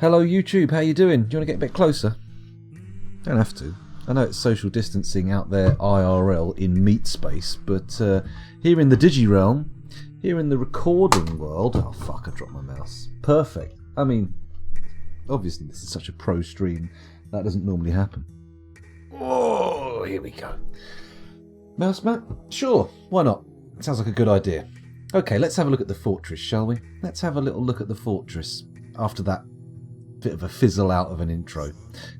Hello YouTube, how you doing? Do you want to get a bit closer? Don't have to. I know it's social distancing out there IRL in meat space, but here in the digi realm, here in the recording world... Oh fuck, I dropped my mouse. Perfect. I mean, obviously this is such a pro stream, that doesn't normally happen. Oh, here we go. Mouse map? Sure, why not? Sounds like a good idea. Okay, let's have a look at the fortress, shall we? Let's have a little look at the fortress after that bit of a fizzle out of an intro.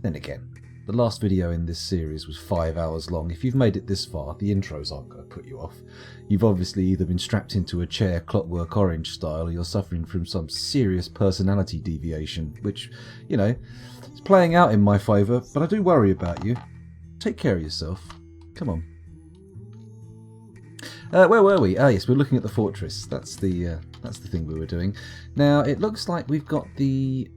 Then again, the last video in this series was 5 hours long. If you've made it this far, the intros aren't going to put you off. You've obviously either been strapped into a chair Clockwork Orange style, or you're suffering from some serious personality deviation, which, you know, is playing out in my favour, but I do worry about you. Take care of yourself. Come on. Where were we? Ah, yes, we're looking at the fortress. That's the thing we were doing. Now, it looks like we've got the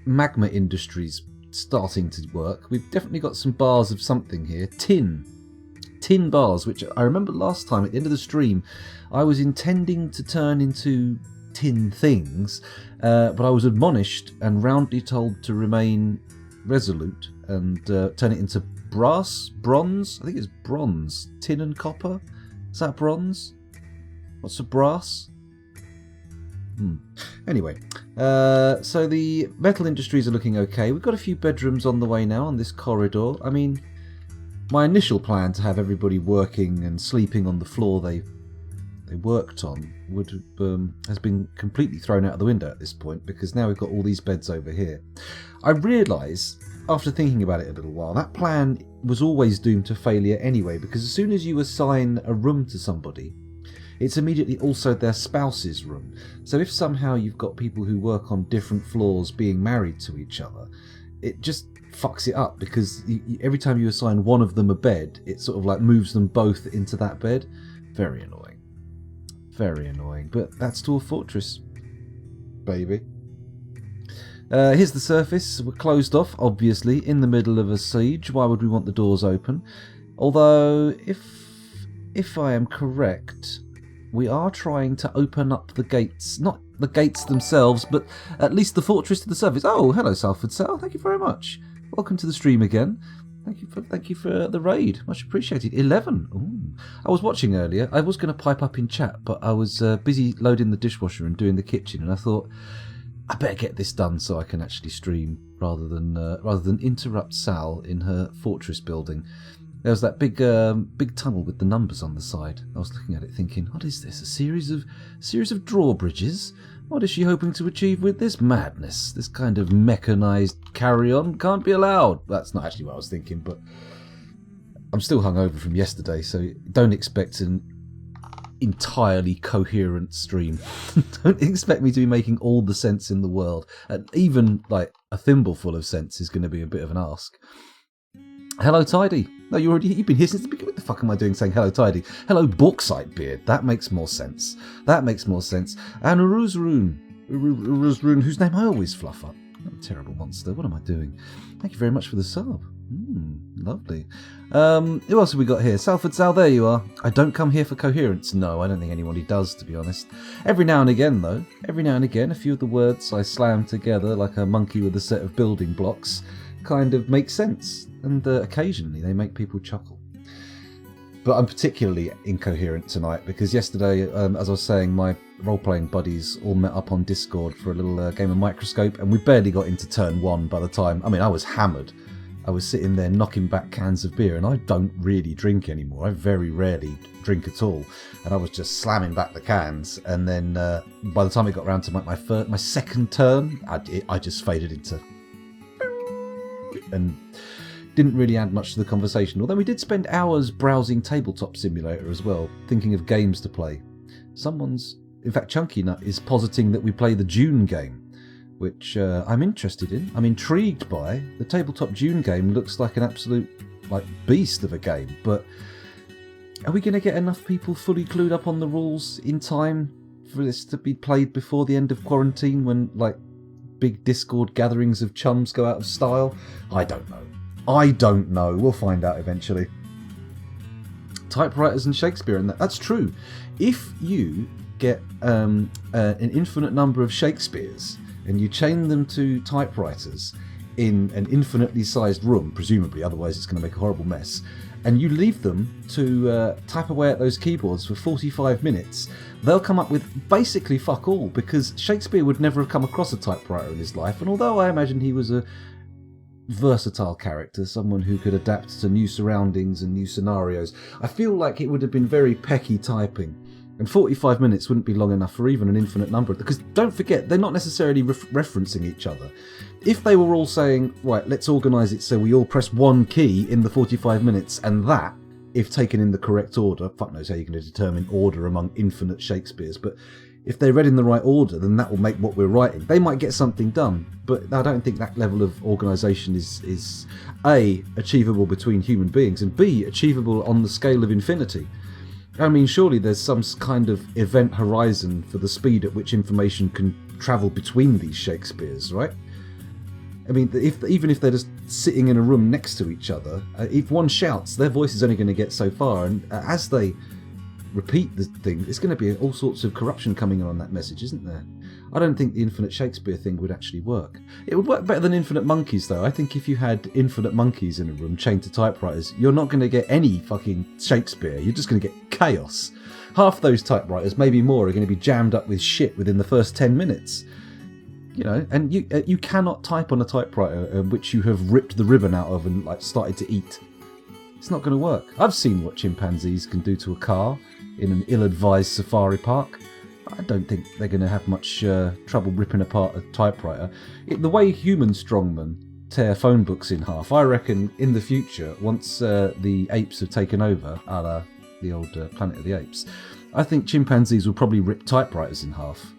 magma industries starting to work. We've definitely got some bars of something here. Tin bars, which I remember last time at the end of the stream, I was intending to turn into tin things, but I was admonished and roundly told to remain resolute and turn it into bronze. I think it's bronze. Tin and copper. Is that bronze? What's a brass? Anyway, so the metal industries are looking okay. We've got a few bedrooms on the way now on this corridor. I mean, my initial plan to have everybody working and sleeping on the floor they worked on has been completely thrown out of the window at this point, because now we've got all these beds over here. I realise, after thinking about it a little while, that plan was always doomed to failure anyway, because as soon as you assign a room to somebody, it's immediately also their spouse's room. So if somehow you've got people who work on different floors being married to each other, it just fucks it up, because every time you assign one of them a bed, it sort of like moves them both into that bed. Very annoying. Very annoying. But that's to a fortress, baby. Here's the surface. We're closed off, obviously, in the middle of a siege. Why would we want the doors open? Although, if I am correct, we are trying to open up the gates. Not the gates themselves, but at least the fortress to the surface. Oh, hello, Salford Sal. Thank you very much. Welcome to the stream again. Thank you for the raid. Much appreciated. 11. Ooh. I was watching earlier. I was going to pipe up in chat, but I was busy loading the dishwasher and doing the kitchen, and I thought, I better get this done so I can actually stream rather than interrupt Sal in her fortress building. There was that big tunnel with the numbers on the side. I was looking at it thinking, what is this? A series of drawbridges? What is she hoping to achieve with this madness? This kind of mechanised carry-on can't be allowed. That's not actually what I was thinking, but I'm still hungover from yesterday, so don't expect an entirely coherent stream. Don't expect me to be making all the sense in the world. And even like a thimbleful of sense is going to be a bit of an ask. Hello, Tidy. No, you've been here since the beginning. What the fuck am I doing saying hello, Tidy? Hello, Bauxite Beard. That makes more sense. And Ruzrun, whose name I always fluff up. What a terrible monster. What am I doing? Thank you very much for the sub. Lovely. Who else have we got here? Salford Sal, there you are. I don't come here for coherence. No, I don't think anybody does, to be honest. Every now and again, though, a few of the words I slam together like a monkey with a set of building blocks kind of make sense, and occasionally they make people chuckle. But I'm particularly incoherent tonight because yesterday, as I was saying, my role-playing buddies all met up on Discord for a little game of Microscope, and we barely got into turn one by the time... I mean, I was hammered. I was sitting there knocking back cans of beer, and I don't really drink anymore. I very rarely drink at all, and I was just slamming back the cans, and then by the time it got around to my second turn, I just faded into... and didn't really add much to the conversation, although we did spend hours browsing Tabletop Simulator as well, thinking of games to play. In fact, Chunky Nut is positing that we play the Dune game, which I'm interested in. I'm intrigued by. The Tabletop Dune game looks like an absolute beast of a game, but are we going to get enough people fully clued up on the rules in time for this to be played before the end of quarantine, when big Discord gatherings of chums go out of style? I don't know. We'll find out eventually. Typewriters and Shakespeare, and that's true. If you get an infinite number of Shakespeares and you chain them to typewriters in an infinitely sized room, presumably, otherwise it's going to make a horrible mess, and you leave them to type away at those keyboards for 45 minutes, they'll come up with basically fuck all, because Shakespeare would never have come across a typewriter in his life, and although I imagine he was a versatile character, someone who could adapt to new surroundings and new scenarios, I feel like it would have been very pecky typing. And 45 minutes wouldn't be long enough for even an infinite number. Because don't forget, they're not necessarily referencing each other. If they were all saying, right, let's organise it so we all press one key in the 45 minutes, and that, if taken in the correct order, fuck knows how you're going to determine order among infinite Shakespeares, but if they're read in the right order, then that will make what we're writing. They might get something done, but I don't think that level of organisation is A, achievable between human beings, and B, achievable on the scale of infinity. I mean, surely there's some kind of event horizon for the speed at which information can travel between these Shakespeares, right? I mean, even if they're just sitting in a room next to each other, if one shouts, their voice is only going to get so far, and as they repeat the thing, there's going to be all sorts of corruption coming on that message, isn't there? I don't think the infinite Shakespeare thing would actually work. It would work better than infinite monkeys, though. I think if you had infinite monkeys in a room chained to typewriters, you're not going to get any fucking Shakespeare. You're just going to get chaos. Half those typewriters, maybe more, are going to be jammed up with shit within the first 10 minutes. You know, and you cannot type on a typewriter which you have ripped the ribbon out of and like started to eat. It's not going to work. I've seen what chimpanzees can do to a car in an ill-advised safari park. I don't think they're going to have much trouble ripping apart a typewriter. The way human strongmen tear phone books in half, I reckon in the future, once the apes have taken over, a la the old Planet of the Apes, I think chimpanzees will probably rip typewriters in half.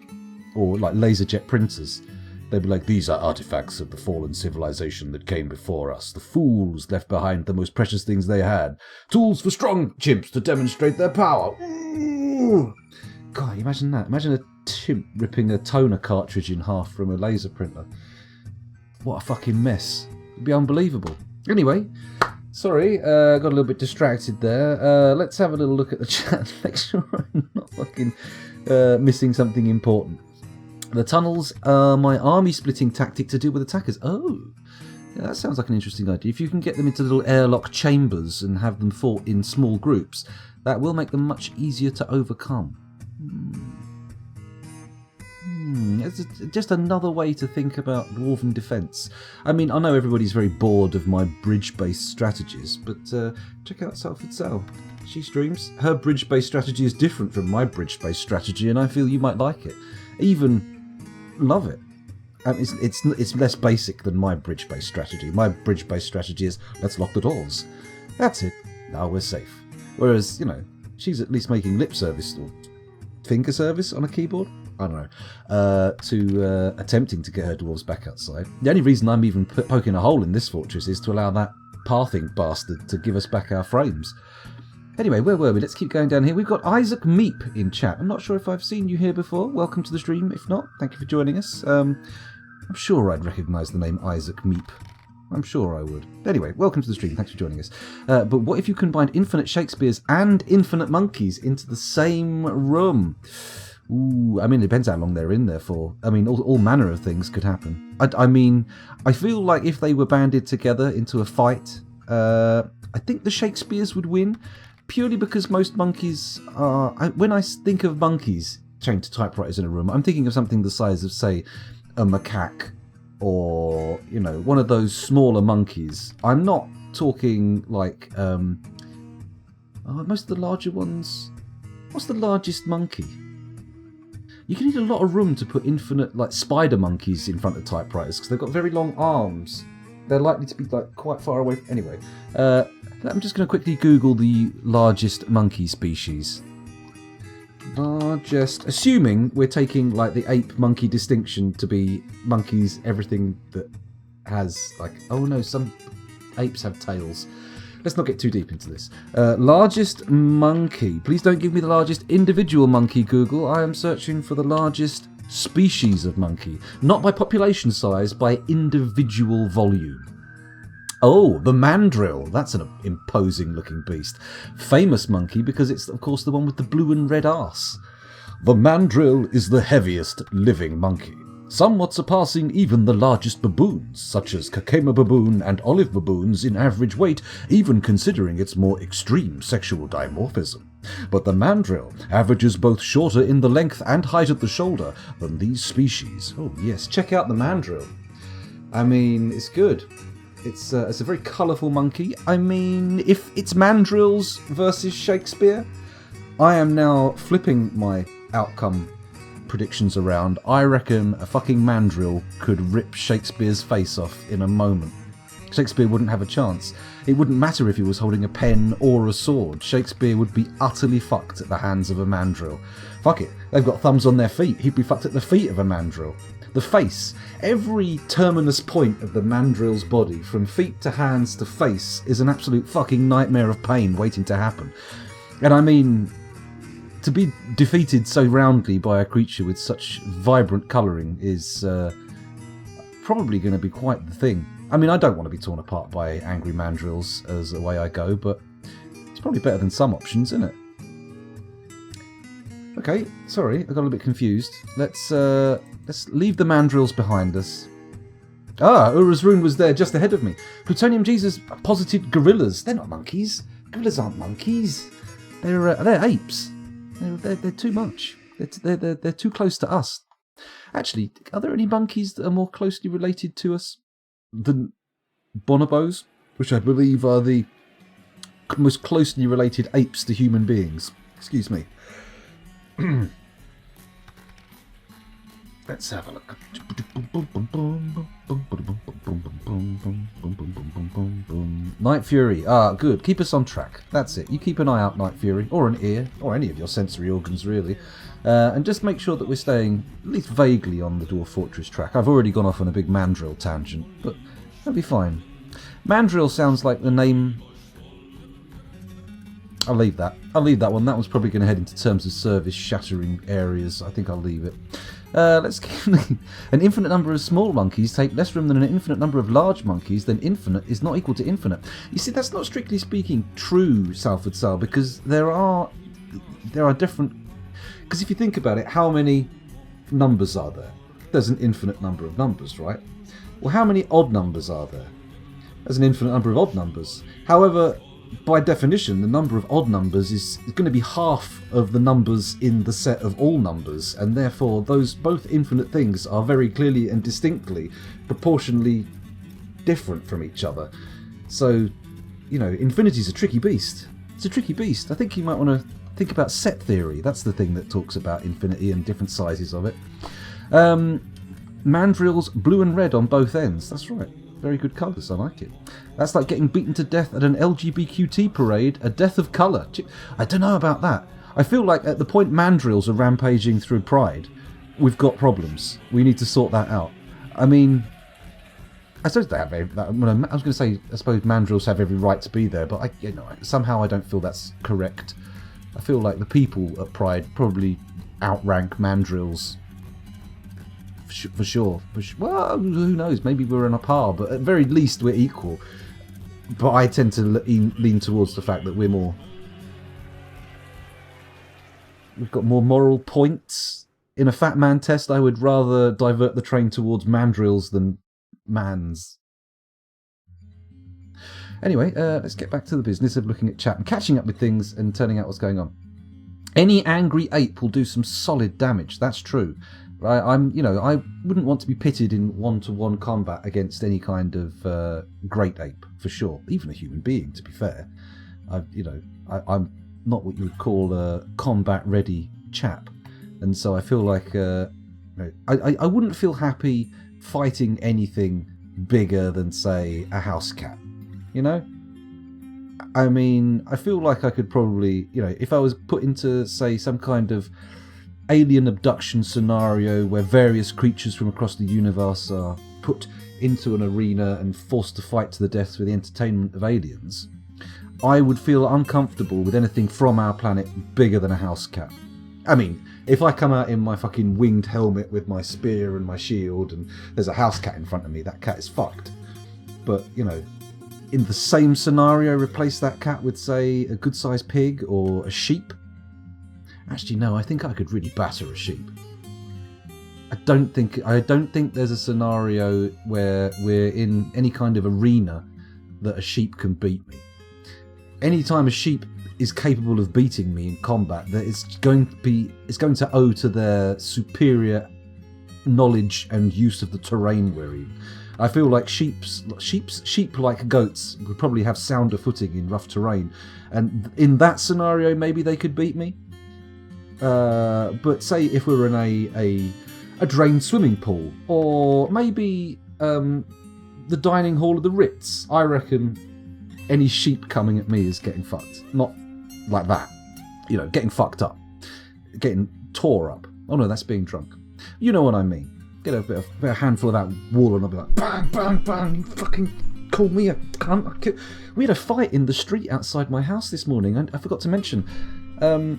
Or like laserjet printers. They'd be like, these are artifacts of the fallen civilization that came before us. The fools left behind the most precious things they had. Tools for strong chimps to demonstrate their power. Ooh. God, imagine that. Imagine a chimp ripping a toner cartridge in half from a laser printer. What a fucking mess. It'd be unbelievable. Anyway, sorry, got a little bit distracted there. Let's have a little look at the chat. Make sure I'm not fucking missing something important. The tunnels are my army splitting tactic to deal with attackers. Oh, yeah, that sounds like an interesting idea. If you can get them into little airlock chambers and have them fought in small groups, that will make them much easier to overcome. It's just another way to think about dwarven defence. I mean, I know everybody's very bored of my bridge-based strategies, but check out Salford Sal. She streams. Her bridge-based strategy is different from my bridge-based strategy, and I feel you might like it. Even love it. It's less basic than my bridge-based strategy. My bridge-based strategy is, let's lock the doors. That's it. Now we're safe. Whereas, you know, she's at least making lip service or finger service on a keyboard. I don't know. To attempting to get her dwarves back outside. The only reason I'm even poking a hole in this fortress is to allow that pathing bastard to give us back our frames. Anyway, where were we? Let's keep going down here. We've got Isaac Meep in chat. I'm not sure if I've seen you here before. Welcome to the stream. If not, thank you for joining us. I'm sure I'd recognise the name Isaac Meep. I'm sure I would. Anyway, welcome to the stream. Thanks for joining us. But what if you combined infinite Shakespeares and infinite monkeys into the same room? Ooh, I mean, it depends how long they're in there for. I mean, all manner of things could happen. I mean, I feel like if they were banded together into a fight, I think the Shakespeares would win. Purely because most monkeys are... when I think of monkeys chained to typewriters in a room, I'm thinking of something the size of, say, a macaque or, you know, one of those smaller monkeys. I'm not talking like... most of the larger ones... What's the largest monkey? You can need a lot of room to put infinite, like, spider monkeys in front of typewriters because they've got very long arms. They're likely to be, like, quite far away. Anyway, I'm just going to quickly Google the largest monkey species. Largest... Assuming we're taking, like, the ape-monkey distinction to be monkeys, everything that has, like... Oh, no, some apes have tails. Let's not get too deep into this. Largest monkey. Please don't give me the largest individual monkey, Google. I am searching for the largest species of monkey. Not by population size, by individual volume. Oh, the mandrill. That's an imposing looking beast. Famous monkey because it's, of course, the one with the blue and red arse. The mandrill is the heaviest living monkey. somewhat surpassing even the largest baboons, such as Kakema baboon and olive baboons in average weight, even considering its more extreme sexual dimorphism. But the mandrill averages both shorter in the length and height of the shoulder than these species. Oh yes, check out the mandrill. I mean, it's good. It's a very colourful monkey. I mean, if it's mandrills versus Shakespeare, I am now flipping my outcome predictions around. I reckon a fucking mandrill could rip Shakespeare's face off in a moment. Shakespeare wouldn't have a chance. It wouldn't matter if he was holding a pen or a sword. Shakespeare would be utterly fucked at the hands of a mandrill. Fuck it, they've got thumbs on their feet. He'd be fucked at the feet of a mandrill. The face. Every terminus point of the mandrill's body, from feet to hands to face, is an absolute fucking nightmare of pain waiting to happen. And I mean, to be defeated so roundly by a creature with such vibrant colouring is probably going to be quite the thing. I mean, I don't want to be torn apart by angry mandrills as the way I go, but it's probably better than some options, isn't it? Okay, sorry, I got a bit confused. Let's leave the mandrills behind us. Ah, Ura's rune was there just ahead of me. Plutonium Jesus posited gorillas. They're not monkeys. Gorillas aren't monkeys. They're apes. They're too much. They're too close to us. Actually, are there any monkeys that are more closely related to us than bonobos, which I believe are the most closely related apes to human beings? Excuse me. Let's have a look. Night Fury. Ah, good. Keep us on track. That's it. You keep an eye out, Night Fury, or an ear, or any of your sensory organs, really. And just make sure that we're staying at least vaguely on the Dwarf Fortress track. I've already gone off on a big mandrill tangent, but that'll be fine. Mandrill sounds like the name... I'll leave that. I'll leave that one. That one's probably going to head into terms of service shattering areas. I think I'll leave it. Let's keep an infinite number of small monkeys take less room than an infinite number of large monkeys. Then infinite is not equal to infinite. You see, that's not strictly speaking true, Salford Sal, because there are different... Because if you think about it, how many numbers are there? There's an infinite number of numbers, right? Well, how many odd numbers are there? There's an infinite number of odd numbers. However, by definition, the number of odd numbers is going to be half of the numbers in the set of all numbers, and therefore those both infinite things are very clearly and distinctly proportionally different from each other. So, you know, infinity's a tricky beast. It's a tricky beast. I think you might want to think about set theory. That's the thing that talks about infinity and different sizes of it. Mandrills blue and red on both ends. That's right. Very good colours, I like it. That's like getting beaten to death at an LGBTQT parade, a death of colour. I don't know about that. I feel like at the point mandrills are rampaging through Pride, we've got problems. We need to sort that out. I mean, I suppose they have I was going to say, I suppose mandrills have every right to be there, but somehow I don't feel that's correct. I feel like the people at Pride probably outrank mandrills. For sure. Well, who knows? Maybe we're on a par, but at very least we're equal. But I tend to lean towards the fact that we've got more moral points. In a fat man test, I would rather divert the train towards mandrills than mans. Anyway, let's get back to the business of looking at chat and catching up with things and turning out what's going on. Any angry ape will do some solid damage. That's true. I wouldn't want to be pitted in one-to-one combat against any kind of great ape, for sure. Even a human being, to be fair. I'm not what you would call a combat-ready chap, and so I feel like I wouldn't feel happy fighting anything bigger than, say, a house cat. You know? I mean, I feel like I could probably, if I was put into, say, some kind of alien abduction scenario where various creatures from across the universe are put into an arena and forced to fight to the death for the entertainment of aliens, I would feel uncomfortable with anything from our planet bigger than a house cat. I mean, if I come out in my fucking winged helmet with my spear and my shield and there's a house cat in front of me, that cat is fucked. But, in the same scenario, replace that cat with, say, a good-sized pig or a sheep. Actually, no, I think I could really batter a sheep. I don't think there's a scenario where we're in any kind of arena that a sheep can beat me. Anytime a sheep is capable of beating me in combat, that it's going to owe to their superior knowledge and use of the terrain we're in. I feel like sheep like goats would probably have sounder footing in rough terrain, and in that scenario maybe they could beat me. But say if we were in a drained swimming pool, or maybe the dining hall of the Ritz, I reckon any sheep coming at me is getting fucked. Not like that, getting fucked up, getting tore up. Oh no, that's being drunk. You know what I mean. Get a bit of a handful of that wool and I'll be like, bang, bang, bang, you fucking call me a cunt. We had a fight in the street outside my house this morning. I forgot to mention, it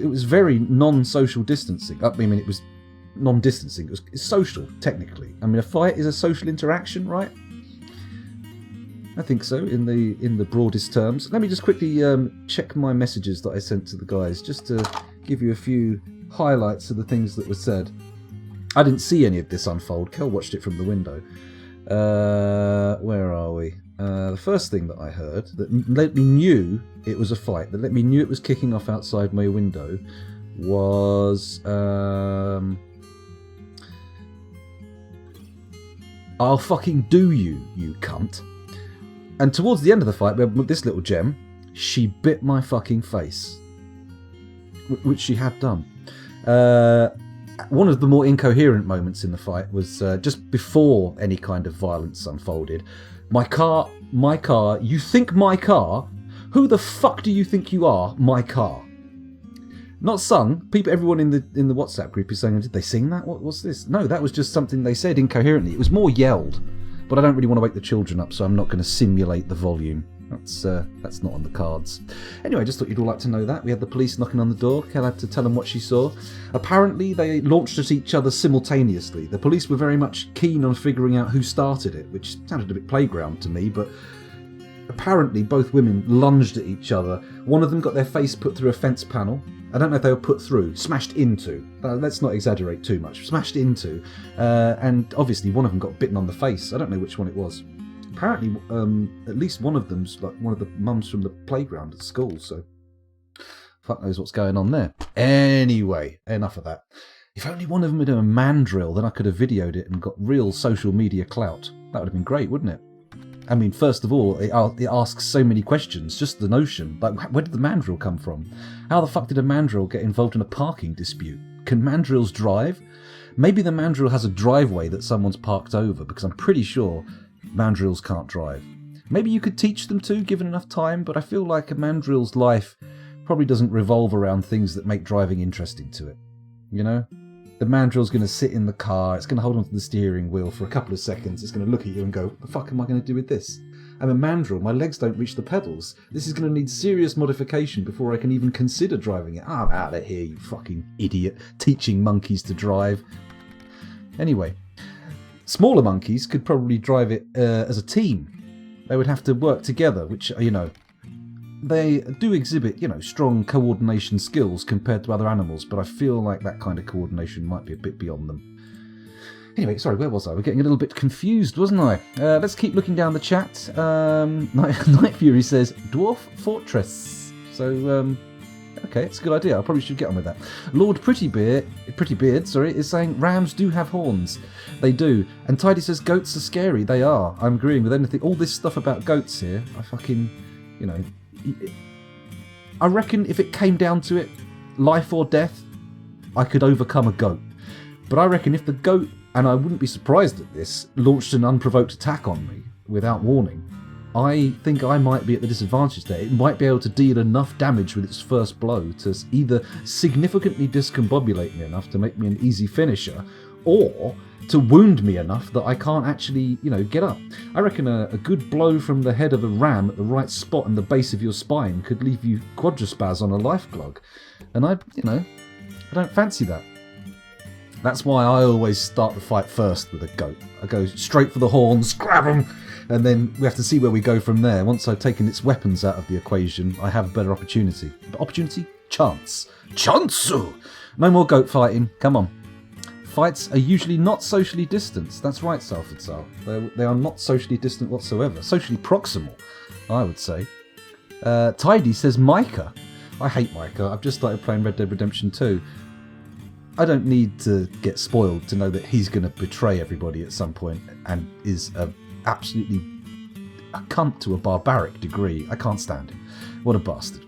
was very non-social distancing. I mean, it was non-distancing. It's social, technically. I mean, a fight is a social interaction, right? I think so, in the broadest terms. Let me just quickly check my messages that I sent to the guys, just to give you a few highlights of the things that were said. I didn't see any of this unfold. Kel watched it from the window. Where are we? The first thing that I heard that let me knew it was a fight, that let me knew it was kicking off outside my window, was I'll fucking do you, you cunt. And towards the end of the fight, with this little gem, she bit my fucking face, which she had done. One of the more incoherent moments in the fight was just before any kind of violence unfolded. My car, you think my car? Who the fuck do you think you are, my car? Not sung. Everyone in the WhatsApp group is saying, did they sing that? What's this? No, that was just something they said incoherently. It was more yelled. But I don't really want to wake the children up, so I'm not going to simulate the volume. That's not on the cards. Anyway, I just thought you'd all like to know that. We had the police knocking on the door. Kel had to tell them what she saw. Apparently, they launched at each other simultaneously. The police were very much keen on figuring out who started it, which sounded a bit playground to me, but apparently both women lunged at each other. One of them got their face put through a fence panel. I don't know if they were put through, smashed into. Let's not exaggerate too much. Smashed into. And obviously one of them got bitten on the face. I don't know which one it was. Apparently, at least one of them's like one of the mums from the playground at school, so fuck knows what's going on there. Anyway, enough of that. If only one of them had done a mandrill, then I could have videoed it and got real social media clout. That would have been great, wouldn't it? I mean, first of all, it asks so many questions. Just the notion, like, where did the mandrill come from? How the fuck did a mandrill get involved in a parking dispute? Can mandrills drive? Maybe the mandrill has a driveway that someone's parked over, because I'm pretty sure mandrills can't drive. Maybe you could teach them to, given enough time, but I feel like a mandrill's life probably doesn't revolve around things that make driving interesting to it. You know? The mandrill's going to sit in the car, it's going to hold onto the steering wheel for a couple of seconds, it's going to look at you and go, what the fuck am I going to do with this? I'm a mandrill, my legs don't reach the pedals. This is going to need serious modification before I can even consider driving it. I'm out of here, you fucking idiot, teaching monkeys to drive. Anyway, smaller monkeys could probably drive it as a team. They would have to work together, which, they do exhibit, strong coordination skills compared to other animals, but I feel like that kind of coordination might be a bit beyond them. Anyway, sorry, where was I? We're getting a little bit confused, wasn't I? Let's keep looking down the chat. Night Fury says, Dwarf Fortress. So, okay, it's a good idea. I probably should get on with that. Lord Prettybeard, is saying, rams do have horns. They do. And Tidy says, goats are scary. They are. I'm agreeing with anything. All this stuff about goats here, I fucking, I reckon if it came down to it, life or death, I could overcome a goat. But I reckon if the goat, and I wouldn't be surprised at this, launched an unprovoked attack on me without warning, I think I might be at the disadvantage there. It might be able to deal enough damage with its first blow to either significantly discombobulate me enough to make me an easy finisher, or to wound me enough that I can't actually, get up. I reckon a good blow from the head of a ram at the right spot in the base of your spine could leave you quadrispaz on a life glug. And I don't fancy that. That's why I always start the fight first with a goat. I go straight for the horns, grab them, and then we have to see where we go from there. Once I've taken its weapons out of the equation, I have a better opportunity. But opportunity? Chance. Chance! No more goat fighting. Come on. Fights are usually not socially distanced. That's right, Salford Sal. They are not socially distant whatsoever. Socially proximal, I would say. Tidy says Micah. I hate Micah. I've just started playing Red Dead Redemption 2. I don't need to get spoiled to know that he's going to betray everybody at some point and is absolutely a cunt to a barbaric degree. I can't stand him. What a bastard.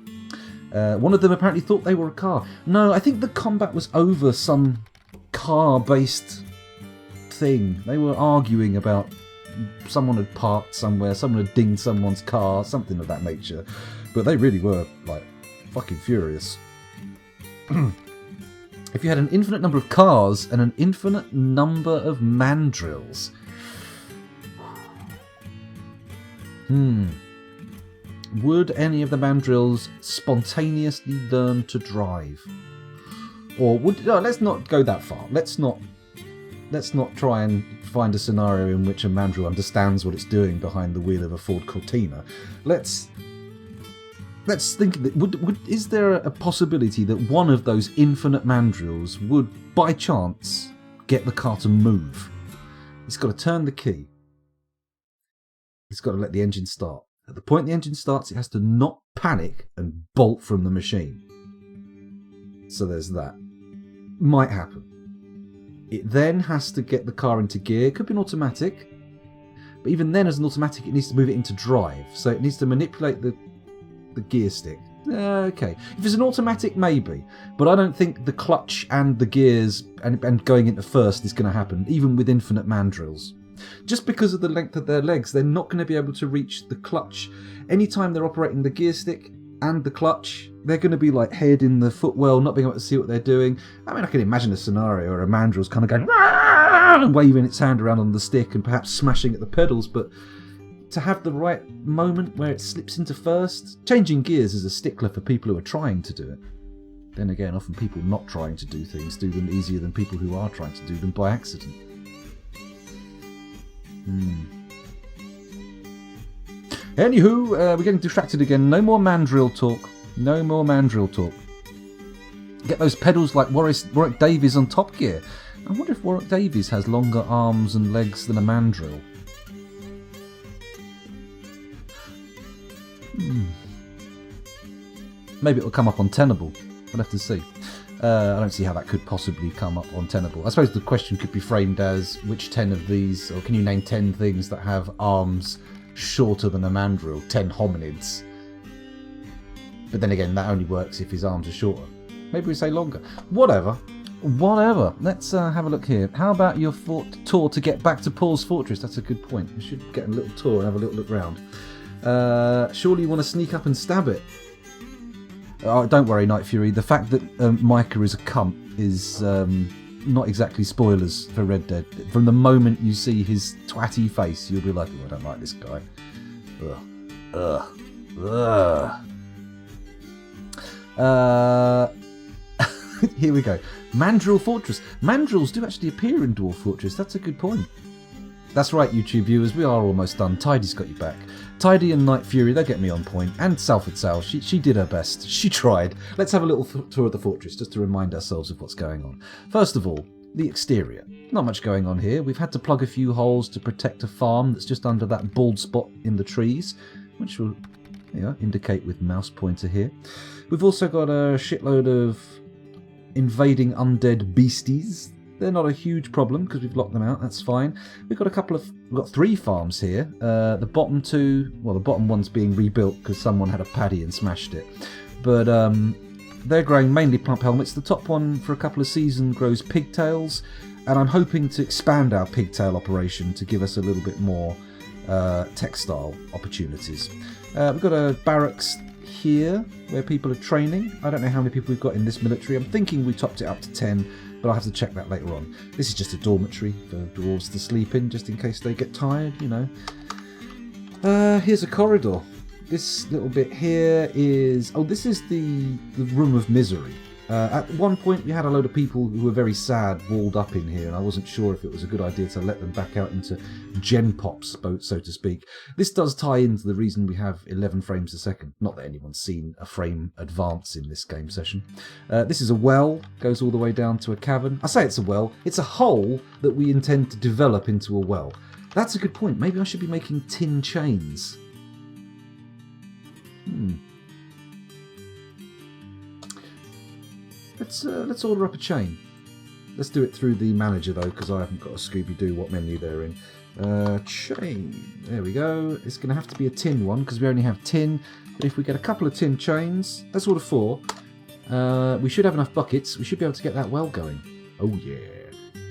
One of them apparently thought they were a car. No, I think the combat was over some car-based thing. They were arguing about someone had parked somewhere, someone had dinged someone's car, something of that nature. But they really were, like, fucking furious. If you had an infinite number of cars and an infinite number of mandrills. Would any of the mandrills spontaneously learn to drive? Or would... No, let's not go that far. Let's not try and find a scenario in which a mandrill understands what it's doing behind the wheel of a Ford Cortina. Let's think that is there a possibility that one of those infinite mandrills would, by chance, get the car to move? It's got to turn the key. It's got to let the engine start. At the point the engine starts, it has to not panic and bolt from the machine. So there's that. Might happen. It then has to get the car into gear. It could be an automatic. But even then, as an automatic, it needs to move it into drive. So it needs to manipulate the gear stick. Okay. If it's an automatic, maybe. But I don't think the clutch and the gears and going into first is going to happen, even with infinite mandrills. Just because of the length of their legs, they're not going to be able to reach the clutch. Anytime they're operating the gear stick and the clutch, they're going to be like head in the footwell, not being able to see what they're doing. I mean, I can imagine a scenario where a mandrill's kind of going and waving its hand around on the stick and perhaps smashing at the pedals, but to have the right moment where it slips into first, changing gears is a stickler for people who are trying to do it. Then again, often people not trying to do things do them easier than people who are trying to do them by accident. Anywho, we're getting distracted again. No more mandrill talk. No more mandrill talk. Get those pedals like Warwick Davies on Top Gear. I wonder if Warwick Davies has longer arms and legs than a mandrill. Maybe it'll come up on Tenable. We'll have to see. I don't see how that could possibly come up on Tenable. I suppose the question could be framed as which 10 of these, or can you name 10 things that have arms shorter than a mandrill? 10 hominids. But then again, that only works if his arms are shorter. Maybe we say longer. Whatever. Let's have a look here. How about your tour to get back to Paul's Fortress? That's a good point. We should get a little tour and have a little look round. Surely you want to sneak up and stab it. Oh, don't worry, Night Fury. The fact that Micah is a cunt is not exactly spoilers for Red Dead. From the moment you see his twatty face, you'll be like, oh, I don't like this guy. Here we go. Mandrill Fortress. Mandrills do actually appear in Dwarf Fortress. That's a good point. That's right, YouTube viewers. We are almost done. Tidy's got you back. Tidy and Night Fury, they get me on point. And Salford Sal, she did her best. She tried. Let's have a little tour of the fortress just to remind ourselves of what's going on. First of all, the exterior. Not much going on here. We've had to plug a few holes to protect a farm that's just under that bald spot in the trees, which will indicate with mouse pointer here. We've also got a shitload of invading undead beasties. They're not a huge problem because we've locked them out. That's fine. We've got 3 farms here. The bottom 2, well, the bottom one's being rebuilt because someone had a paddy and smashed it. But they're growing mainly plump helmets. The top one for a couple of seasons grows pigtails, and I'm hoping to expand our pigtail operation to give us a little bit more textile opportunities. We've got a barracks here where people are training. I don't know how many people we've got in this military. I'm thinking we topped it up to 10. But I'll have to check that later on. This is just a dormitory for dwarves to sleep in, just in case they get tired, Here's a corridor. This little bit here is... Oh, this is the room of misery. At one point we had a load of people who were very sad walled up in here, and I wasn't sure if it was a good idea to let them back out into gen pops, so to speak. This does tie into the reason we have 11 frames a second. Not that anyone's seen a frame advance in this game session. This is a well, goes all the way down to a cavern. I say it's a well, it's a hole that we intend to develop into a well. That's a good point. Maybe I should be making tin chains. Let's order up a chain. Let's do it through the manager though, because I haven't got a Scooby-Doo what menu they're in. Chain. There we go. It's going to have to be a tin one because we only have tin. But if we get a couple of tin chains, let's order 4. We should have enough buckets. We should be able to get that well going. Oh yeah.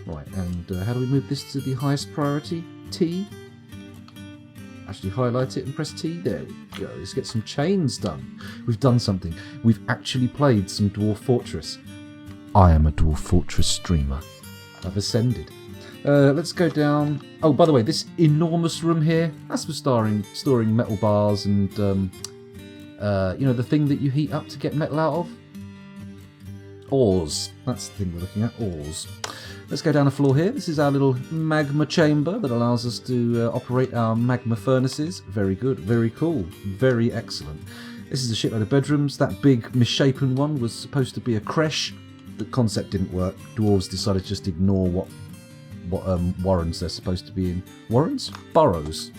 Right, and how do we move this to the highest priority? T. Actually highlight it and press T. There we go. Let's get some chains done. We've done something. We've actually played some Dwarf Fortress. I am a Dwarf Fortress streamer. I've ascended. Let's go down. Oh, by the way, this enormous room here, that's for storing metal bars and, you know, the thing that you heat up to get metal out of. Ores. That's the thing we're looking at. Ores. Let's go down a floor here. This is our little magma chamber that allows us to operate our magma furnaces. Very good. Very cool. Very excellent. This is a shitload of bedrooms. That big misshapen one was supposed to be a creche. The concept didn't work. Dwarves decided to just ignore what warrens they're supposed to be in. Warrens? Burrows.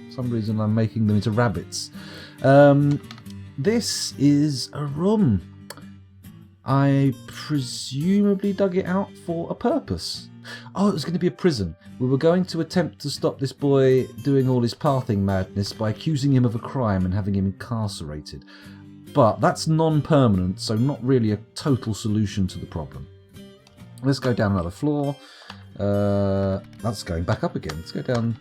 For some reason I'm making them into rabbits. This is a room. I presumably dug it out for a purpose. Oh, it was going to be a prison. We were going to attempt to stop this boy doing all his pathing madness by accusing him of a crime and having him incarcerated. But that's non-permanent, so not really a total solution to the problem. Let's go down another floor. That's going back up again. Let's go down.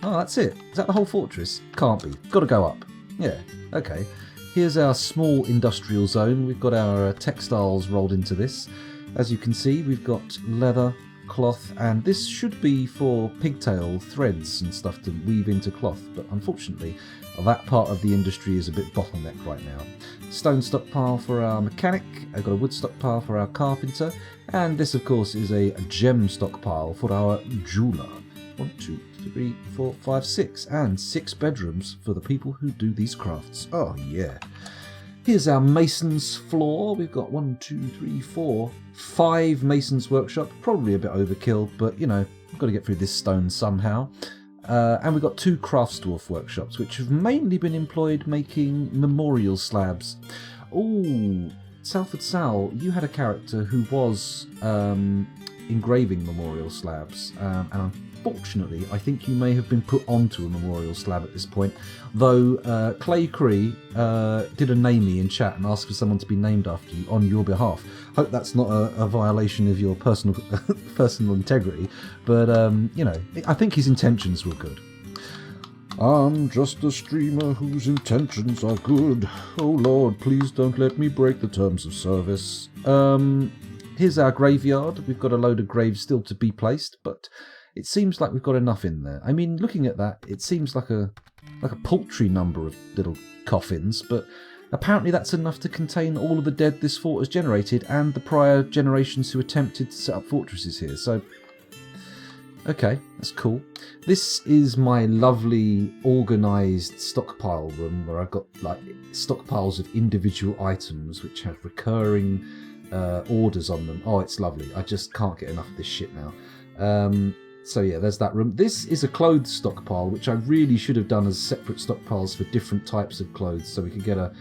Oh, that's it. Is that the whole fortress? Can't be. Got to go up. Yeah, okay. Here's our small industrial zone. We've got our textiles rolled into this. As you can see, we've got leather, cloth, and this should be for pigtail threads and stuff to weave into cloth, but unfortunately that part of the industry is a bit bottlenecked right now. Stone stockpile for our mechanic, I've got a wood stockpile for our carpenter, and this of course is a gem stockpile for our jeweler. 1, 2, 3, 4, 5, 6, and 6 bedrooms for the people who do these crafts. Oh yeah. Here's our mason's floor. We've got 1, 2, 3, 4, 5 mason's workshop. Probably a bit overkill, but you know, we've got to get through this stone somehow. And we've got 2 craftsdwarf workshops, which have mainly been employed making memorial slabs. Oh, Salford Sal, you had a character who was engraving memorial slabs, and unfortunately, I think you may have been put onto a memorial slab at this point, though Clay Cree did a name-me in chat and asked for someone to be named after you on your behalf. Hope that's not a violation of your personal integrity, but, you know, I think his intentions were good. I'm just a streamer whose intentions are good. Oh Lord, please don't let me break the terms of service. Here's our graveyard. We've got a load of graves still to be placed, but it seems like we've got enough in there. I mean, looking at that, it seems like a paltry number of little coffins, but apparently that's enough to contain all of the dead this fort has generated and the prior generations who attempted to set up fortresses here. So, okay, that's cool. This is my lovely organised stockpile room where I've got like stockpiles of individual items which have recurring orders on them. Oh, it's lovely. I just can't get enough of this shit now. So yeah, there's that room. This is a clothes stockpile, which I really should have done as separate stockpiles for different types of clothes so we could get a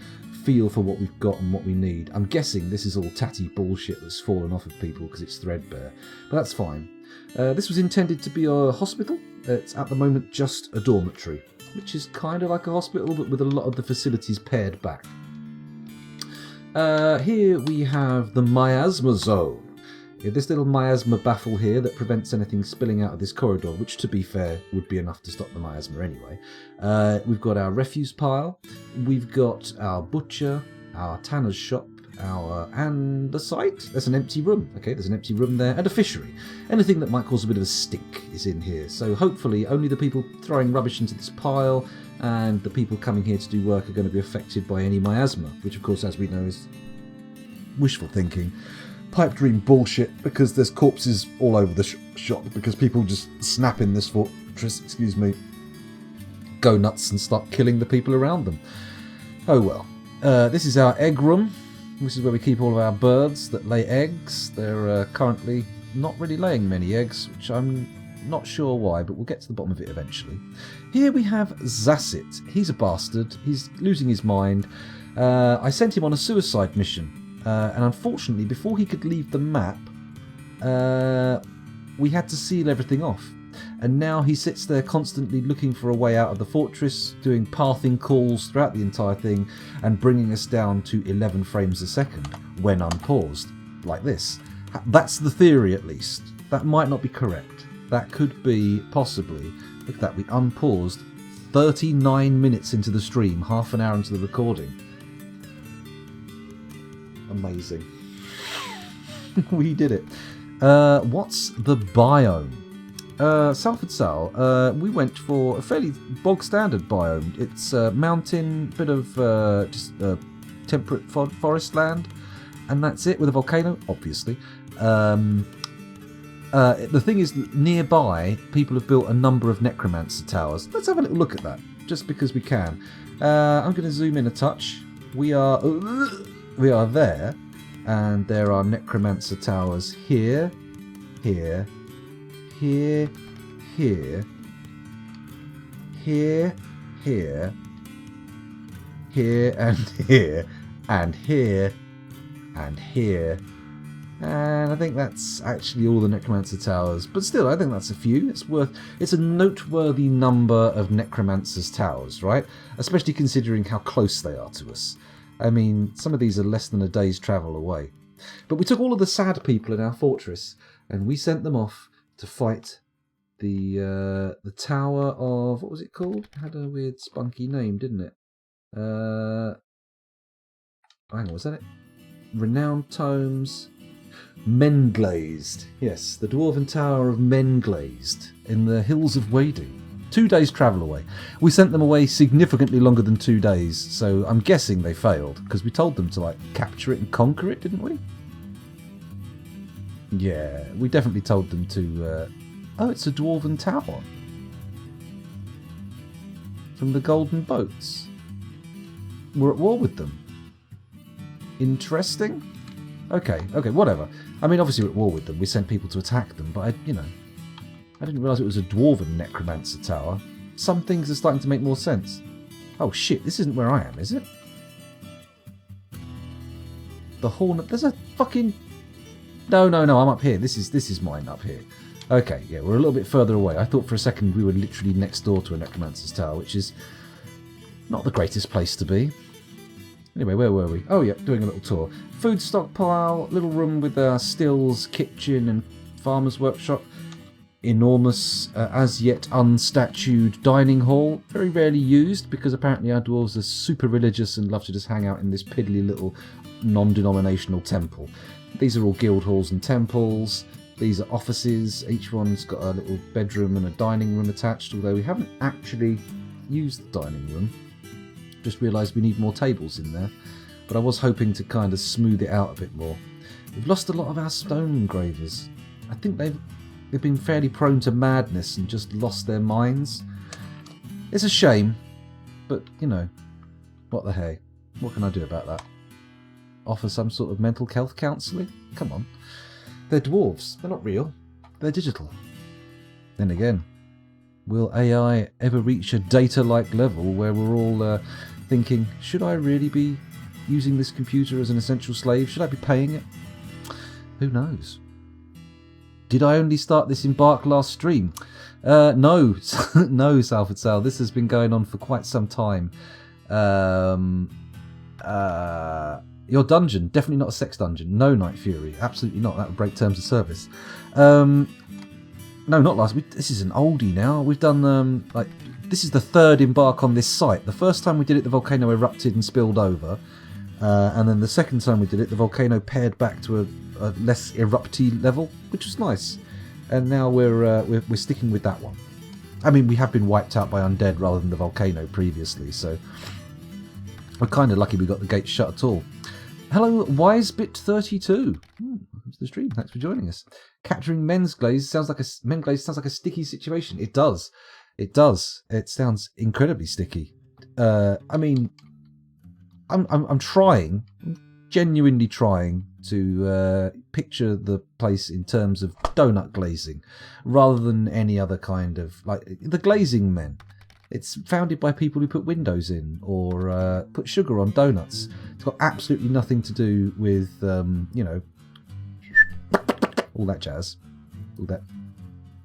feel for what we've got and what we need. I'm guessing this is all tatty bullshit that's fallen off of people because it's threadbare, but that's fine. This was intended to be a hospital. It's at the moment just a dormitory, which is kind of like a hospital, but with a lot of the facilities pared back. Here we have the miasma zone. This little miasma baffle here that prevents anything spilling out of this corridor, which to be fair would be enough to stop the miasma anyway. We've got our refuse pile, we've got our butcher, our tanner's shop, and the site. There's an empty room. Okay, there's an empty room there, and a fishery. Anything that might cause a bit of a stink is in here. So hopefully only the people throwing rubbish into this pile and the people coming here to do work are going to be affected by any miasma, which of course, as we know, is wishful thinking. Pipe dream bullshit, because there's corpses all over the shop, because people just snap in this fortress, excuse me, go nuts and start killing the people around them. Oh well. This is our egg room. This is where we keep all of our birds that lay eggs. They're currently not really laying many eggs, which I'm not sure why, but we'll get to the bottom of it eventually. Here we have Zassit. He's a bastard. He's losing his mind. I sent him on a suicide mission. And unfortunately, before he could leave the map, we had to seal everything off. And now he sits there constantly looking for a way out of the fortress, doing pathing calls throughout the entire thing, and bringing us down to 11 frames a second when unpaused, like this. That's the theory, at least. That might not be correct. That could be, possibly, look at that, we unpaused 39 minutes into the stream, half an hour into the recording. Amazing. We did it. What's the biome? Salford Sal, we went for a fairly bog standard biome. It's a mountain, bit of just temperate forest land, and that's it, with a volcano, obviously. The thing is, nearby, people have built a number of necromancer towers. Let's have a little look at that, just because we can. I'm going to zoom in a touch. We are there, and there are necromancer towers here, here, here, here, here, here, here, and here, and here, and here. And I think that's actually all the necromancer towers, but still, I think that's a few. It's a noteworthy number of necromancer's towers, right? Especially considering how close they are to us. I mean, some of these are less than a day's travel away. But we took all of the sad people in our fortress, and we sent them off to fight the tower of, what was it called? It had a weird spunky name, didn't it? Hang on, was that it? Renowned Tomes. Menglazed. Yes, the Dwarven Tower of Menglazed in the Hills of Wading. 2 days travel away. We sent them away significantly longer than 2 days, so I'm guessing they failed, because we told them to, like, capture it and conquer it, didn't we? Yeah, we definitely told them to... Oh, it's a Dwarven Tower. From the Golden Boats. We're at war with them. Interesting. Okay, whatever. I mean, obviously we're at war with them. We sent people to attack them, but I didn't realise it was a Dwarven Necromancer Tower. Some things are starting to make more sense. Oh shit, this isn't where I am, is it? The Hornet... There's a fucking... No, I'm up here. This is mine up here. Okay, yeah, we're a little bit further away. I thought for a second we were literally next door to a Necromancer's Tower, which is not the greatest place to be. Anyway, where were we? Oh yeah, doing a little tour. Food stockpile, little room with stills, kitchen and farmer's workshop. Enormous, as yet unstatued dining hall. Very rarely used, because apparently our dwarves are super religious and love to just hang out in this piddly little non-denominational temple. These are all guild halls and temples. These are offices. Each one's got a little bedroom and a dining room attached, although we haven't actually used the dining room. Just realised we need more tables in there, but I was hoping to kind of smooth it out a bit more. We've lost a lot of our stone engravers. I think they've been fairly prone to madness and just lost their minds. It's a shame, but you know, what the hey? What can I do about that? Offer some sort of mental health counselling? Come on. They're dwarves. They're not real. They're digital. Then again, will AI ever reach a data-like level where we're all thinking, should I really be using this computer as an essential slave? Should I be paying it? Who knows? Did I only start this Embark last stream? No, no, Salford Sal. This has been going on for quite some time. Your dungeon, definitely not a sex dungeon. No, Night Fury, absolutely not. That would break terms of service. No, not last week. This is an oldie now. We've done this is the third Embark on this site. The first time we did it, the volcano erupted and spilled over, and then the second time we did it, the volcano paired back to a less erupty level, which was nice. And now we're sticking with that one. I mean, we have been wiped out by undead rather than the volcano previously, so we're kind of lucky we got the gates shut at all. Hello, Wisebit32. Welcome to the stream. Thanks for joining us. Capturing men's glaze sounds like a sticky situation. It does. It does. It sounds incredibly sticky. I mean, I'm trying, genuinely trying to picture the place in terms of donut glazing, rather than any other kind of like the glazing men. It's founded by people who put windows in or put sugar on donuts. It's got absolutely nothing to do with, you know, all that jazz. All that.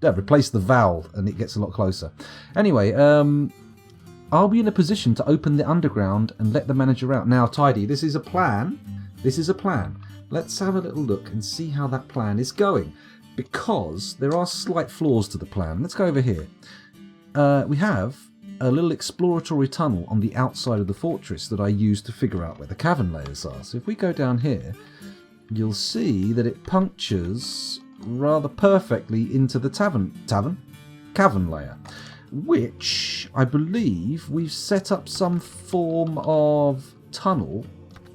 Yeah, replace the vowel and it gets a lot closer. Anyway, are we in a position to open the underground and let the manager out? Now, Tidy, this is a plan. This is a plan. Let's have a little look and see how that plan is going. Because there are slight flaws to the plan. Let's go over here. We have a little exploratory tunnel on the outside of the fortress that I used to figure out where the cavern layers are. So if we go down here, you'll see that it punctures rather perfectly into the cavern layer, which I believe we've set up some form of tunnel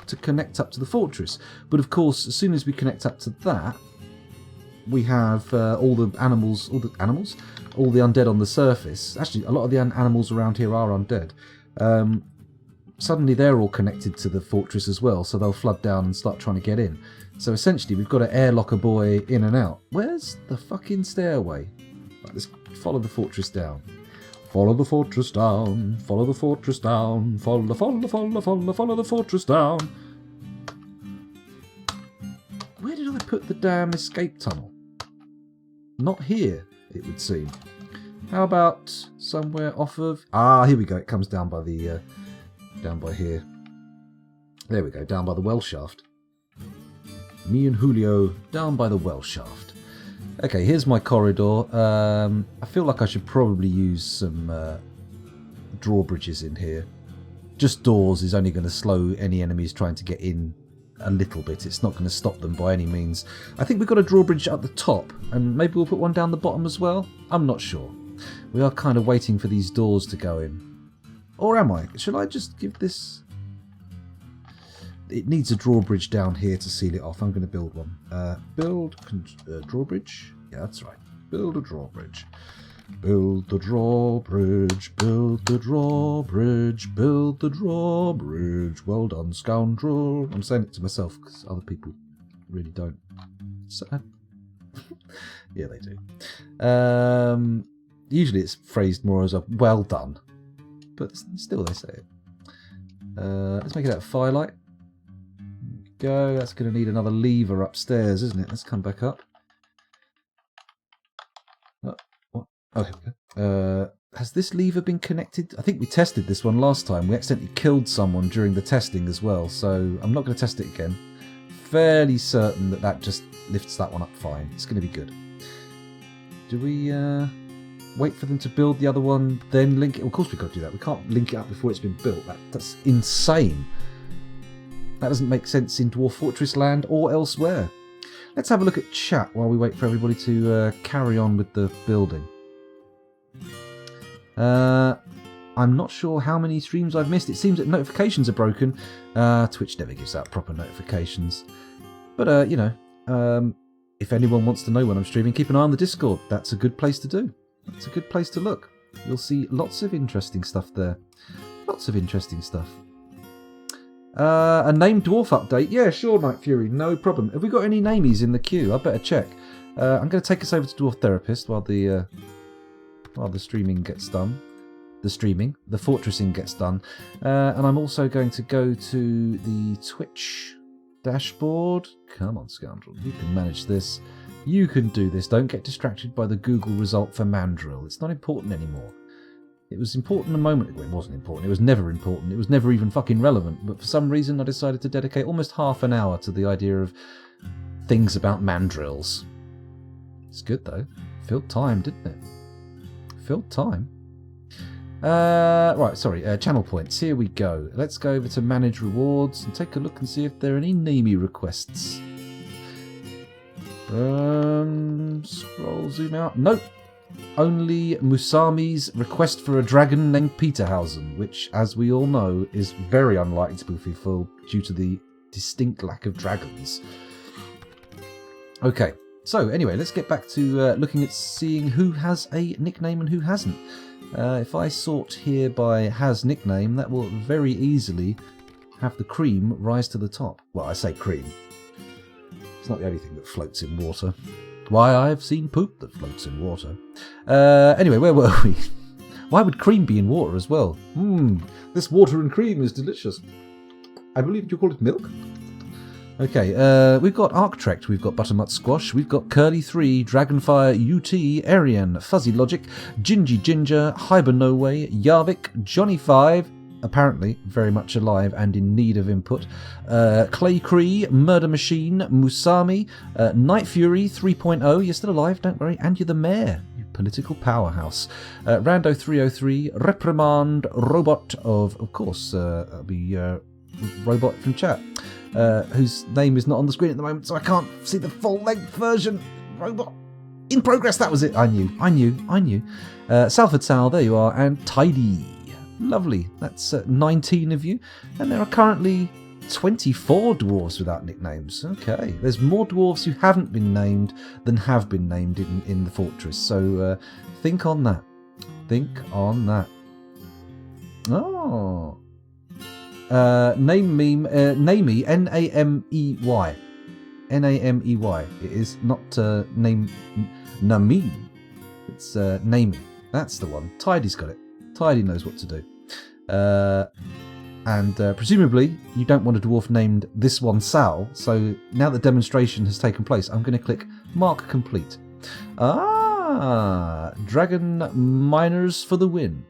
to connect up to the fortress. But of course, as soon as we connect up to that, we have all the undead on the surface. Actually, a lot of the animals around here are undead. Suddenly they're all connected to the fortress as well, so they'll flood down and start trying to get in. So essentially we've got to airlock a boy in and out. Where's the fucking stairway? Right, let's follow the fortress down. Follow the fortress down, follow the fortress down, follow the fortress down. Where did I put the damn escape tunnel? Not here, it would seem. How about somewhere off of... Ah, here we go. It comes down by the... down by here. There we go. Down by the well shaft. Me and Julio down by the well shaft. Okay, here's my corridor. I feel like I should probably use some drawbridges in here. Just doors is only going to slow any enemies trying to get in a little bit. It's not going to stop them by any means. I think we've got a drawbridge at the top, and maybe we'll put one down the bottom as well. I'm not sure. We are kind of waiting for these doors to go in. Or am I? Shall I just give this... It needs a drawbridge down here to seal it off. I'm going to build one. Build drawbridge. Yeah, that's right. Build a drawbridge. Build the drawbridge. Build the drawbridge. Build the drawbridge. Well done, scoundrel. I'm saying it to myself because other people really don't. So, yeah, they do. Usually it's phrased more as a well done, but still they say it. Let's make it out of firelight. Go. That's going to need another lever upstairs, isn't it? Let's come back up. Oh, here we go. Has this lever been connected? I think we tested this one last time. We accidentally killed someone during the testing as well, so I'm not going to test it again. Fairly certain that that just lifts that one up fine. It's going to be good. Do we wait for them to build the other one, then link it? Well, of course we've got to do that. We can't link it up before it's been built. That's insane. That doesn't make sense in Dwarf Fortress land or elsewhere. Let's have a look at chat while we wait for everybody to carry on with the building. I'm not sure how many streams I've missed. It seems that notifications are broken. Twitch never gives out proper notifications. But, you know, if anyone wants to know when I'm streaming, keep an eye on the Discord. That's a good place to do. That's a good place to look. You'll see lots of interesting stuff there. Lots of interesting stuff. A named dwarf update? Yeah, sure, Night Fury. No problem. Have we got any namies in the queue? I better check. I'm going to take us over to Dwarf Therapist while the streaming gets done. The fortressing gets done. And I'm also going to go to the Twitch dashboard. Come on, scoundrel. You can manage this. You can do this. Don't get distracted by the Google result for Mandrill. It's not important anymore. It was important a moment ago. It wasn't important. It was never important. It was never even fucking relevant. But for some reason, I decided to dedicate almost half an hour to the idea of things about mandrills. It's good, though. Filled time, didn't it? Filled time. Right, sorry. Channel points. Here we go. Let's go over to manage rewards and take a look and see if there are any namey requests. Scroll, zoom out. Nope. Only Musami's request for a dragon named Peterhausen, which, as we all know, is very unlikely to be fulfilled due to the distinct lack of dragons. Okay, so anyway, let's get back to looking at seeing who has a nickname and who hasn't. If I sort here by has nickname, that will very easily have the cream rise to the top. Well, I say cream. It's not the only thing that floats in water. Why, I've seen poop that floats in water. Anyway, where were we? Why would cream be in water as well? This water and cream is delicious. I believe you call it milk? Okay, we've got Arctrekt, we've got Butternut Squash, we've got Curly3, Dragonfire, UT, Arian, Fuzzy Logic, Gingy Ginger, Hibernoway, Yarvik, Johnny5, apparently very much alive and in need of input, Clay Cree, Murder Machine, Musami, Night Fury 3.0, you're still alive, don't worry, and you're the mayor, you political powerhouse. Rando 303, Reprimand, Robot of course, that'll be Robot from chat, whose name is not on the screen at the moment, so I can't see the full-length version. Robot in progress, that was it. I knew. Salford Sal, there you are, and Tidy. Lovely. That's 19 of you, and there are currently 24 dwarves without nicknames. Okay, there's more dwarves who haven't been named than have been named in the fortress, so think on that. Oh. Namey, N-A-M-E-Y. N-A-M-E-Y. It is not Nami. It's Namey. That's the one. Tidy's got it. Tidy knows what to do. And presumably you don't want a dwarf named this one Sal, so now the demonstration has taken place, I'm going to click Mark Complete. Dragon Miners for the win.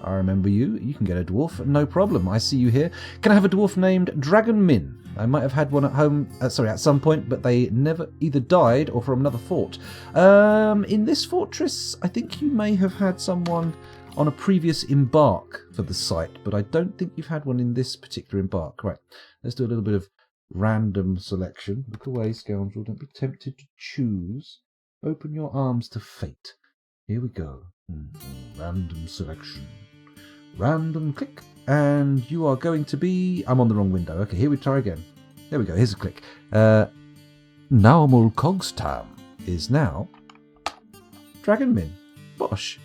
I remember you. You can get a dwarf, no problem. I see you here. Can I have a dwarf named Dragon Min? I might have had one at home, at some point, but they never either died or from another fort. In this fortress, I think you may have had someone on a previous embark for the site, but I don't think you've had one in this particular embark. Right, let's do a little bit of random selection. Look away, scoundrel. Don't be tempted to choose. Open your arms to fate. Here we go. Random selection. Random click. And you are going to be... I'm on the wrong window. Okay, here we try again. There we go. Here's a click. Naumul Cogstam is now Dragonmin. Bosh.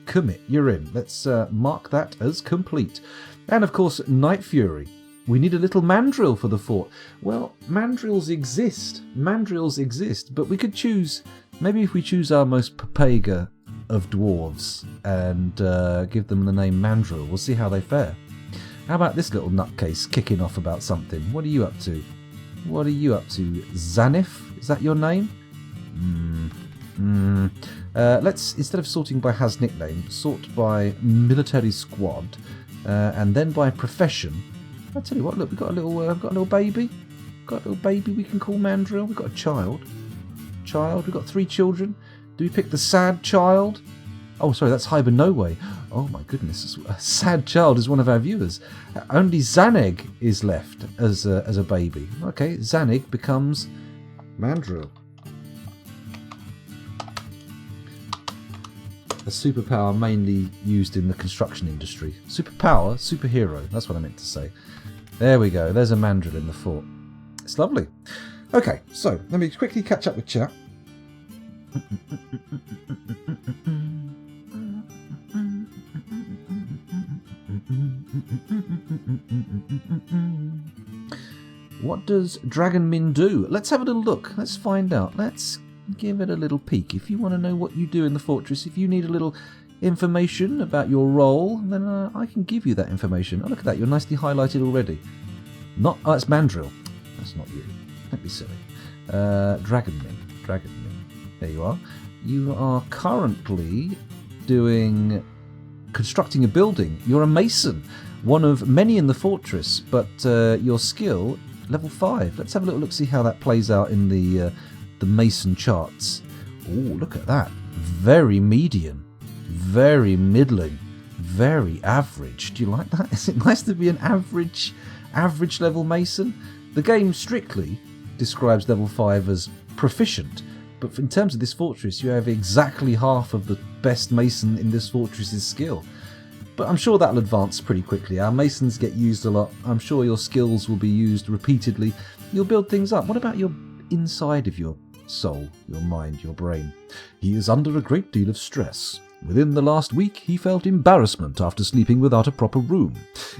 Commit. You're in. Let's mark that as complete. And of course, Night Fury. We need a little mandrill for the fort. Well, mandrills exist. But we could choose... Maybe if we choose our most Papega of dwarves and give them the name Mandrill, we'll see how they fare. How about this little nutcase kicking off about something? What are you up to? Zanif? Is that your name? Let's, instead of sorting by has nickname, sort by military squad, and then by profession. I'll tell you what, look, we've got a little baby. Got a little baby we can call Mandrill. We've got a child. We've got 3 children. Do we pick the sad child? Oh, sorry, that's Hibernoway. Oh my goodness, a sad child is one of our viewers. Only Zaneg is left as a baby. Okay, Zaneg becomes Mandrill. A superpower mainly used in the construction industry. Superpower, superhero, that's what I meant to say. There we go, there's a Mandrill in the fort. It's lovely. Okay, so let me quickly catch up with chat. What does Dragonmin do? Let's have a little look. Let's find out. Let's give it a little peek. If you want to know what you do in the fortress, if you need a little information about your role, then I can give you that information. Oh, look at that. You're nicely highlighted already. Oh, that's Mandrill. That's not you. Don't be silly. Dragonmin. There you are. You are currently constructing a building. You're a mason, one of many in the fortress, but your skill, level 5. Let's have a little look, see how that plays out in the mason charts. Oh, look at that. Very median, very middling, very average. Do you like that? Is it nice to be an average level mason? The game strictly describes level 5 as proficient, but in terms of this fortress, you have exactly half of the best mason in this fortress's skill. But I'm sure that'll advance pretty quickly. Our masons get used a lot. I'm sure your skills will be used repeatedly. You'll build things up. What about your inside of your soul, your mind, your brain? He is under a great deal of stress. Within the last week, he felt embarrassment after sleeping without a proper room,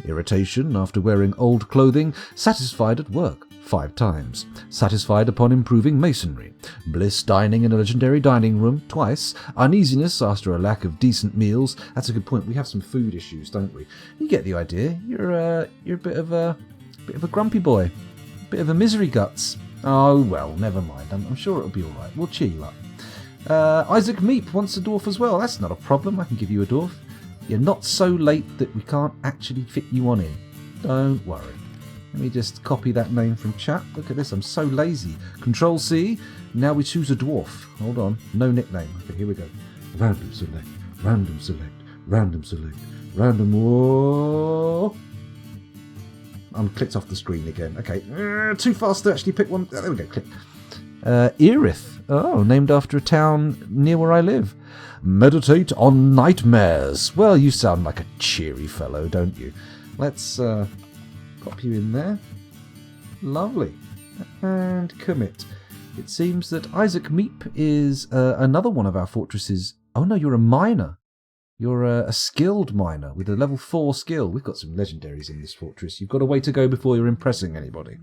irritation after wearing old clothing, satisfied at work 5 times, satisfied upon improving masonry, bliss dining in a legendary dining room twice, uneasiness after a lack of decent meals. That's a good point. We have some food issues, don't we? You get the idea. You're a bit of a grumpy boy, a bit of a misery guts. Oh well, never mind. I'm sure it'll be all right. We'll cheer you up. Isaac Meep wants a dwarf as well. That's not a problem. I can give you a dwarf. You're not so late that we can't actually fit you on in. Don't worry. Let me just copy that name from chat. Look at this. I'm so lazy. Control C. Now we choose a dwarf. Hold on. No nickname. Okay, here we go. Random select. Random select. Random select. Random. Whoa. I'm clicked off the screen again. Okay. Too fast to actually pick one. There we go. Click. Erith. Oh, named after a town near where I live. Meditate on nightmares. Well, you sound like a cheery fellow, don't you? Let's pop you in there. Lovely. And commit. It seems that Isaac Meep is another one of our fortresses. Oh no, you're a miner. You're a skilled miner with a level 4 skill. We've got some legendaries in this fortress. You've got a way to go before you're impressing anybody.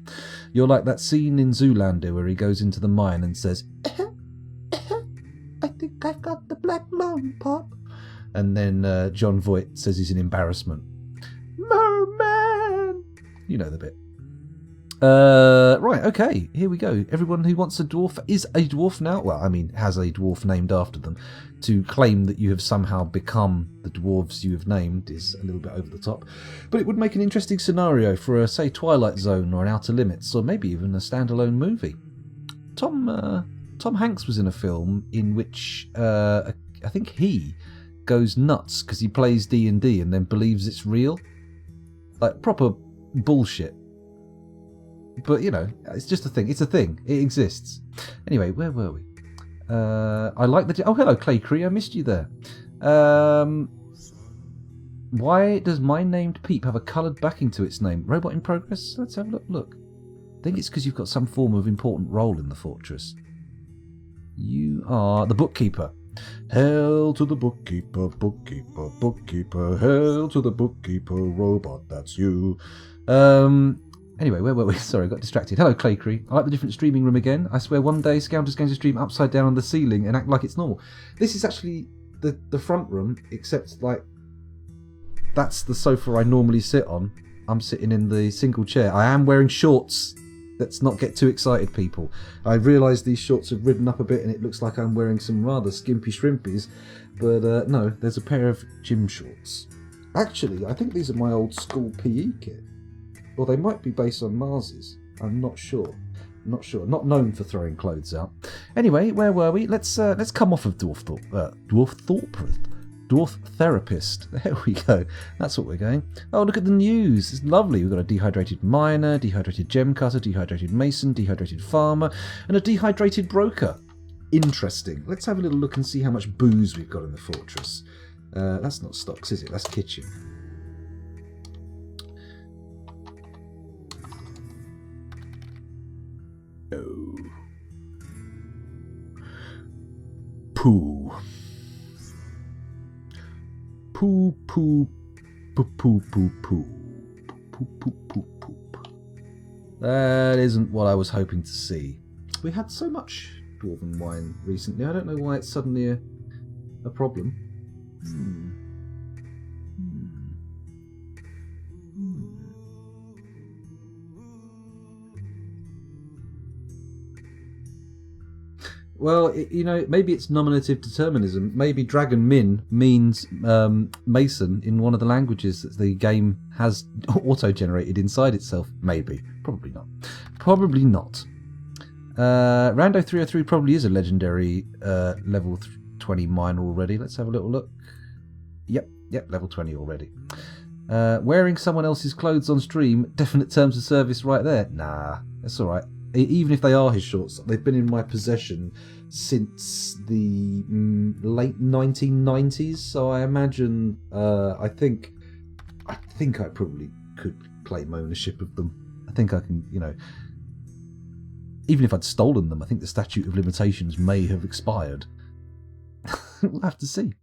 You're like that scene in Zoolander where he goes into the mine and says, I think I got the black lung, Pop. And then John Voight says he's an embarrassment. Merman! You know the bit. Right, okay, here we go. Everyone who wants a dwarf is a dwarf now. Well, I mean, has a dwarf named after them. To claim that you have somehow become the dwarves you have named is a little bit over the top. But it would make an interesting scenario for a, say, Twilight Zone or an Outer Limits, or maybe even a standalone movie. Tom Hanks was in a film in which I think he goes nuts because he plays D&D and then believes it's real. Like, proper bullshit. But, you know, it's just a thing. It's a thing. It exists. Anyway, where were we? I like the... Oh, hello, Claycree. I missed you there. Why does my named Peep have a coloured backing to its name? Robot in progress? Let's have a look. I think it's because you've got some form of important role in the fortress. You are the bookkeeper. Hail to the bookkeeper, bookkeeper, bookkeeper. Hail to the bookkeeper, robot, that's you. Anyway, where were we? Sorry, I got distracted. Hello, Claycree. I like the different streaming room again. I swear one day Scout is going to stream upside down on the ceiling and act like it's normal. This is actually the front room, except, like, that's the sofa I normally sit on. I'm sitting in the single chair. I am wearing shorts. Let's not get too excited, people. I realise these shorts have ridden up a bit and it looks like I'm wearing some rather skimpy shrimpies. But no, there's a pair of gym shorts. Actually, I think these are my old school PE kit. Or they might be based on Mars's. I'm not sure. Not known for throwing clothes out. Anyway, where were we? Let's come off of Dwarf Therapist. There we go. That's what we're going. Oh, look at the news. It's lovely. We've got a dehydrated miner, dehydrated gem cutter, dehydrated mason, dehydrated farmer, and a dehydrated broker. Interesting. Let's have a little look and see how much booze we've got in the fortress. That's not stocks, is it? That's kitchen. Oh. Poo. Poo, poo, poo, poo, poo, poo. Poo, poo, poo, poop. That isn't what I was hoping to see. We had so much dwarven wine recently. I don't know why it's suddenly a problem. Well, you know, maybe it's nominative determinism. Maybe Dragon Min means Mason in one of the languages that the game has auto-generated inside itself. Maybe. Probably not. Probably not. Rando 303 probably is a legendary level 20 miner already. Let's have a little look. Yep, level 20 already. Wearing someone else's clothes on stream, definite terms of service right there. Nah, that's alright. Even if they are his shorts, they've been in my possession since the late 1990s. So I imagine, I think I probably could claim ownership of them. I think I can, even if I'd stolen them, I think the statute of limitations may have expired. We'll have to see.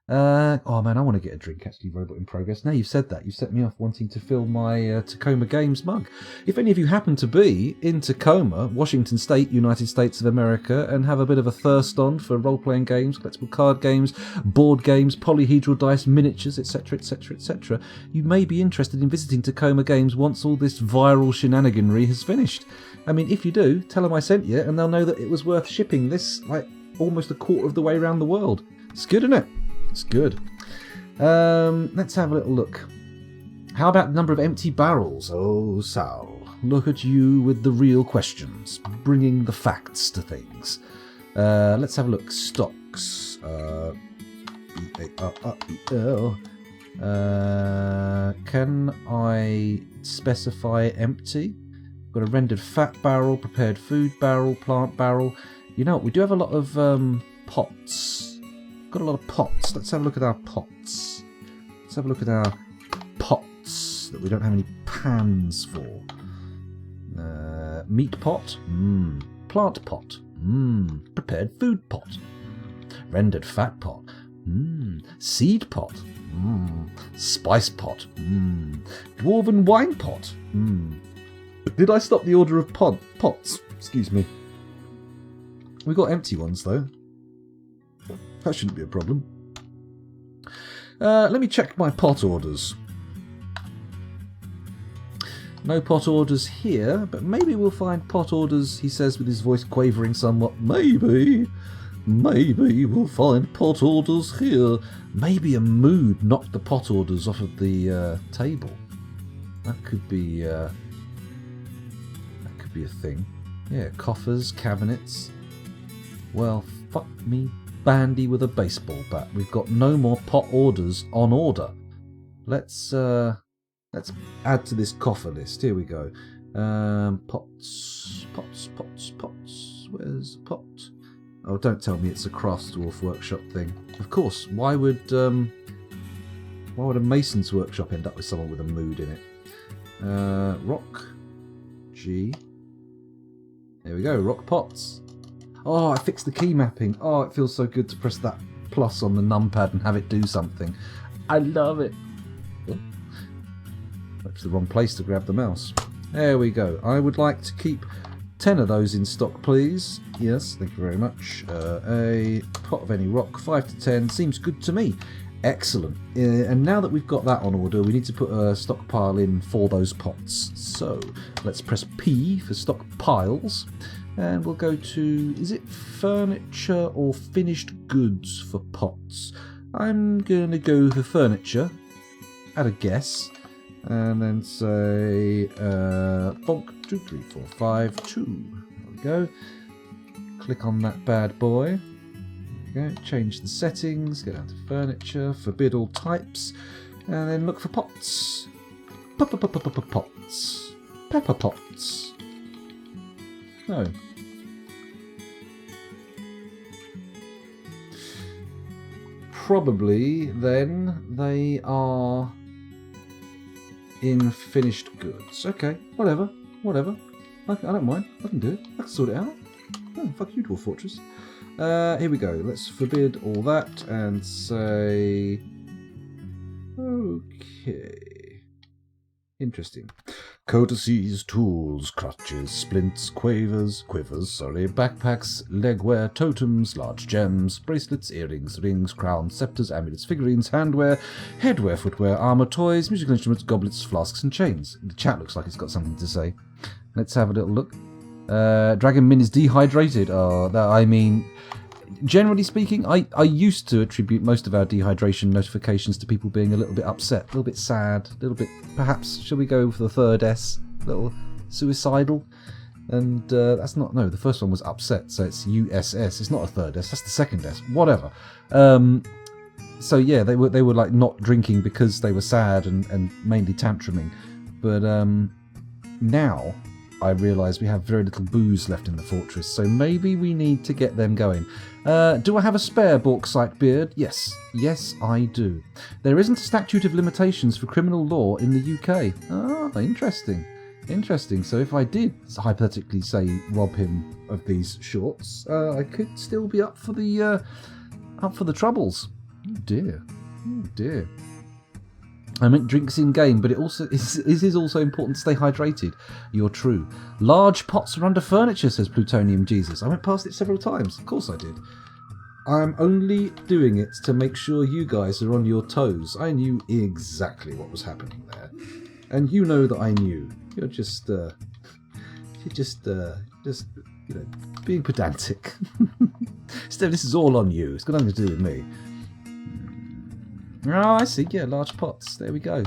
Oh man, I want to get a drink actually, Robot in Progress. Now you've said that, you've set me off wanting to fill my Tacoma Games mug. If any of you happen to be in Tacoma, Washington State, United States of America, and have a bit of a thirst on for role-playing games, collectible card games, board games, polyhedral dice, miniatures, etc, etc, etc, you may be interested in visiting Tacoma Games once all this viral shenaniganry has finished. I mean, if you do, tell them I sent you, and they'll know that it was worth shipping this, like, almost a quarter of the way around the world. It's good, isn't it? It's good. Let's have a little look. How about the number of empty barrels? Oh, Sal, look at you with the real questions, bringing the facts to things. Let's have a look. Stocks. E-A-R-R-E-L. Can I specify empty? Got a rendered fat barrel, prepared food barrel, plant barrel. You know what? We do have a lot of pots. Got a lot of pots. Let's have a look at our pots. Let's have a look at our pots that we don't have any pans for. Meat pot. Plant pot. Prepared food pot. Rendered fat pot. Seed pot. Spice pot. Dwarven wine pot. Did I stop the order of pots? Excuse me. We got empty ones though. That shouldn't be a problem. Let me check my pot orders. No pot orders here, but maybe we'll find pot orders, he says with his voice quavering somewhat. Maybe we'll find pot orders here. Maybe a mood knocked the pot orders off of the table. That could be a thing. Yeah, coffers, cabinets. Well, fuck me bandy with a baseball bat. We've got no more pot orders on order. Let's add to this coffer list. Here we go. Pots. Where's the pot? Oh, don't tell me it's a Crafts Dwarf Workshop thing. Of course. Why would a Mason's Workshop end up with someone with a mood in it? Rock. G. There we go. Rock pots. Oh, I fixed the key mapping. Oh, it feels so good to press that plus on the numpad and have it do something. I love it. Oh. That's the wrong place to grab the mouse. There we go. I would like to keep 10 of those in stock, please. Yes, thank you very much. A pot of any rock, 5 to 10. Seems good to me. Excellent. And now that we've got that on order, we need to put a stockpile in for those pots. So let's press P for stockpiles. And we'll go to, is it furniture or finished goods for pots? I'm going to go for furniture, at a guess, and then say bonk 2 3 4 5 2. There we go. Click on that bad boy. There we go. Change the settings, go down to furniture, forbid all types, and then look for pots. Pots. Pepper pots. No. Probably then they are in finished goods. Okay, whatever. I don't mind. I can do it. I can sort it out. Oh, fuck you, Dwarf Fortress. Here we go. Let's forbid all that and say... Okay. Interesting. Codices, tools, crutches, splints, quivers, backpacks, legwear, totems, large gems, bracelets, earrings, rings, crowns, scepters, amulets, figurines, handwear, headwear, footwear, armour, toys, musical instruments, goblets, flasks and chains. The chat looks like it's got something to say. Let's have a little look. Dragon Min is dehydrated. Oh, I mean... Generally speaking, I used to attribute most of our dehydration notifications to people being a little bit upset, a little bit sad, a little bit, perhaps, shall we go for the third S, a little suicidal? And that's not, no, the first one was upset, so it's USS, it's not a third S, that's the second S, whatever. So yeah, they were like not drinking because they were sad and mainly tantruming. But now, I realise we have very little booze left in the fortress, so maybe we need to get them going. Do I have a spare bauxite beard? Yes. Yes, I do. There isn't a statute of limitations for criminal law in the UK. Ah, interesting. Interesting. So if I did hypothetically say rob him of these shorts, I could still be up for the troubles. Oh dear. Oh dear. I meant drinks in game, but it is also important to stay hydrated. You're true. Large pots are under furniture, says Plutonium Jesus. I went past it several times. Of course I did. I'm only doing it to make sure you guys are on your toes. I knew exactly what was happening there. And you know that I knew. You're just being pedantic. Still, this is all on you. It's got nothing to do with me. Oh, I see. Yeah, large pots. There we go.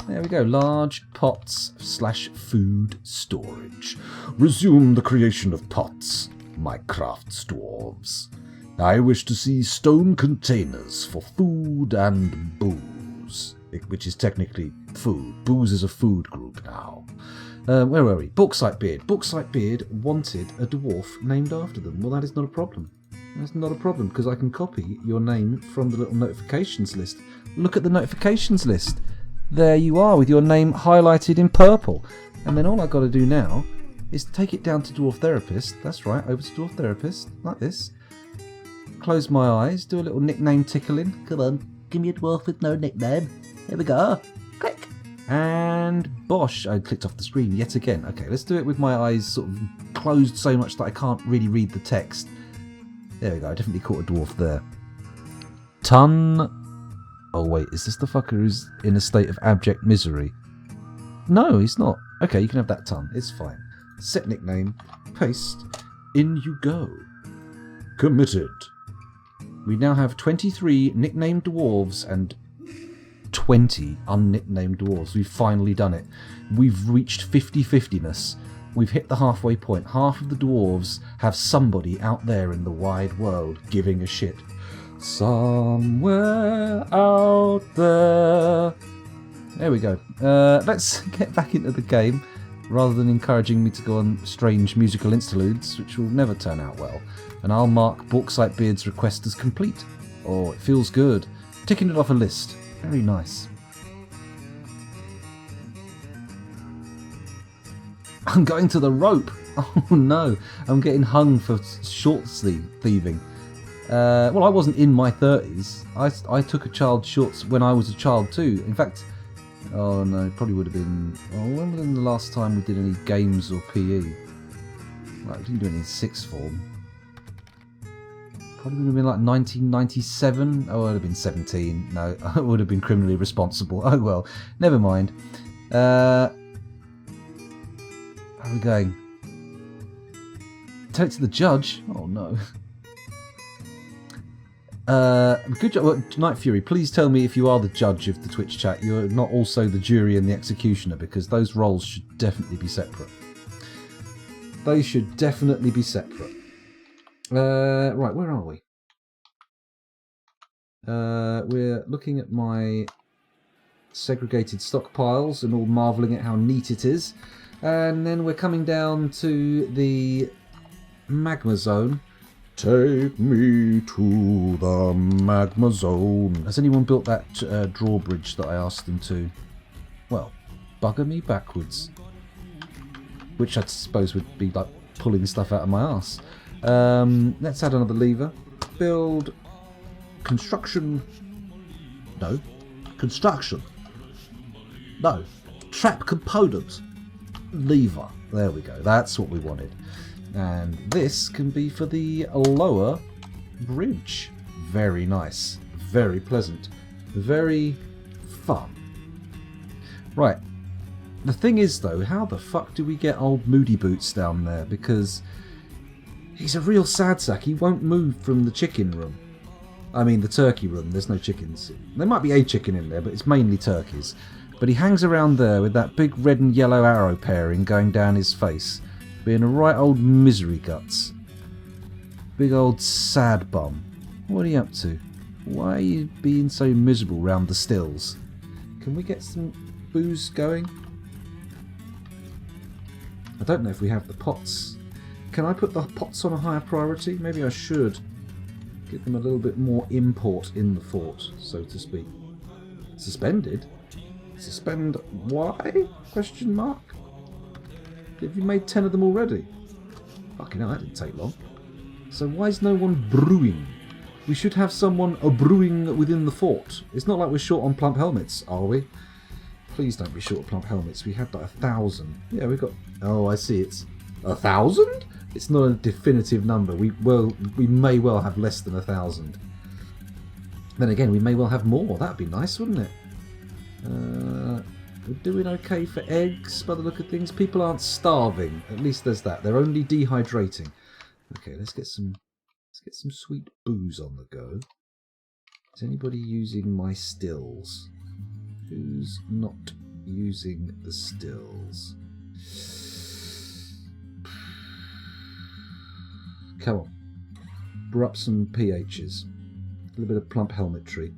There we go. Large pots / food storage. Resume the creation of pots, my craft dwarves. I wish to see stone containers for food and booze, which is technically food. Booze is a food group now. Where were we? Bauxite Beard. Bauxite Beard wanted a dwarf named after them. Well, that is not a problem. That's not a problem, because I can copy your name from the little notifications list. Look at the notifications list. There you are, with your name highlighted in purple. And then all I've got to do now is take it down to Dwarf Therapist. That's right, over to Dwarf Therapist, like this. Close my eyes, do a little nickname tickling. Come on, give me a dwarf with no nickname. Here we go. Click. And bosh, I clicked off the screen yet again. Okay, let's do it with my eyes sort of closed so much that I can't really read the text. There we go, I definitely caught a dwarf there. Ton... Oh wait, is this the fucker who's in a state of abject misery? No, he's not. Okay, you can have that ton, it's fine. Set nickname, paste, in you go. Committed. We now have 23 nicknamed dwarves and 20 unnicknamed dwarves. We've finally done it. We've reached 50-50-ness. We've hit the halfway point. Half of the dwarves have somebody out there in the wide world giving a shit. Somewhere out there. There we go. Let's get back into the game, rather than encouraging me to go on strange musical interludes, which will never turn out well. And I'll mark Bauxite Beard's request as complete. Oh, it feels good. Ticking it off a list. Very nice. I'm going to the rope. Oh no, I'm getting hung for short sleeve thieving. Well, I wasn't in my 30s. I took a child's shorts when I was a child too. In fact, oh no, it probably would have been... Oh, when was the last time we did any games or PE? Like, we didn't do any in sixth form. Probably would have been like 1997. Oh, I would have been 17. No, I would have been criminally responsible. Oh well, never mind. How are we going? Tell it to the judge? Oh no. Good job. Well, Night Fury, please tell me if you are the judge of the Twitch chat, you're not also the jury and the executioner, because those roles should definitely be separate. They should definitely be separate. Right, where are we? We're looking at my segregated stockpiles and all marvelling at how neat it is. And then we're coming down to the magma zone. Take me to the magma zone. Has anyone built that drawbridge that I asked them to? Well, bugger me backwards. Which I suppose would be like pulling stuff out of my arse. Let's add another lever. Build construction. No. Construction. No. Trap component. Lever. There we go. That's what we wanted. And this can be for the lower bridge. Very nice. Very pleasant. Very fun. Right. The thing is, though, how the fuck do we get old Moody Boots down there? Because he's a real sad sack. He won't move from the chicken room. I mean, the turkey room. There's no chickens. There might be a chicken in there, but it's mainly turkeys. But he hangs around there with that big red and yellow arrow pairing going down his face. Being a right old misery guts. Big old sad bum. What are you up to? Why are you being so miserable round the stills? Can we get some booze going? I don't know if we have the pots. Can I put the pots on a higher priority? Maybe I should. Give them a little bit more import in the fort, so to speak. Suspended? Suspend why? Question mark? Have you made 10 of them already? Fucking hell, that didn't take long. So why is no one brewing? We should have someone brewing within the fort. It's not like we're short on plump helmets, are we? Please don't be short of plump helmets. We had like 1,000. Yeah, we've got... Oh, I see. It's 1,000? It's not a definitive number. We may well have less than 1,000. Then again, we may well have more. That'd be nice, wouldn't it? We're doing okay for eggs by the look of things. People aren't starving. At least there's that. They're only dehydrating. Okay, let's get some sweet booze on the go. Is anybody using my stills? Who's not using the stills? Come on. Brew up some pHs. A little bit of plump helmetry.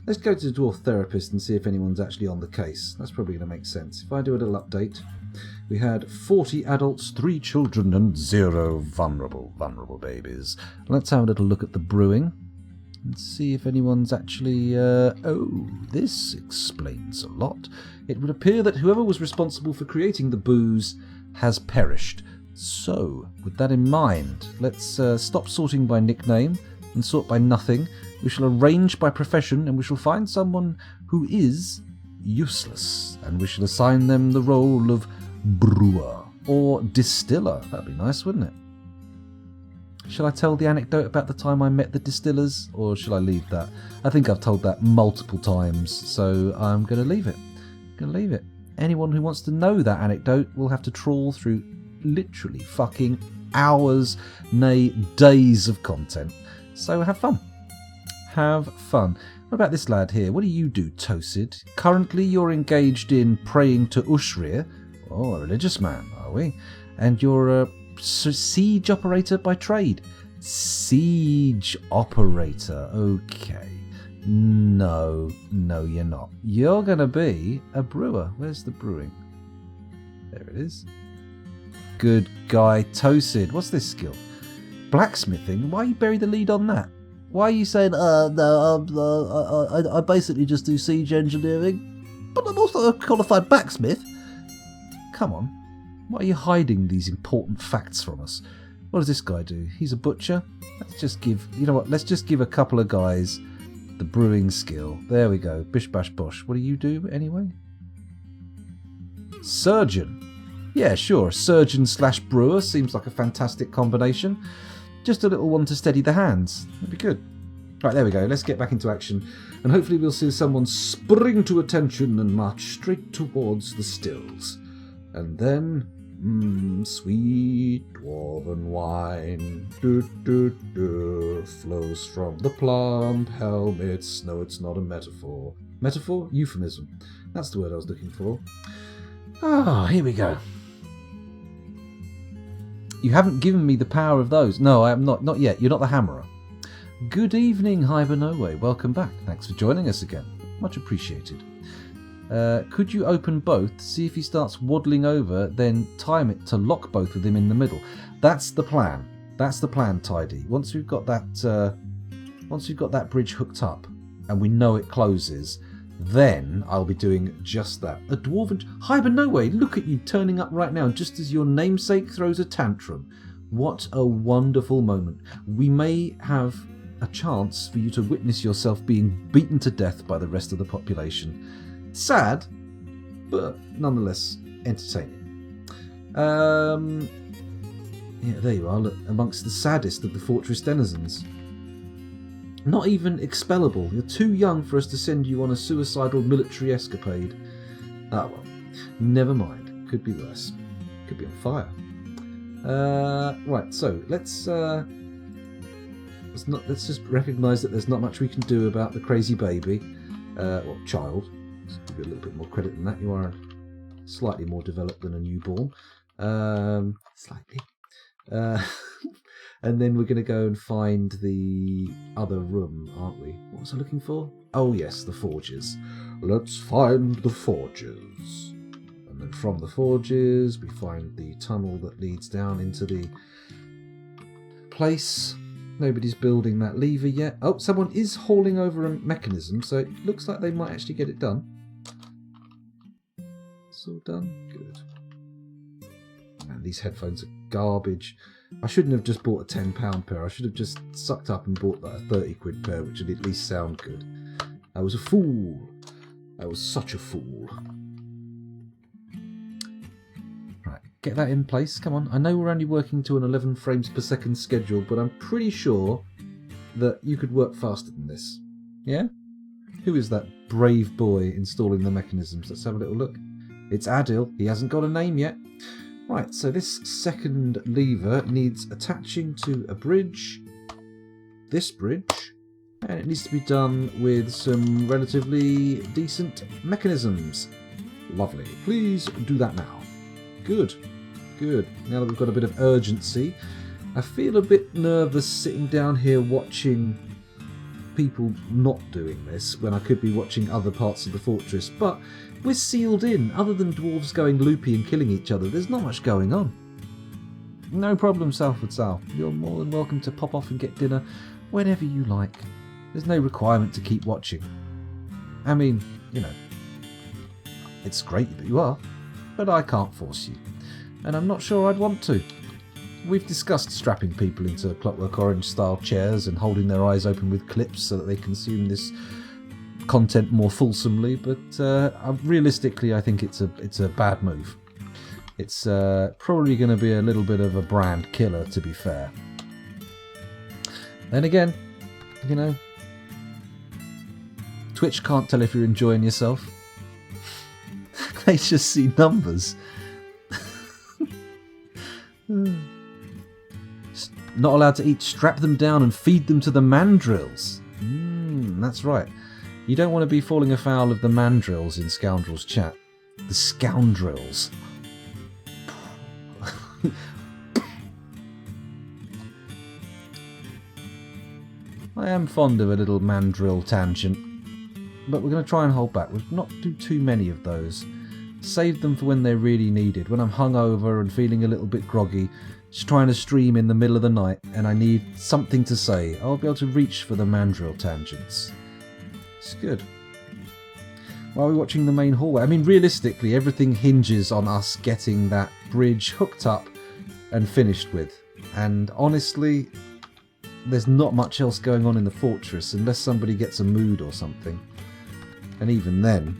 Let's go to the dwarf therapist and see if anyone's actually on the case. That's probably going to make sense. If I do a little update, we had 40 adults, 3 children, and 0 vulnerable babies. Let's have a little look at the brewing and see if anyone's actually... oh, this explains a lot. It would appear that whoever was responsible for creating the booze has perished. So, with that in mind, let's stop sorting by nickname and sort by nothing. We shall arrange by profession, and we shall find someone who is useless, and we shall assign them the role of brewer or distiller. That'd be nice, wouldn't it? Shall I tell the anecdote about the time I met the distillers, or shall I leave that? I think I've told that multiple times, so I'm going to leave it. Anyone who wants to know that anecdote will have to trawl through literally fucking hours, nay, days of content. So have fun. Have fun. What about this lad here? What do you do, Tosid? Currently you're engaged in praying to Ushrir. Oh, a religious man, are we? And you're a siege operator by trade. Siege operator, okay. No, you're not. You're going to be a brewer. Where's the brewing? There it is. Good guy, Tosid. What's this skill? Blacksmithing? Why you bury the lead on that? Why are you saying, no, I basically just do siege engineering, but I'm also a qualified blacksmith? Come on. Why are you hiding these important facts from us? What does this guy do? He's a butcher? Let's just give, you know what, let's just give a couple of guys the brewing skill. There we go. Bish bash bosh. What do you do anyway? Surgeon. Yeah, sure. Surgeon / brewer seems like a fantastic combination. Just a little one to steady the hands. That'd be good. Right, there we go. Let's get back into action. And hopefully we'll see someone spring to attention and march straight towards the stills. And then, sweet dwarven wine, flows from the plump helmets. No, it's not a metaphor. Metaphor? Euphemism. That's the word I was looking for. Ah, here we go. You haven't given me the power of those. No, I am not. Not yet. You're not the hammerer. Good evening, Hibernoe. Welcome back. Thanks for joining us again. Much appreciated. Could you open both, see if he starts waddling over, then time it to lock both of them in the middle? That's the plan. That's the plan, Tidy. Once we've got that bridge hooked up and we know it closes, then I'll be doing just that. A dwarven... Hibernoe, look at you turning up right now, just as your namesake throws a tantrum. What a wonderful moment. We may have a chance for you to witness yourself being beaten to death by the rest of the population. Sad, but nonetheless entertaining. Yeah, there you are, look, amongst the saddest of the fortress denizens. Not even expellable. You're too young for us to send you on a suicidal military escapade. Ah well, never mind. Could be worse. Could be on fire. Right, so let's just recognise that there's not much we can do about the crazy baby, or child. Let's give you a little bit more credit than that. You are slightly more developed than a newborn, slightly. And then we're going to go and find the other room, aren't we? What was I looking for? Oh yes, the forges. Let's find the forges. And And from the forges, we find the tunnel that leads down into the place. Nobody's building that lever yet. Oh, someone is hauling over a mechanism, so it looks like they might actually get it done. It's all done. Good. Man, these headphones are garbage. I shouldn't have just bought a £10 pair. I should have just sucked up and bought like a 30 quid pair, which would at least sound good. I was a fool. I was such a fool. Right, get that in place. Come on. I know we're only working to an 11 frames per second schedule, but I'm pretty sure that you could work faster than this. Yeah? Who is that brave boy installing the mechanisms? Let's have a little look. It's Adil. He hasn't got a name yet. Right, so this second lever needs attaching to a bridge, this bridge, and it needs to be done with some relatively decent mechanisms. Lovely. Please do that now. Good. Good. Now that we've got a bit of urgency, I feel a bit nervous sitting down here watching people not doing this when I could be watching other parts of the fortress, but we're sealed in. Other than dwarves going loopy and killing each other, there's not much going on. No problem, Salford Sal. You're more than welcome to pop off and get dinner whenever you like. There's no requirement to keep watching. I mean, you know, it's great that you are, but I can't force you. And I'm not sure I'd want to. We've discussed strapping people into Clockwork Orange style chairs and holding their eyes open with clips so that they consume this content more fulsomely, but realistically I think it's a bad move. It's probably going to be a little bit of a brand killer, to be fair. Then again, you know, Twitch can't tell if you're enjoying yourself. They just see numbers. Not allowed to eat. Strap them down and feed them to the mandrills. That's right. You don't want to be falling afoul of the mandrills in Scoundrels chat. The scoundrels. I am fond of a little mandrill tangent, but we're going to try and hold back. We'll not do too many of those. Save them for when they're really needed. When I'm hungover and feeling a little bit groggy, just trying to stream in the middle of the night and I need something to say, I'll be able to reach for the mandrill tangents. It's good. While we're watching the main hallway, I mean, realistically, everything hinges on us getting that bridge hooked up and finished with. And honestly, there's not much else going on in the fortress unless somebody gets a mood or something. And even then,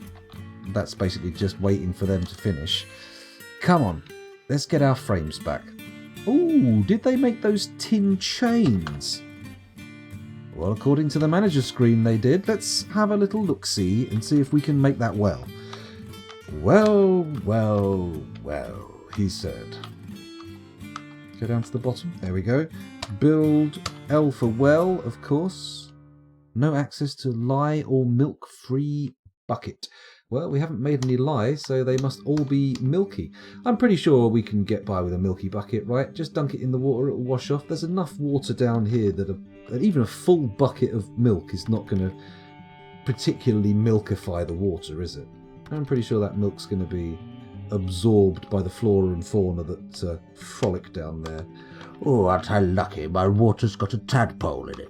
that's basically just waiting for them to finish. Come on, let's get our frames back. Ooh, did they make those tin chains? Well, according to the manager screen they did. Let's have a little look-see and see if we can make that well. Well, well, well, he said. Go down to the bottom. There we go. Build L for well, of course. No access to lye or milk-free bucket. Well, we haven't made any lye, so they must all be milky. I'm pretty sure we can get by with a milky bucket, right? Just dunk it in the water, it'll wash off. There's enough water down here that even a full bucket of milk is not going to particularly milkify the water, is it? I'm pretty sure that milk's going to be absorbed by the flora and fauna that frolic down there. Oh, aren't I lucky? My water's got a tadpole in it.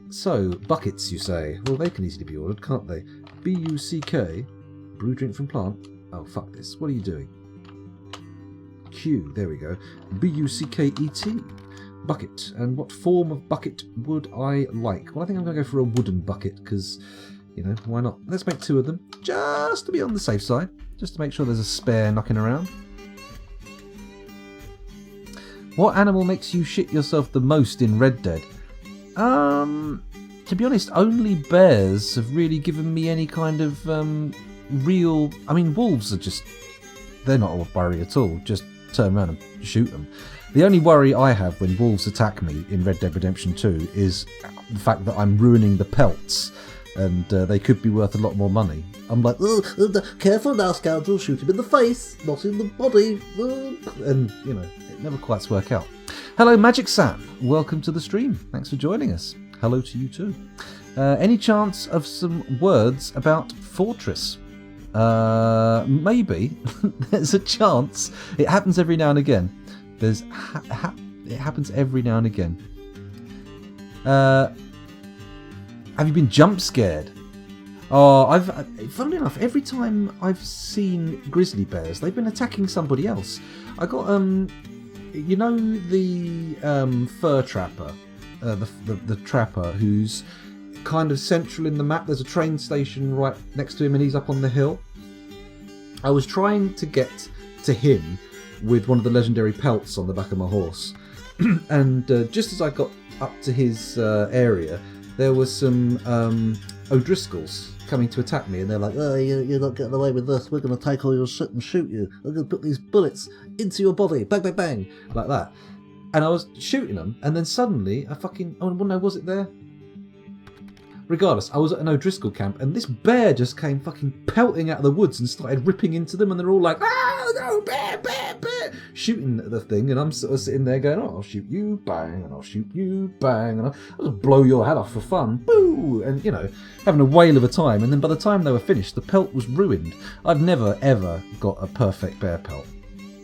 So, buckets, you say? Well, they can easily be ordered, can't they? B-U-C-K? Brew drink from plant? Oh, fuck this. What are you doing? Q, there we go. B-U-C-K-E-T. Bucket. And what form of bucket would I like? Well, I think I'm going to go for a wooden bucket, because, you know, why not? Let's make 2 of them, just to be on the safe side. Just to make sure there's a spare knocking around. What animal makes you shit yourself the most in Red Dead? To be honest, only bears have really given me any kind of real... I mean, wolves are just... They're not a worry at all. Just turn around and shoot them. The only worry I have when wolves attack me in Red Dead Redemption 2 is the fact that I'm ruining the pelts, and they could be worth a lot more money. I'm like, careful now, scoundrel, shoot him in the face, not in the body. And, you know, it never quite works out. Hello, Magic Sam. Welcome to the stream. Thanks for joining us. Hello to you too. Any chance of some words about Fortress? Maybe. There's a chance. It happens every now and again. It happens every now and again. Have you been jump scared? Oh, funnily enough, every time I've seen grizzly bears, they've been attacking somebody else. I got you know the fur trapper, the trapper who's kind of central in the map. There's a train station right next to him, and he's up on the hill. I was trying to get to him with one of the legendary pelts on the back of my horse, and just as I got up to his area, there was some O'Driscolls coming to attack me, and they're like, "Oh, you're not getting away with this. We're going to take all your shit and shoot you. We're going to put these bullets into your body, bang, bang, bang," like that. And I was shooting them, and then suddenly oh no, was it there? Regardless, I was at an O'Driscoll camp, and this bear just came fucking pelting out of the woods and started ripping into them, and they're all like, "Oh no, bear, bear, bear," shooting at the thing, and I'm sort of sitting there going, "Oh, I'll shoot you, bang, and I'll shoot you, bang, and I'll just blow your head off for fun, boo," and having a whale of a time. And then by the time they were finished, the pelt was ruined. I've never ever got a perfect bear pelt,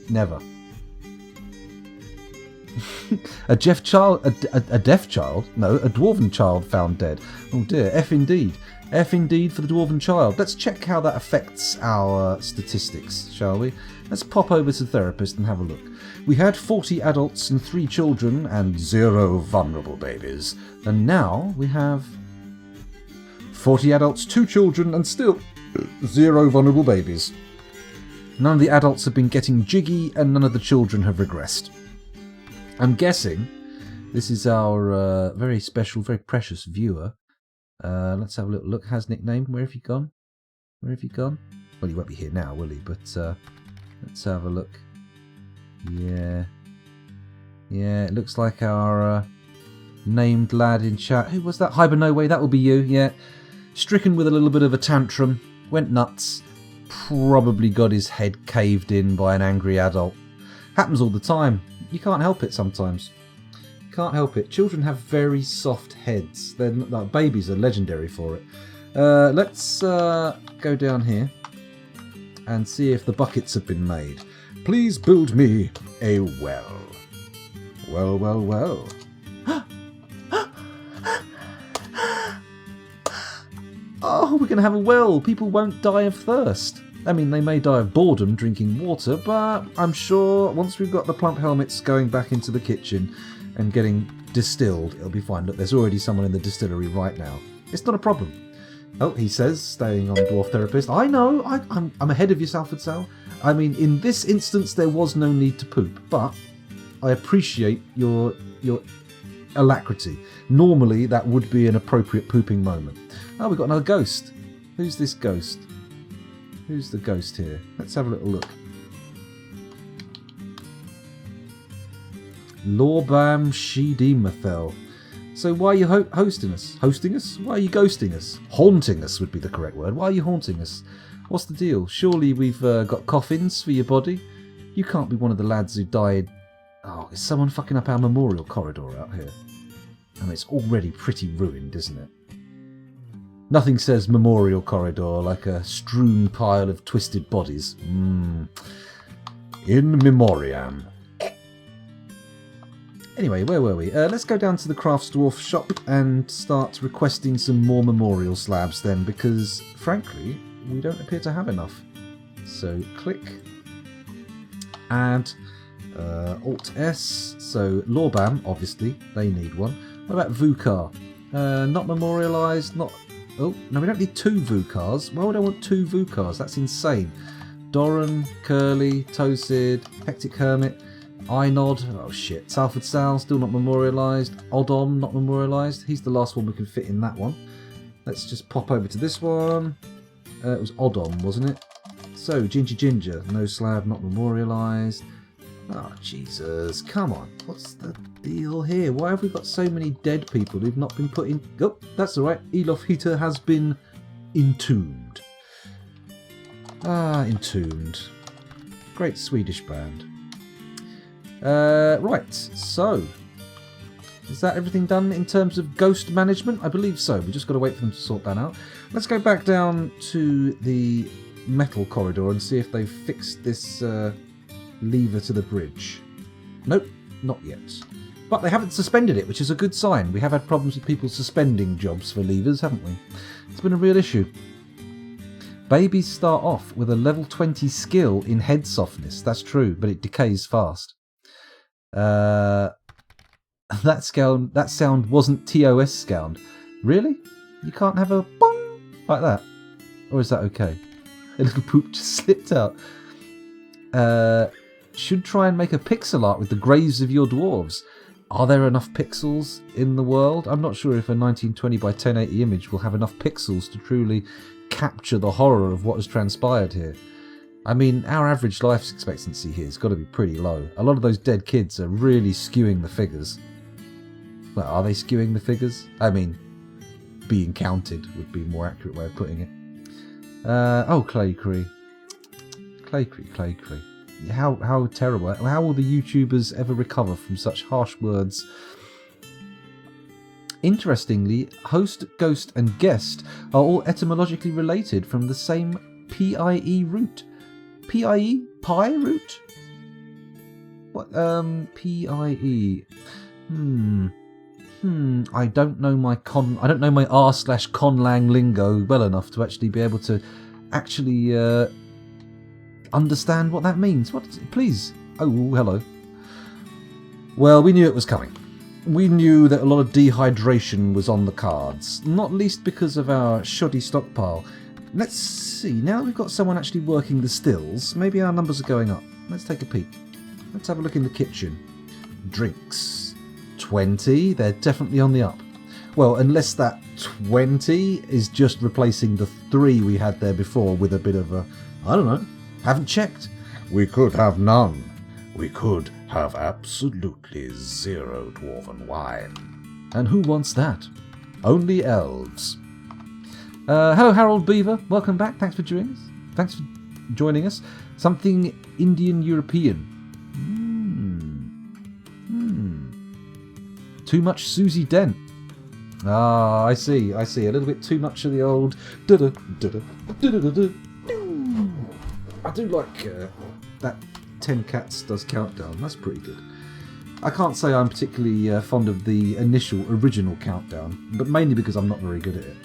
never. A deaf child? No, a dwarven child found dead. Oh dear, F indeed. F indeed for the dwarven child. Let's check how that affects our statistics, shall we? Let's pop over to the therapist and have a look. We had 40 adults and 3 children and 0 vulnerable babies. And now we have 40 adults, 2 children and still 0 vulnerable babies. None of the adults have been getting jiggy and none of the children have regressed. I'm guessing this is our very special, very precious viewer. Let's have a little look. How's nickname? Where have you gone? Where have you gone? Well, he won't be here now, will he? But let's have a look. Yeah, it looks like our named lad in chat. Who was that? Hibernoway, that will be you. Yeah, stricken with a little bit of a tantrum. Went nuts. Probably got his head caved in by an angry adult. Happens all the time. You can't help it sometimes. Can't help it. Children have very soft heads. They're like, babies are legendary for it. Let's go down here and see if the buckets have been made. Please build me a well. Well, well, well. Oh, we're going to have a well. People won't die of thirst. I mean, they may die of boredom drinking water, but I'm sure once we've got the plump helmets going back into the kitchen and getting distilled, it'll be fine. Look, there's already someone in the distillery right now. It's not a problem. Oh, he says, staying on Dwarf Therapist. I know, I'm ahead of yourself, Sal. I mean, in this instance, there was no need to poop, but I appreciate your alacrity. Normally, that would be an appropriate pooping moment. Oh, we've got another ghost. Who's this ghost? Who's the ghost here? Let's have a little look. Lorbam Shidimathel. So why are you hosting us? Hosting us? Why are you ghosting us? Haunting us would be the correct word. Why are you haunting us? What's the deal? Surely we've got coffins for your body? You can't be one of the lads who died... Oh, is someone fucking up our memorial corridor out here? I mean, it's already pretty ruined, isn't it? Nothing says memorial corridor like a strewn pile of twisted bodies. In memoriam. Anyway, where were we? Let's go down to the Crafts Dwarf shop and start requesting some more memorial slabs then, because, frankly, we don't appear to have enough. So, click. Add. Alt-S. So, Lorbam, obviously, they need one. What about Vukar? Not memorialised, not... Oh, no, we don't need 2 Vukars. Why would I want 2 Vukars? That's insane. Doran, Curly, Tosid, Hectic Hermit, Einod. Oh, shit. Salford Sal, still not memorialised. Odom, not memorialised. He's the last one we can fit in that one. Let's just pop over to this one. It was Odom, wasn't it? So, Ginger, no slab, not memorialised. Oh, Jesus. Come on. What's the deal here? Why have we got so many dead people who've not been put in... Oh, that's all right. Elof Heater has been entombed. Ah, Entombed. Great Swedish band. Right, so... Is that everything done in terms of ghost management? I believe so. We've just got to wait for them to sort that out. Let's go back down to the metal corridor and see if they've fixed this lever to the bridge. Nope, not yet. But they haven't suspended it, which is a good sign. We have had problems with people suspending jobs for levers, haven't we? It's been a real issue. Babies start off with a level 20 skill in head softness. That's true, but it decays fast. That sound wasn't TOS sound. Really? You can't have a bong like that? Or is that okay? A little poop just slipped out. Should try and make a pixel art with the graves of your dwarves. Are there enough pixels in the world? I'm not sure if a 1920 by 1080 image will have enough pixels to truly capture the horror of what has transpired here. I mean, our average life expectancy here has got to be pretty low. A lot of those dead kids are really skewing the figures. Well, are they skewing the figures? I mean, being counted would be a more accurate way of putting it. Oh, Claycree. Claycree. How terrible. How will the YouTubers ever recover from such harsh words? Interestingly, host, ghost and guest are all etymologically related from the same PIE root. PIE? Pi root? What? PIE. I don't know my r/conlang lingo well enough to actually be able to actually understand what that means. What? Please. Oh, hello. Well, we knew it was coming. We knew that a lot of dehydration was on the cards, not least because of our shoddy stockpile. Let's see, now that we've got someone actually working the stills, maybe our numbers are going up. Let's take a peek. Let's have a look in the kitchen. Drinks. 20, they're definitely on the up. Well, unless that 20 is just replacing the 3 we had there before with a bit of a, I don't know, haven't checked. We could have none. We could have absolutely 0 dwarven wine. And who wants that? Only elves. Hello, Harold Beaver. Welcome back. Thanks for joining us. Something Indian European. Too much Susie Dent. Ah, I see. A little bit too much of the old. I do like that 10 Cats does countdown. That's pretty good. I can't say I'm particularly fond of the initial original countdown, but mainly because I'm not very good at it.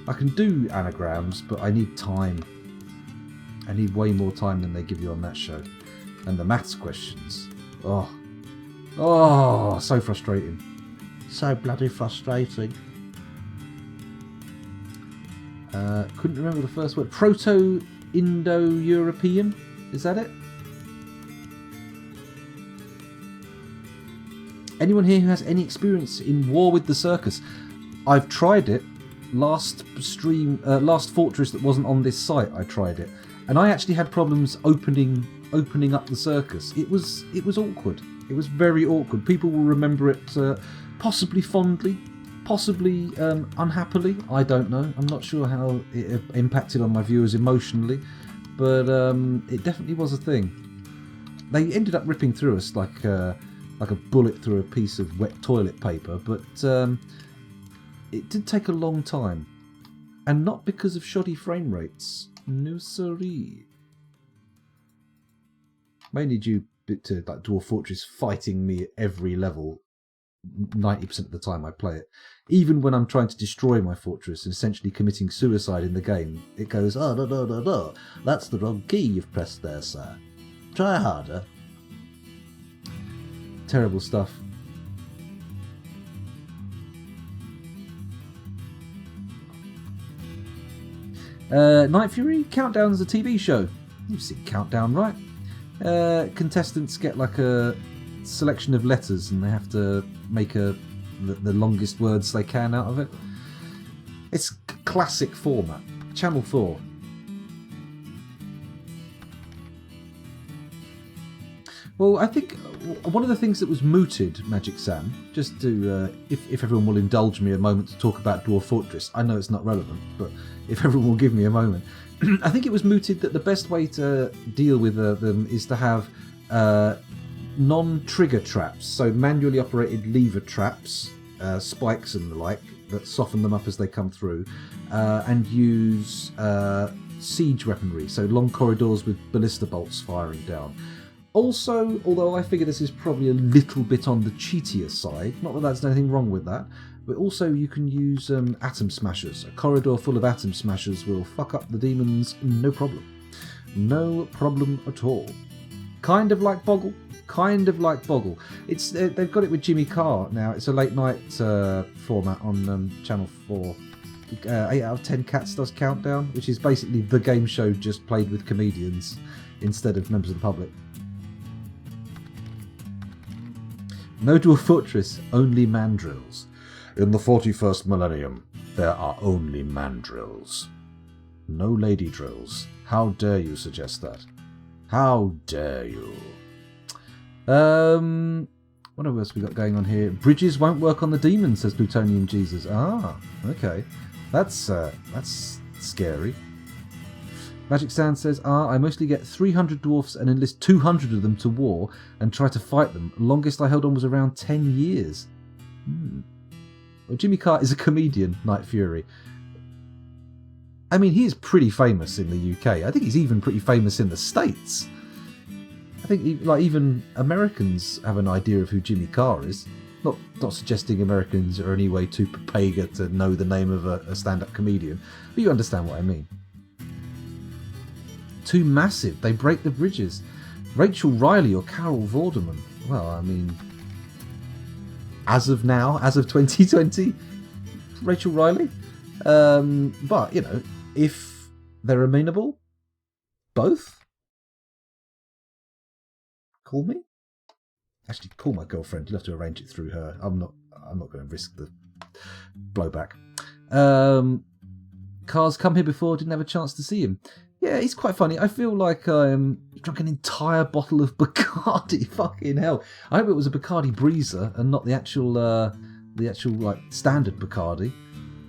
I can do anagrams, but I need time. I need way more time than they give you on that show. And the maths questions. Oh, so frustrating. So bloody frustrating. Couldn't remember the first word. Proto-Indo-European? Is that it? Anyone here who has any experience in War with the Circus? I've tried it. Last fortress that wasn't on this site, I tried it, and I actually had problems opening up the circus. It was awkward. It was very awkward. People will remember it possibly fondly, possibly unhappily. I don't know. I'm not sure how it impacted on my viewers emotionally, but it definitely was a thing. They ended up ripping through us like a bullet through a piece of wet toilet paper, but it did take a long time, and not because of shoddy frame rates. No siree. Mainly due to like Dwarf Fortress fighting me at every level 90% of the time I play it. Even when I'm trying to destroy my fortress and essentially committing suicide in the game, it goes, oh, no, that's the wrong key you've pressed there, sir. Try harder. Terrible stuff. Night Fury? Countdown's a TV show. You've seen Countdown, right? Contestants get like a selection of letters and they have to make the longest words they can out of it. It's classic format. Channel 4. Well, I think one of the things that was mooted, Magic Sam, just to, if everyone will indulge me a moment to talk about Dwarf Fortress, I know it's not relevant, but if everyone will give me a moment, I think it was mooted that the best way to deal with them is to have non-trigger traps, so manually operated lever traps, spikes and the like, that soften them up as they come through, and use siege weaponry, so long corridors with ballista bolts firing down. Also, although I figure this is probably a little bit on the cheatier side, not that there's anything wrong with that, but also you can use atom smashers. A corridor full of atom smashers will fuck up the demons, no problem. No problem at all. Kind of like Boggle. It's they've got it with Jimmy Carr now. It's a late night format on Channel 4. 8 out of 10 Cats does Countdown, which is basically the game show just played with comedians instead of members of the public. No dwarf fortress, only mandrills. In the 41st millennium, there are only mandrills. No lady drills. How dare you suggest that? How dare you? What else we got going on here? Bridges won't work on the demons, says Plutonium Jesus. Ah, okay. That's scary. Magic Sand says, I mostly get 300 dwarfs and enlist 200 of them to war and try to fight them. Longest I held on was around 10 years. Well, Jimmy Carr is a comedian, Night Fury. I mean, he is pretty famous in the UK. I think he's even pretty famous in the States. I think even Americans have an idea of who Jimmy Carr is. Not suggesting Americans are any way too paga to know the name of a stand-up comedian, but you understand what I mean. Too massive, they break the bridges. Rachel Riley or Carol Vorderman? Well, I mean, as of now, as of 2020, Rachel Riley. But, you know, if they're amenable, both, call me. Actually, call my girlfriend. You'll have to arrange it through her. I'm not going to risk the blowback. Carr's come here before, didn't have a chance to see him. Yeah, he's quite funny. I feel like I drank an entire bottle of Bacardi. Fucking hell! I hope it was a Bacardi Breezer and not the actual like standard Bacardi.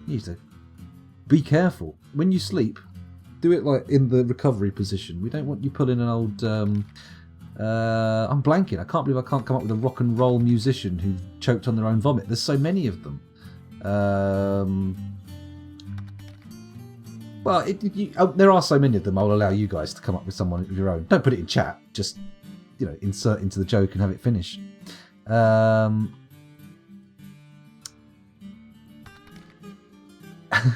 You need to be careful when you sleep. Do it like in the recovery position. We don't want you pulling an old. I'm blanking. I can't believe I can't come up with a rock and roll musician who choked on their own vomit. There's so many of them. Well, there are so many of them. I'll allow you guys to come up with someone of your own. Don't put it in chat. Just, you know, insert into the joke and have it finish.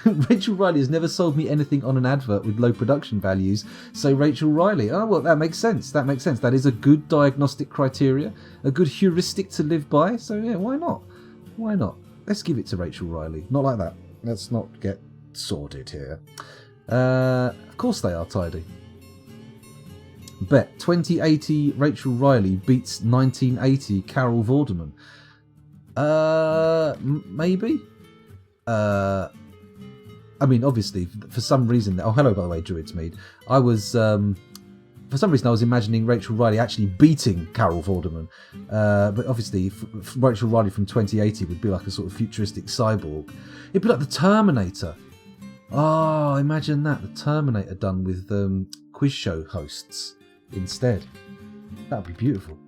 Rachel Riley has never sold me anything on an advert with low production values. So Rachel Riley. Oh, well, that makes sense. That is a good diagnostic criteria, a good heuristic to live by. So yeah, why not? Let's give it to Rachel Riley. Not like that. Let's not get sordid here. Of course they are tidy. Bet 2080 Rachel Riley beats 1980 Carol Vorderman. Maybe. I mean, obviously, for some reason. Oh, hello, by the way, Druidsmead. I was, for some reason, I was imagining Rachel Riley actually beating Carol Vorderman. But obviously, Rachel Riley from 2080 would be like a sort of futuristic cyborg. It'd be like the Terminator. Oh, imagine that. The Terminator done with quiz show hosts instead. That would be beautiful.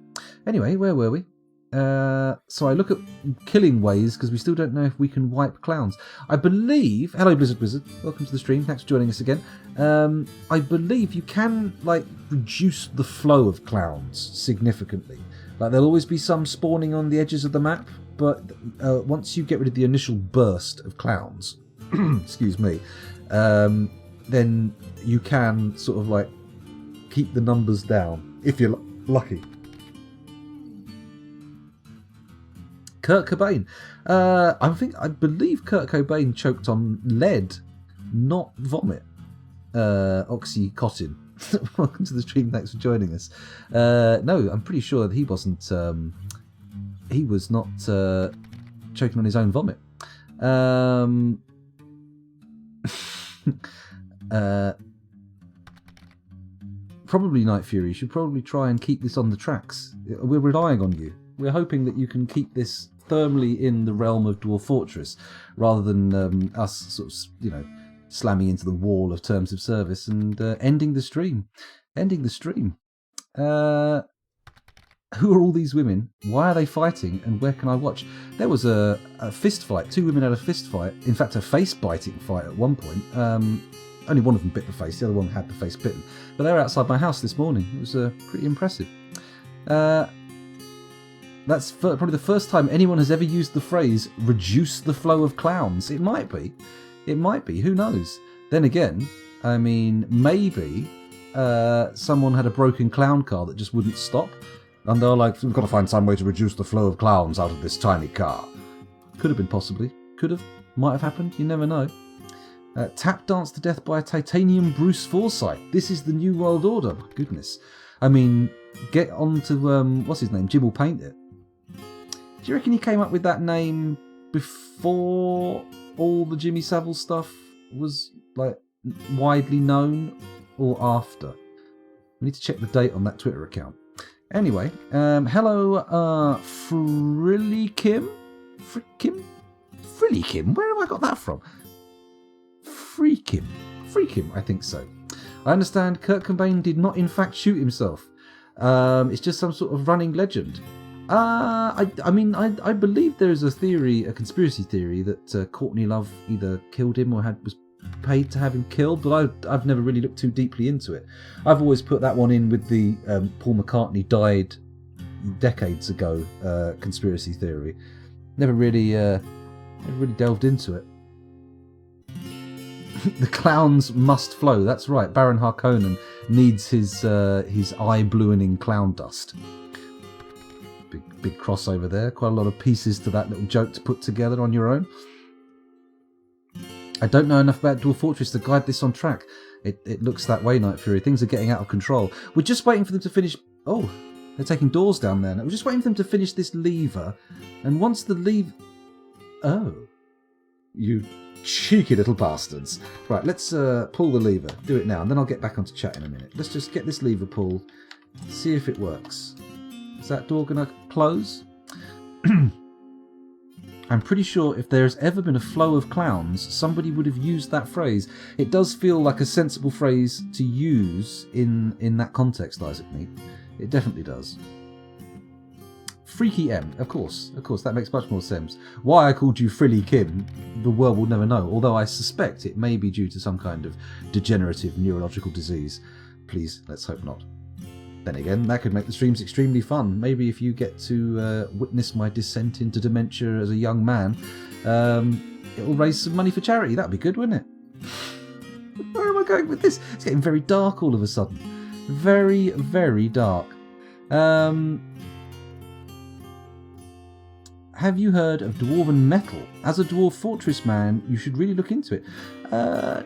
Anyway, where were we? So I look at killing ways because we still don't know if we can wipe clowns. I believe... Hello, Blizzard Wizard. Welcome to the stream. Thanks for joining us again. I believe you can, like, reduce the flow of clowns significantly. Like, there'll always be some spawning on the edges of the map, but once you get rid of the initial burst of clowns, excuse me, then you can sort of, like, keep the numbers down, if you're lucky. Kurt Cobain. I believe Kurt Cobain choked on lead, not vomit. Oxycontin. Welcome to the stream. Thanks for joining us. No, I'm pretty sure that he wasn't. He was not choking on his own vomit. Probably Night Fury. You should probably try and keep this on the tracks. We're relying on you. We're hoping that you can keep this firmly in the realm of Dwarf Fortress, rather than us sort of, you know, slamming into the wall of terms of service and ending the stream. Who are all these women? Why are they fighting? And where can I watch? There was a fist fight. Two women had a fist fight. In fact, a face-biting fight at one point. Only one of them bit the face, the other one had the face bitten. But they were outside my house this morning. It was pretty impressive. That's probably the first time anyone has ever used the phrase, reduce the flow of clowns. It might be. It might be. Who knows? Then again, I mean, maybe someone had a broken clown car that just wouldn't stop. And they're like, we've got to find some way to reduce the flow of clowns out of this tiny car. Could have been possibly. Could have. Might have happened. You never know. Tap danced to death by a titanium Bruce Forsyth. This is the New World Order. My goodness. I mean, get on to, what's his name? Jim will paint it. Do you reckon he came up with that name before all the Jimmy Savile stuff was like widely known, or after? We need to check the date on that Twitter account. Anyway, hello, Frilly Kim? Frilly Kim? Where have I got that from? Free Kim, I think so. I understand Kurt Cobain did not in fact shoot himself. It's just some sort of running legend. I believe there is a theory, a conspiracy theory, that Courtney Love either killed him or was paid to have him killed, but I've never really looked too deeply into it. I've always put that one in with the Paul McCartney died decades ago conspiracy theory. Never really delved into it. The clowns must flow. That's right. Baron Harkonnen needs his eye-bluening clown dust. Big crossover there. Quite a lot of pieces to that little joke to put together on your own. I don't know enough about Dwarf Fortress to guide this on track. It looks that way, Night Fury. Things are getting out of control. We're just waiting for them to finish... Oh, they're taking doors down there. We're just waiting for them to finish this lever. And once the lever... Oh. You cheeky little bastards. Right, let's pull the lever. Do it now, and then I'll get back onto chat in a minute. Let's just get this lever pulled. See if it works. Is that door going to close? I'm pretty sure if there's ever been a flow of clowns, somebody would have used that phrase. It does feel like a sensible phrase to use in that context, Isaac Mead. It definitely does. Freaky M, of course, that makes much more sense. Why I called you Frilly Kim, the world will never know, although I suspect it may be due to some kind of degenerative neurological disease. Please, let's hope not. Then again, that could make the streams extremely fun. Maybe if you get to witness my descent into dementia as a young man, it will raise some money for charity. That'd be good, wouldn't it? Where am I going with this? It's getting very dark all of a sudden. Very, very dark. Have you heard of Dwarven Metal? As a Dwarf Fortress man, you should really look into it. I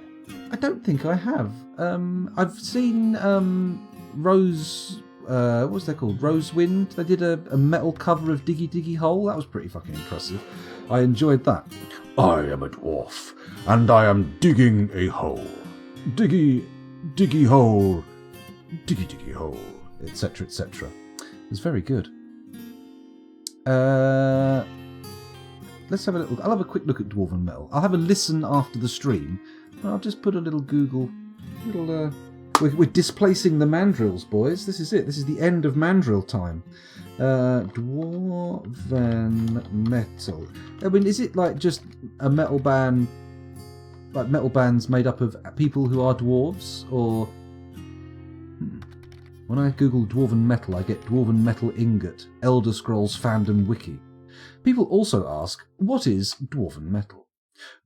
don't think I have. I've seen Rose... what's that called? Rosewind. They did a metal cover of Diggy Diggy Hole. That was pretty fucking impressive. I enjoyed that. I am a dwarf, and I am digging a hole. Diggy, diggy hole. Diggy, diggy hole. Etc, etc. It was very good. Let's have a little... I'll have a quick look at Dwarven Metal. I'll have a listen after the stream. I'll just put a little Google... We're displacing the mandrills, boys. This is it. This is the end of mandrill time. Dwarven Metal. I mean, is it like just a metal band... Like metal bands made up of people who are dwarves? Or... When I Google Dwarven Metal, I get Dwarven Metal Ingot, Elder Scrolls Fandom Wiki. People also ask, what is Dwarven Metal?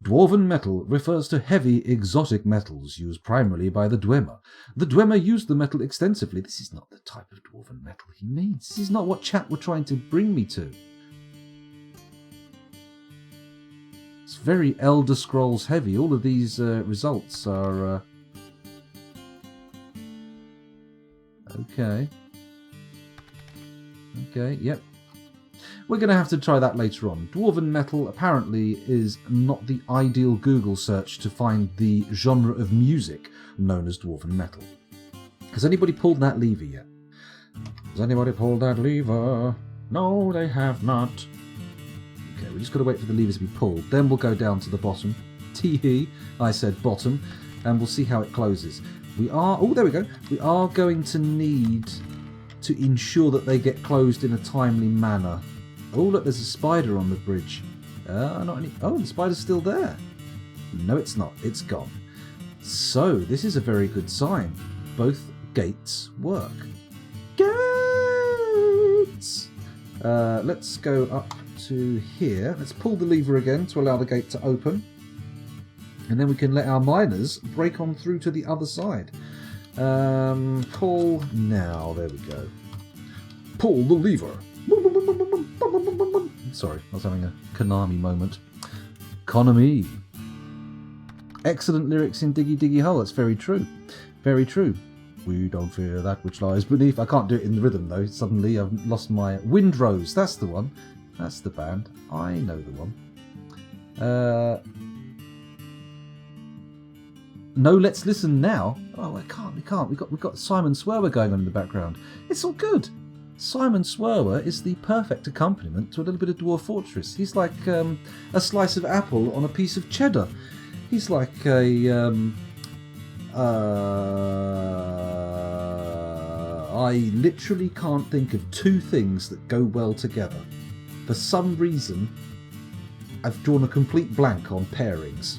Dwarven metal refers to heavy, exotic metals used primarily by the Dwemer. The Dwemer used the metal extensively. This is not the type of Dwarven metal he means. This is not what chat were trying to bring me to. It's very Elder Scrolls heavy. All of these results are... Okay, yep. We're going to have to try that later on. Dwarven metal apparently is not the ideal Google search to find the genre of music known as Dwarven metal. Has anybody pulled that lever yet? Has anybody pulled that lever? No, they have not. Okay, we just got to wait for the levers to be pulled. Then we'll go down to the bottom. Tee-hee, I said bottom. And we'll see how it closes. We are... Oh, there we go. We are going to need to ensure that they get closed in a timely manner. Oh, look, there's a spider on the bridge. Not any... Oh, the spider's still there. No, it's not. It's gone. So, this is a very good sign. Both gates work. Gates! Let's go up to here. Let's pull the lever again to allow the gate to open. And then we can let our miners break on through to the other side. Pull now. There we go. Pull the lever. Sorry, I was having a Konami moment. Konami. Excellent lyrics in Diggy Diggy Hole. That's very true. Very true. We don't fear that which lies beneath. I can't do it in the rhythm though. Suddenly I've lost my... Windrose. That's the one. That's the band. I know the one. No, let's listen now. Oh, we can't. We've got Simon Swerwer going on in the background. It's all good. Simon Swerwer is the perfect accompaniment to a little bit of Dwarf Fortress. He's like a slice of apple on a piece of cheddar. He's like a... I literally can't think of two things that go well together. For some reason, I've drawn a complete blank on pairings,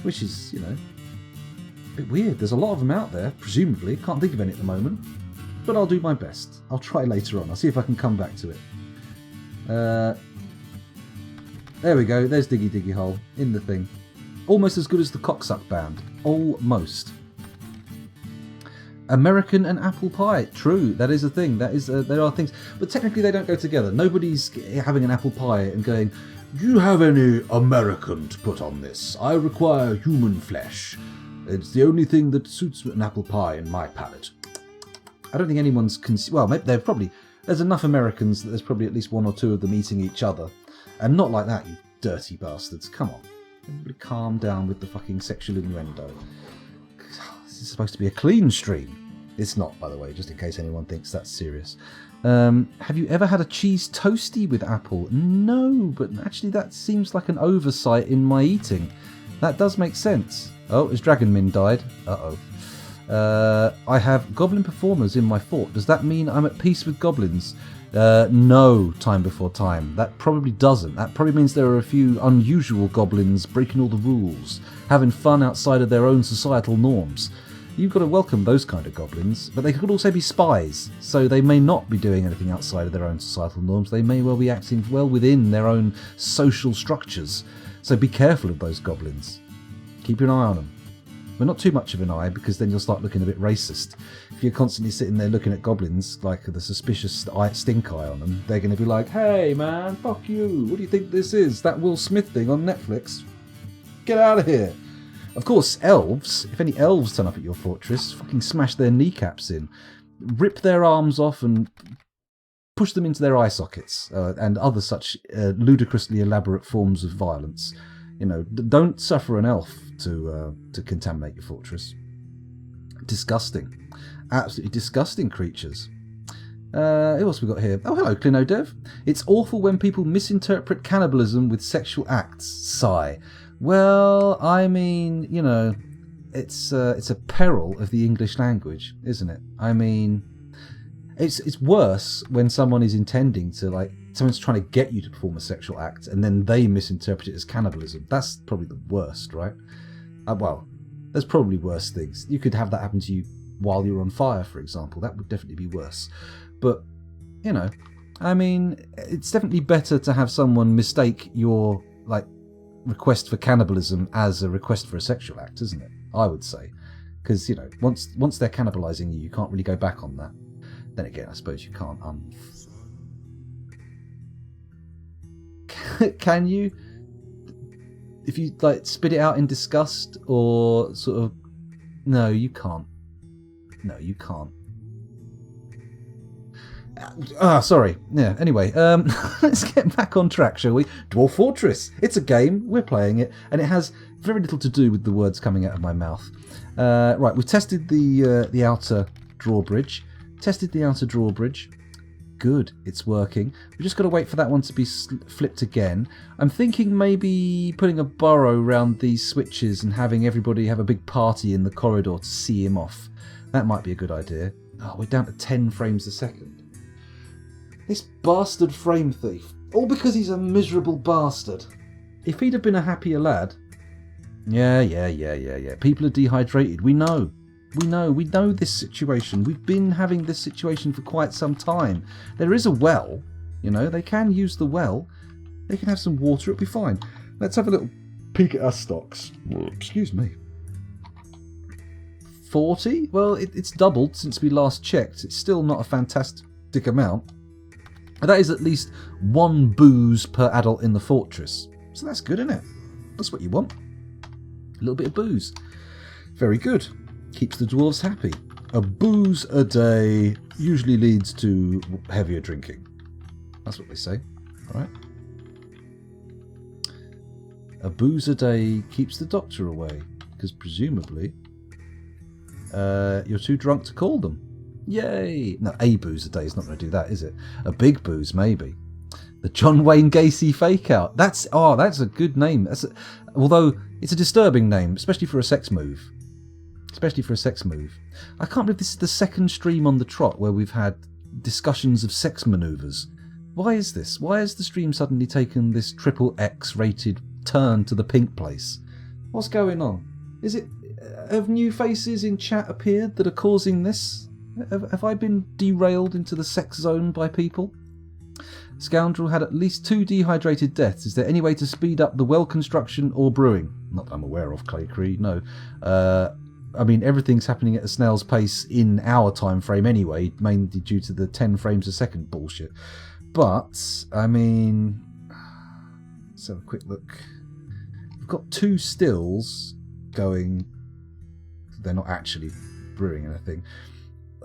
which is, you know, a bit weird. There's a lot of them out there, presumably. Can't think of any at the moment, but I'll do my best. I'll try later on. I'll see if I can come back to it. There we go. There's Diggy Diggy Hole in the thing. Almost as good as the Cocksuck Band. Almost. American and apple pie. True, that is a thing. That is there are things, but technically they don't go together. Nobody's having an apple pie and going, "Do you have any American to put on this? I require human flesh. It's the only thing that suits an apple pie in my palate." I don't think anyone's well. Maybe there's enough Americans that there's probably at least one or two of them eating each other, and not like that, you dirty bastards. Come on, everybody, calm down with the fucking sexual innuendo. This is supposed to be a clean stream. It's not, by the way, just in case anyone thinks that's serious. Have you ever had a cheese toastie with apple? No, but actually that seems like an oversight in my eating. That does make sense. Oh, has Dragonmin died? Uh-oh. I have goblin performers in my fort. Does that mean I'm at peace with goblins? No, time before time. That probably doesn't. That probably means there are a few unusual goblins breaking all the rules, having fun outside of their own societal norms. You've got to welcome those kind of goblins, but they could also be spies, so they may not be doing anything outside of their own societal norms. They may well be acting well within their own social structures. So be careful of those goblins. Keep an eye on them. But not too much of an eye, because then you'll start looking a bit racist. If you're constantly sitting there looking at goblins, like the suspicious stink eye on them, they're going to be like, "Hey man, fuck you, what do you think this is? That Will Smith thing on Netflix? Get out of here." Of course, elves, if any elves turn up at your fortress, fucking smash their kneecaps in, rip their arms off and push them into their eye sockets, and other such ludicrously elaborate forms of violence. You know, don't suffer an elf to contaminate your fortress. Disgusting. Absolutely disgusting creatures. Who else we got here? Oh, hello, Clinodev. It's awful when people misinterpret cannibalism with sexual acts. Sigh. Well, I mean, you know, it's a peril of the English language, isn't it? I mean, it's worse when someone is intending to, like, someone's trying to get you to perform a sexual act and then they misinterpret it as cannibalism. That's probably the worst, right? Well, there's probably worse things. You could have that happen to you while you're on fire, for example. That would definitely be worse. But, you know, I mean, it's definitely better to have someone mistake your, like, request for cannibalism as a request for a sexual act, isn't it? I would say. Because, you know, once they're cannibalising you, you can't really go back on that. Then again, I suppose you can't Can you? If you, like, spit it out in disgust or sort of... No, you can't. No, you can't. Sorry. Yeah, anyway, let's get back on track, shall we? Dwarf Fortress. It's a game, we're playing it, and it has very little to do with the words coming out of my mouth. Right, we've tested the outer drawbridge. Good, it's working. We've just got to wait for that one to be flipped again. I'm thinking maybe putting a burrow around these switches and having everybody have a big party in the corridor to see him off. That might be a good idea. Oh, we're down to 10 frames a second. This bastard frame thief. All because he's a miserable bastard. If he'd have been a happier lad, Yeah. People are dehydrated. We know this situation. We've been having this situation for quite some time. There is a well, they can use the well. They can have some water, it'll be fine. Let's have a little peek at our stocks. Excuse me. 40? Well, it's doubled since we last checked. It's still not a fantastic amount. That is at least 1 booze per adult in the fortress. So that's good, isn't it? That's what you want. A little bit of booze. Very good. Keeps the dwarves happy. A booze a day usually leads to heavier drinking. That's what they say. All right. A booze a day keeps the doctor away, because presumably you're too drunk to call them. Yay! No, a booze a day is not going to do that, is it? A big booze, maybe. The John Wayne Gacy fake out. That's a good name. Although it's a disturbing name, especially for a sex move. I can't believe this is the second stream on the trot where we've had discussions of sex manoeuvres. Why is this? Why has the stream suddenly taken this XXX rated turn to the pink place? What's going on? Have new faces in chat appeared that are causing this? Have I been derailed into the sex zone by people? Scoundrel had at least 2 dehydrated deaths. Is there any way to speed up the well construction or brewing? Not that I'm aware of, Clay Cree, no. I mean, everything's happening at a snail's pace in our time frame anyway, mainly due to the 10 frames a second bullshit. But, I mean, let's have a quick look. We've got 2 stills going. They're not actually brewing anything.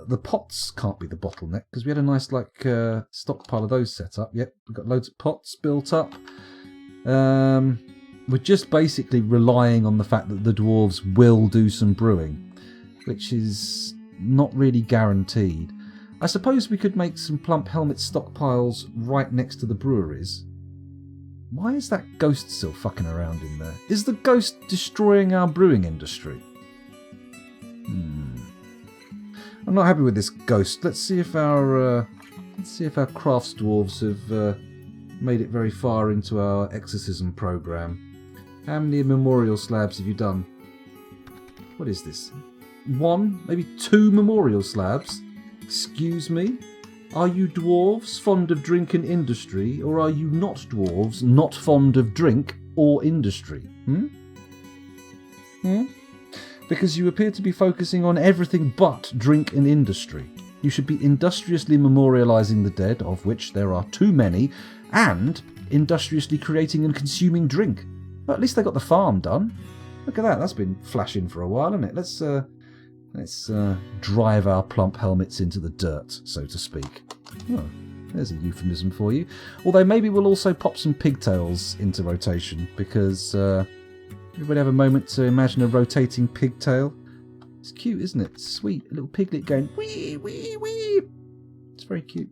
The pots can't be the bottleneck because we had a nice stockpile of those set up. Yep, we've got loads of pots built up. We're just basically relying on the fact that the dwarves will do some brewing, which is not really guaranteed. I suppose we could make some plump helmet stockpiles right next to the breweries. Why is that ghost still fucking around in there? Is the ghost destroying our brewing industry? I'm not happy with this ghost. Let's see if our crafts dwarves have made it very far into our exorcism program. How many memorial slabs have you done? What is this? 1, maybe 2 memorial slabs? Excuse me? Are you dwarves fond of drink and industry, or are you not dwarves not fond of drink or industry? Because you appear to be focusing on everything but drink and industry. You should be industriously memorialising the dead, of which there are too many, and industriously creating and consuming drink. Well, at least they got the farm done. Look at that, that's been flashing for a while, hasn't it? Let's drive our plump helmets into the dirt, so to speak. Oh, there's a euphemism for you. Although maybe we'll also pop some pigtails into rotation, because everybody have a moment to imagine a rotating pigtail? It's cute, isn't it? Sweet. A little piglet going wee, wee, wee. It's very cute.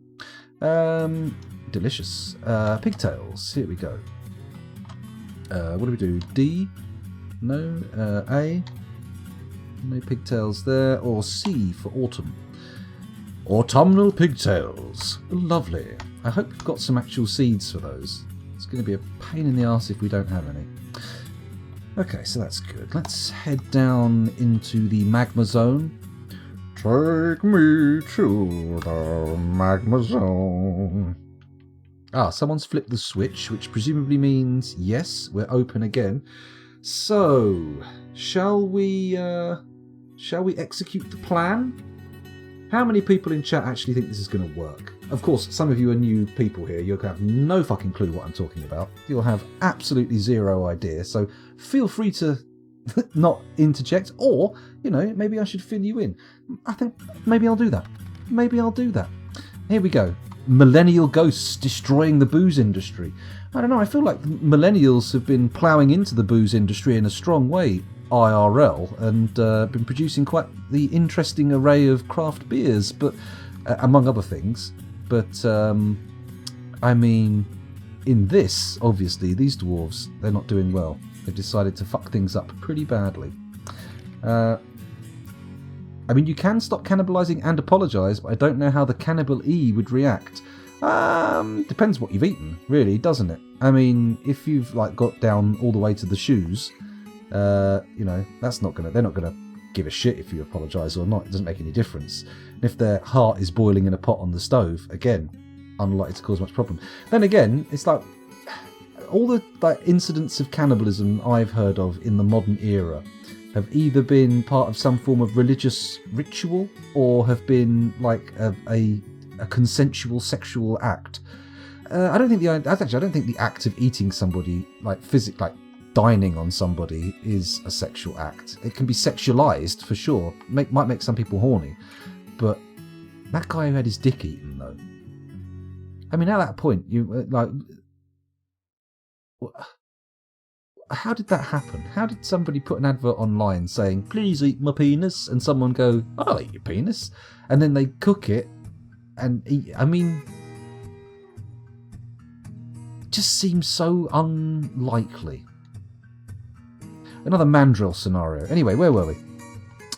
Delicious. Pigtails. Here we go. What do we do? D? No. A? No pigtails there. Or C for autumn. Autumnal pigtails. Lovely. I hope we've got some actual seeds for those. It's going to be a pain in the arse if we don't have any. Okay, so that's good. Let's head down into the magma zone. Take me to the magma zone. Someone's flipped the switch, which presumably means, yes, we're open again. So, shall we execute the plan? How many people in chat actually think this is going to work? Of course, some of you are new people here. You'll have no fucking clue what I'm talking about. You'll have absolutely zero idea. So feel free to not interject, or, maybe I should fill you in. I think maybe I'll do that. Here we go. Millennial ghosts destroying the booze industry. I don't know, I feel like the millennials have been ploughing into the booze industry in a strong way, IRL, and been producing quite the interesting array of craft beers, but among other things. But, I mean, in this, obviously, these dwarves, they're not doing well. They've decided to fuck things up pretty badly. I mean, you can stop cannibalising and apologise, but I don't know how the Cannibal E would react. Depends what you've eaten, really, doesn't it? I mean, if you've got down all the way to the shoes, You know, they're not gonna give a shit if you apologise or not. It doesn't make any difference. And if their heart is boiling in a pot on the stove, again, unlikely to cause much problem. Then again, it's like all the incidents of cannibalism I've heard of in the modern era have either been part of some form of religious ritual or have been like a consensual sexual act. I don't think the act of eating somebody, like dining on somebody, is a sexual act. It can be sexualized for sure. Might make some people horny, but that guy who had his dick eaten, though. I mean, at that point, you like, how did that happen? How did somebody put an advert online saying, "Please eat my penis," and someone go, "I'll eat your penis," and then they cook it and eat? I mean, it just seems so unlikely. Another mandrill scenario. Anyway, where were we?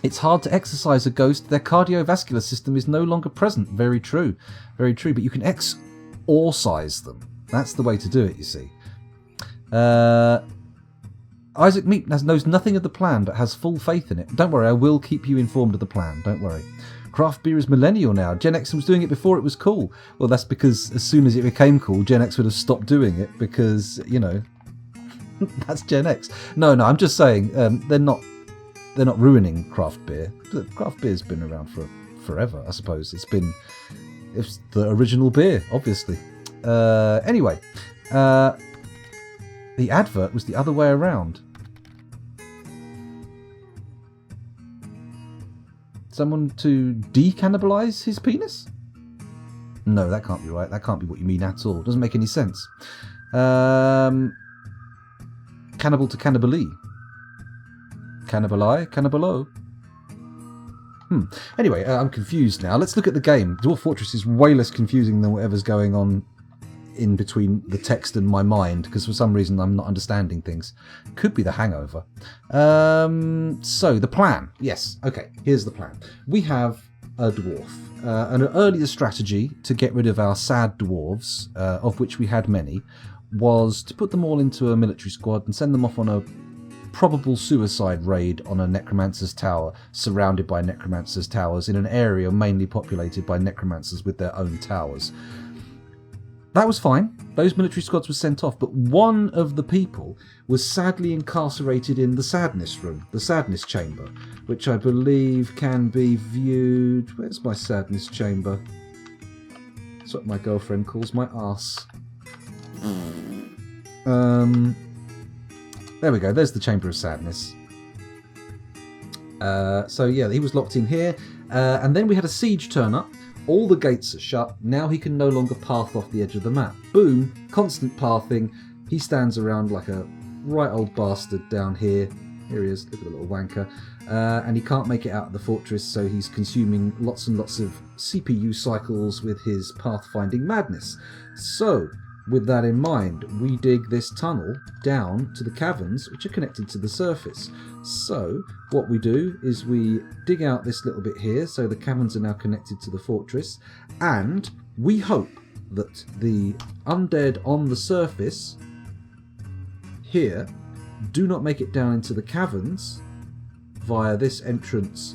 It's hard to exorcise a ghost. Their cardiovascular system is no longer present. Very true. Very true. But you can exorcise them. That's the way to do it, you see. Isaac Meat knows nothing of the plan, but has full faith in it. Don't worry, I will keep you informed of the plan. Don't worry. Craft beer is millennial now. Gen X was doing it before it was cool. Well, that's because as soon as it became cool, Gen X would have stopped doing it because, you know, that's Gen X. No, I'm just saying they're not ruining craft beer. Craft beer's been around for forever, I suppose. It's the original beer, obviously. Anyway, the advert was the other way around. Someone to decannibalize his penis? No, that can't be right. That can't be what you mean at all. Doesn't make any sense. Cannibal to cannibally. Cannibali? Cannibalo? Anyway, I'm confused now. Let's look at the game. Dwarf Fortress is way less confusing than whatever's going on in between the text and my mind, because for some reason I'm not understanding things. Could be the hangover. So, the plan. Yes, okay, here's the plan. We have a dwarf. An earlier strategy to get rid of our sad dwarves, of which we had many, was to put them all into a military squad and send them off on a probable suicide raid on a necromancer's tower, surrounded by necromancer's towers, in an area mainly populated by necromancers with their own towers. That was fine. Those military squads were sent off, but one of the people was sadly incarcerated in the sadness room, the sadness chamber, which I believe can be viewed... Where's my sadness chamber? That's what my girlfriend calls my arse. There we go, there's the Chamber of Sadness. So yeah, he was locked in here, and then we had a siege turn up. All the gates are shut. Now he can no longer path off the edge of the map. Boom, constant pathing. He stands around like a right old bastard down here. Here he is, look at the little wanker. And he can't make it out of the fortress, so he's consuming lots and lots of CPU cycles with his pathfinding madness. So, with that in mind, we dig this tunnel down to the caverns, which are connected to the surface. So, what we do is we dig out this little bit here, so the caverns are now connected to the fortress, and we hope that the undead on the surface here do not make it down into the caverns via this entrance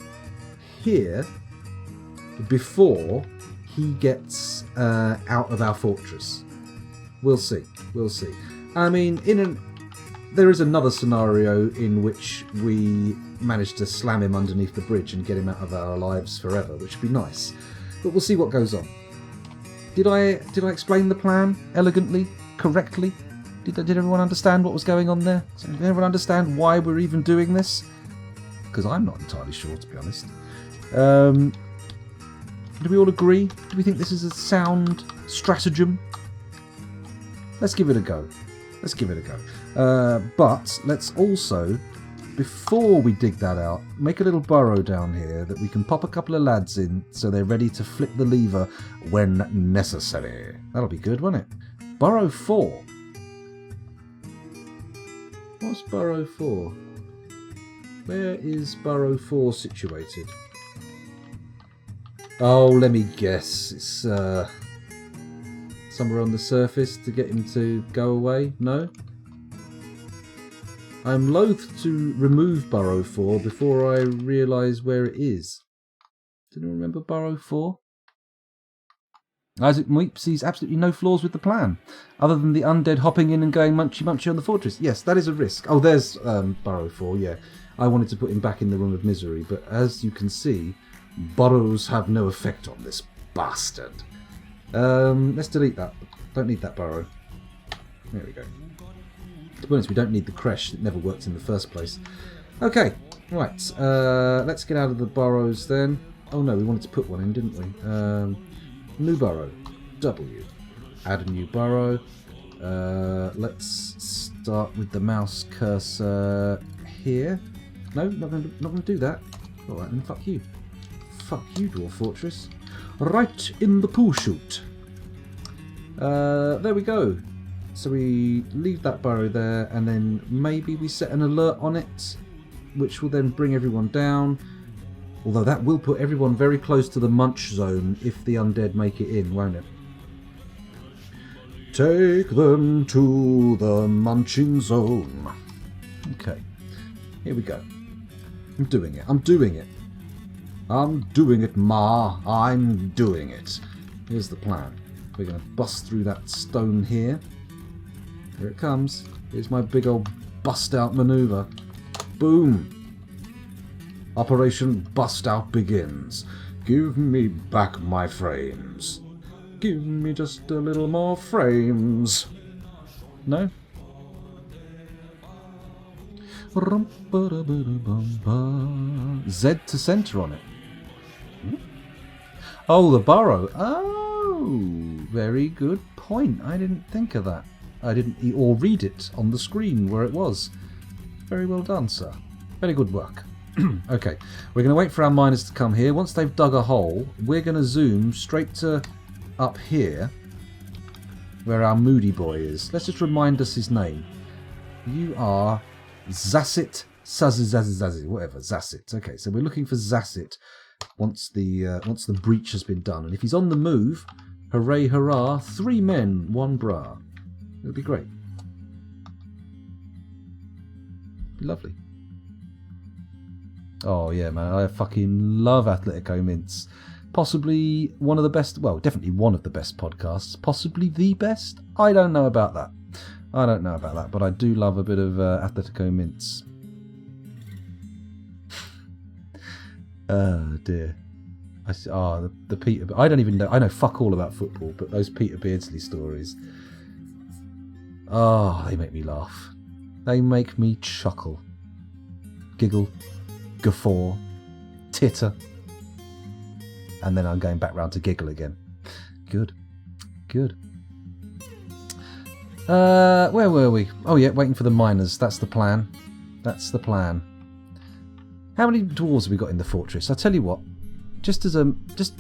here before he gets out of our fortress. We'll see. We'll see. I mean, there is another scenario in which we manage to slam him underneath the bridge and get him out of our lives forever, which would be nice. But we'll see what goes on. Did I explain the plan elegantly, correctly? Did everyone understand what was going on there? Did everyone understand why we're even doing this? Because I'm not entirely sure, to be honest. Do we all agree? Do we think this is a sound stratagem? Let's give it a go. Let's give it a go. But let's also, before we dig that out, make a little burrow down here that we can pop a couple of lads in so they're ready to flip the lever when necessary. That'll be good, won't it? Burrow 4. What's burrow 4? Where is burrow 4 situated? Oh, let me guess. It's somewhere on the surface to get him to go away? No? I'm loath to remove Burrow 4 before I realise where it is. Do you remember Burrow 4? Isaac Meep sees absolutely no flaws with the plan, other than the undead hopping in and going munchy munchy on the fortress. Yes, that is a risk. Oh, there's Burrow 4, yeah. I wanted to put him back in the room of misery, but as you can see, burrows have no effect on this bastard. Let's delete that. Don't need that burrow. There we go. To be honest, we don't need the creche. It never worked in the first place. Okay, right. Let's get out of the burrows then. Oh no, we wanted to put one in, didn't we? New burrow. W. Add a new burrow. Let's start with the mouse cursor here. No, not going to do that. Alright then, fuck you. Fuck you, Dwarf Fortress. Right in the pool chute. There we go. So we leave that burrow there, and then maybe we set an alert on it, which will then bring everyone down. Although that will put everyone very close to the munch zone if the undead make it in, won't it? Take them to the munching zone. Okay, here we go. I'm doing it. I'm doing it. I'm doing it, Ma. I'm doing it. Here's the plan. We're going to bust through that stone here. Here it comes. Here's my big old bust out maneuver. Boom. Operation Bust Out begins. Give me back my frames. Give me just a little more frames. No? Z to centre on it. Oh, the burrow. Oh, very good point. I didn't think of that. I didn't or read it on the screen where it was. Very well done, sir. Very good work. Okay, we're going to wait for our miners to come here. Once they've dug a hole, we're going to zoom straight to up here where our moody boy is. Let's just remind us his name. You are Zassit Zazi, whatever, Zassit. Okay, so we're looking for Zassit once the breach has been done. And if he's on the move, hooray, hurrah, 3 men, 1 bra. It'll be great. Lovely. Oh yeah, man, I fucking love Atletico Mints. Possibly one of the best, well, definitely one of the best podcasts. Possibly the best? I don't know about that. But I do love a bit of Atletico Mints. Oh dear. The Peter, I don't even know, I know fuck all about football, but those Peter Beardsley stories, oh, they make me laugh. They make me chuckle, giggle, guffaw, titter, and then I'm going back round to giggle again. Good. Where were we? Oh yeah, waiting for the miners. That's the plan. How many dwarves have we got in the fortress? I'll tell you what, just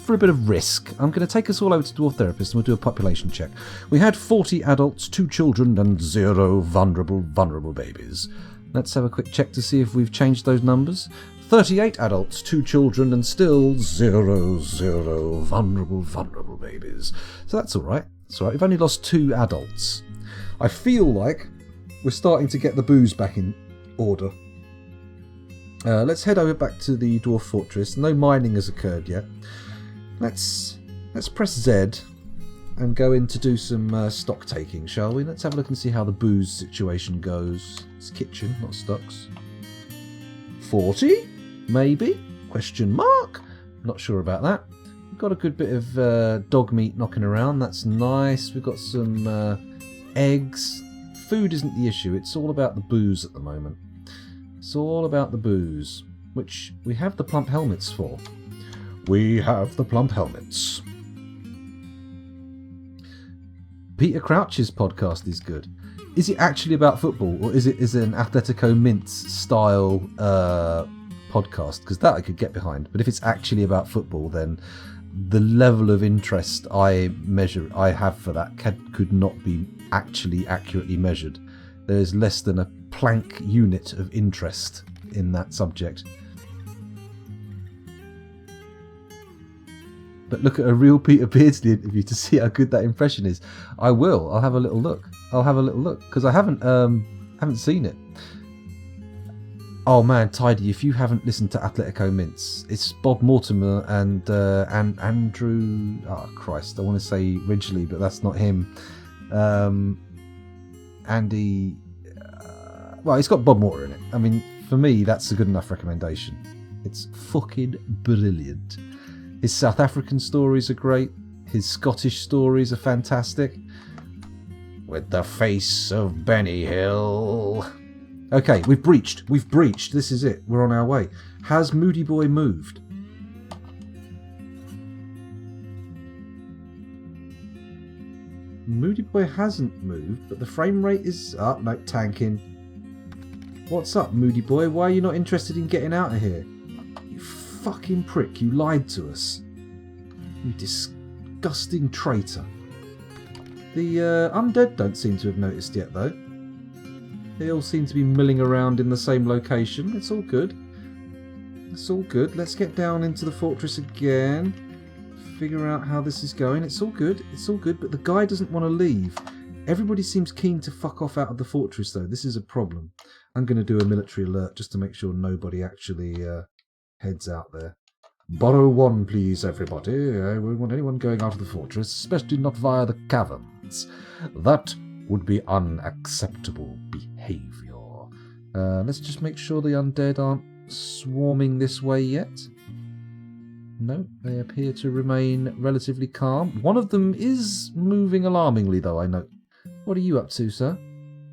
for a bit of risk, I'm going to take us all over to Dwarf Therapist and we'll do a population check. We had 40 adults, 2 children and 0 vulnerable babies. Let's have a quick check to see if we've changed those numbers. 38 adults, 2 children, and still 0 vulnerable babies. So that's all right. We've only lost 2 adults. I feel like we're starting to get the booze back in order. Let's head over back to the Dwarf Fortress. No mining has occurred yet. Let's press Z and go in to do some stock taking, shall we? Let's have a look and see how the booze situation goes. It's kitchen, not stocks. 40? Maybe? Question mark? Not sure about that. We've got a good bit of dog meat knocking around. That's nice. We've got some eggs. Food isn't the issue. It's all about the booze at the moment. It's all about the booze, which we have the plump helmets for. We have the plump helmets. Peter Crouch's podcast is good. Is it actually about football, or is it an Atletico Mints style podcast? Because that I could get behind. But if it's actually about football, then the level of interest I have for that could not be actually accurately measured. There is less than a Planck unit of interest in that subject. But look at a real Peter Beardsley interview to see how good that impression is. I'll have a little look. Because I haven't seen it. Oh man, Tidy, if you haven't listened to Atletico Mints, it's Bob Mortimer and Andrew... Oh, Christ, I want to say Ridgely, but that's not him. Andy... well, it's got Bob Mortimer in it. I mean, for me, that's a good enough recommendation. It's fucking brilliant. His South African stories are great. His Scottish stories are fantastic. With the face of Benny Hill... Okay, we've breached. We've breached. This is it. We're on our way. Has Moody Boy moved? Moody Boy hasn't moved, but the frame rate is up. No, tanking. What's up, Moody Boy? Why are you not interested in getting out of here? You fucking prick. You lied to us. You disgusting traitor. The undead don't seem to have noticed yet, though. They all seem to be milling around in the same location. It's all good. It's all good. Let's get down into the fortress again. Figure out how this is going. It's all good. It's all good. But the guy doesn't want to leave. Everybody seems keen to fuck off out of the fortress, though. This is a problem. I'm going to do a military alert just to make sure nobody actually heads out there. Borrow one, please, everybody. I won't want anyone going out of the fortress, especially not via the caverns. That would be unacceptable behaviour. Let's just make sure the undead aren't swarming this way yet. No, they appear to remain relatively calm. One of them is moving alarmingly, though, I note. What are you up to, sir?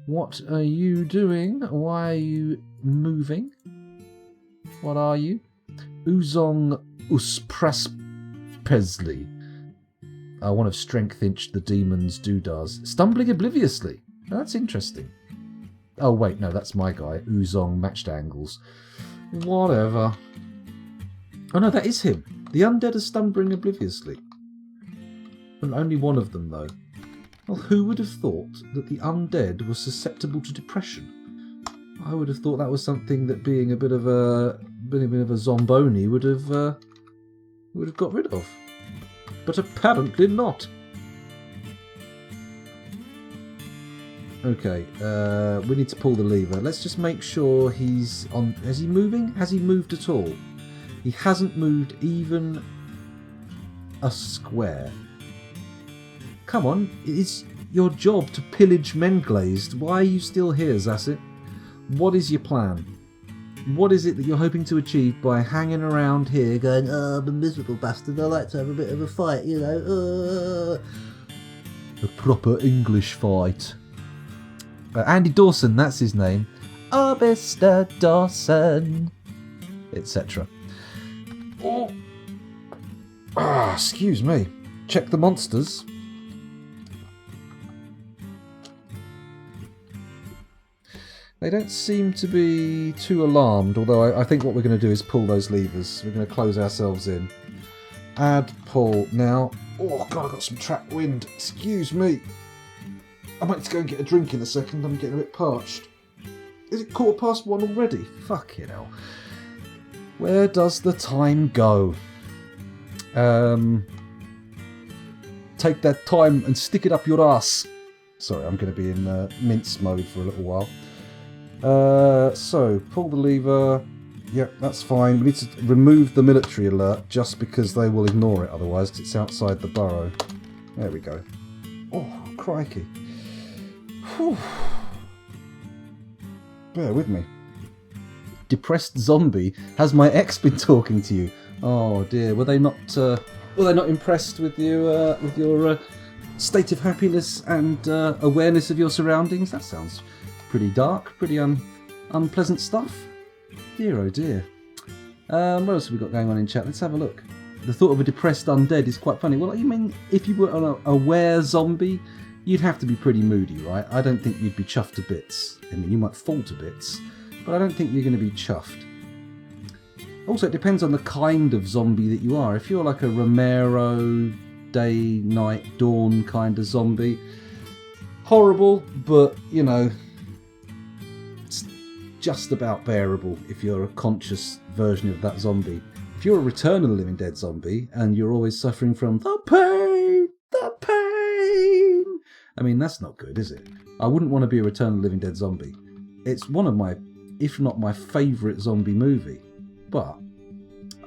What are you doing? Why are you moving? What are you? Uzong Uspraspesley. One of Strength Inch the Demon's doodahs. Stumbling obliviously. That's interesting. Oh, wait, no, that's my guy. Uzong Matched Angles. Whatever. Oh, no, that is him. The undead are stumbling obliviously. And only one of them, though. Well, who would have thought that the undead was susceptible to depression? I would have thought that was something that being a bit of a zomboni would have got rid of. But apparently not. Okay, we need to pull the lever. Let's just make sure he's on... Is he moving? Has he moved at all? He hasn't moved even a square. Come on, it's your job to pillage Menglazed. Why are you still here, Zassit? What is your plan? What is it that you're hoping to achieve by hanging around here going, oh, I'm a miserable bastard, I like to have a bit of a fight, you know. A proper English fight. Andy Dawson, that's his name. Oh, Mr. Dawson. Etc. Oh. Excuse me. Check the monsters. They don't seem to be too alarmed, although I think what we're going to do is pull those levers. We're going to close ourselves in. Add pull. Now, oh god, I've got some trapped wind. Excuse me. I might need to go and get a drink in a second. I'm getting a bit parched. Is it 1:15 already? Fucking hell. Where does the time go? Take that time and stick it up your ass. Sorry, I'm going to be in mince mode for a little while. So, pull the lever. Yep, that's fine. We need to remove the military alert just because they will ignore it otherwise, because it's outside the burrow. There we go. Oh, crikey. Whew. Bear with me. Depressed zombie. Has my ex been talking to you? Oh dear. Were they not impressed with you with your state of happiness and awareness of your surroundings? That sounds pretty dark, pretty unpleasant stuff. Dear oh dear. What else have we got going on in chat? Let's have a look. The thought of a depressed undead is quite funny. Well, you mean if you were an aware zombie, you'd have to be pretty moody, right? I don't think you'd be chuffed to bits. I mean, you might fall to bits, but I don't think you're going to be chuffed. Also, it depends on the kind of zombie that you are. If you're like a Romero, day, night, dawn kind of zombie, horrible, but, you know, it's just about bearable if you're a conscious version of that zombie. If you're a Return of the Living Dead zombie and you're always suffering from the pain, I mean, that's not good, is it? I wouldn't want to be a Return of the Living Dead zombie. It's one of my if not my favourite zombie movie. But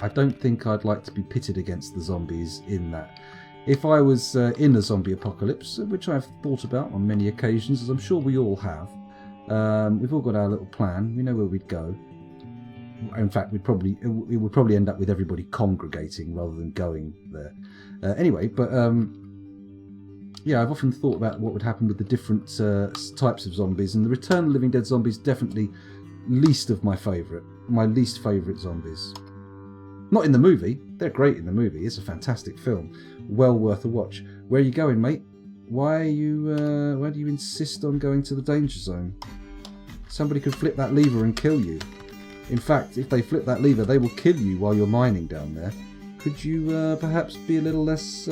I don't think I'd like to be pitted against the zombies in that. If I was in a zombie apocalypse, which I've thought about on many occasions, as I'm sure we all have, we've all got our little plan. We know where we'd go. In fact, it would probably end up with everybody congregating rather than going there. Anyway, but yeah, I've often thought about what would happen with the different types of zombies, and the Return of the Living Dead zombies definitely my least favourite zombies. Not in the movie. They're great in the movie. It's a fantastic film. Well worth a watch. Where are you going, mate? Why do you insist on going to the danger zone? Somebody could flip that lever and kill you. In fact, if they flip that lever, they will kill you while you're mining down there. Could you perhaps be a little less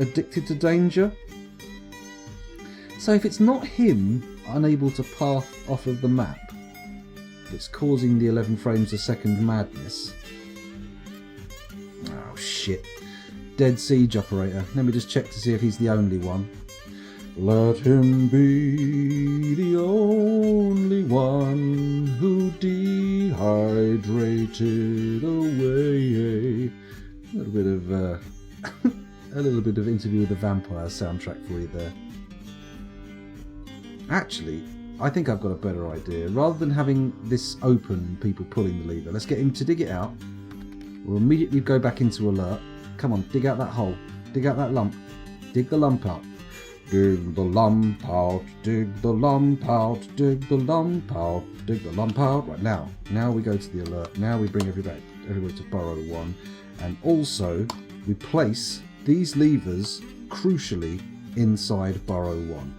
addicted to danger? So if it's not him unable to path off of the map that's causing the 11 frames a second madness... Oh shit. Dead siege operator. Let me just check to see if he's the only one. Let him be the only one who dehydrated away. A little bit of Interview with the Vampire soundtrack for you there. Actually, I think I've got a better idea. Rather than having this open and people pulling the lever, let's get him to dig it out. We'll immediately go back into alert. Come on, dig out that hole. Dig out that lump. Dig the lump out. Dig the lump out. Dig the lump out. Dig the lump out. Dig the lump out. Right, now we go to the alert. Now we bring everybody to burrow 1. And also, we place these levers, crucially, inside burrow 1.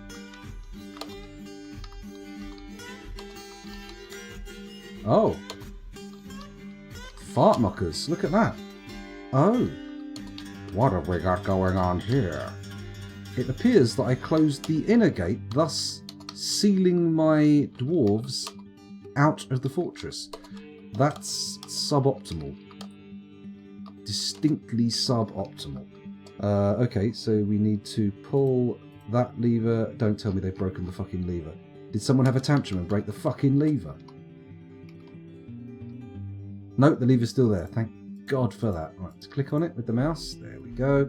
Oh. Fart knockers, look at that. Oh. What have we got going on here? It appears that I closed the inner gate, thus sealing my dwarves out of the fortress. That's suboptimal. Distinctly suboptimal. Okay, so we need to pull that lever. Don't tell me they've broken the fucking lever. Did someone have a tantrum and break the fucking lever? Nope, the lever's still there. Thank God for that. Right, to click on it with the mouse. There we go.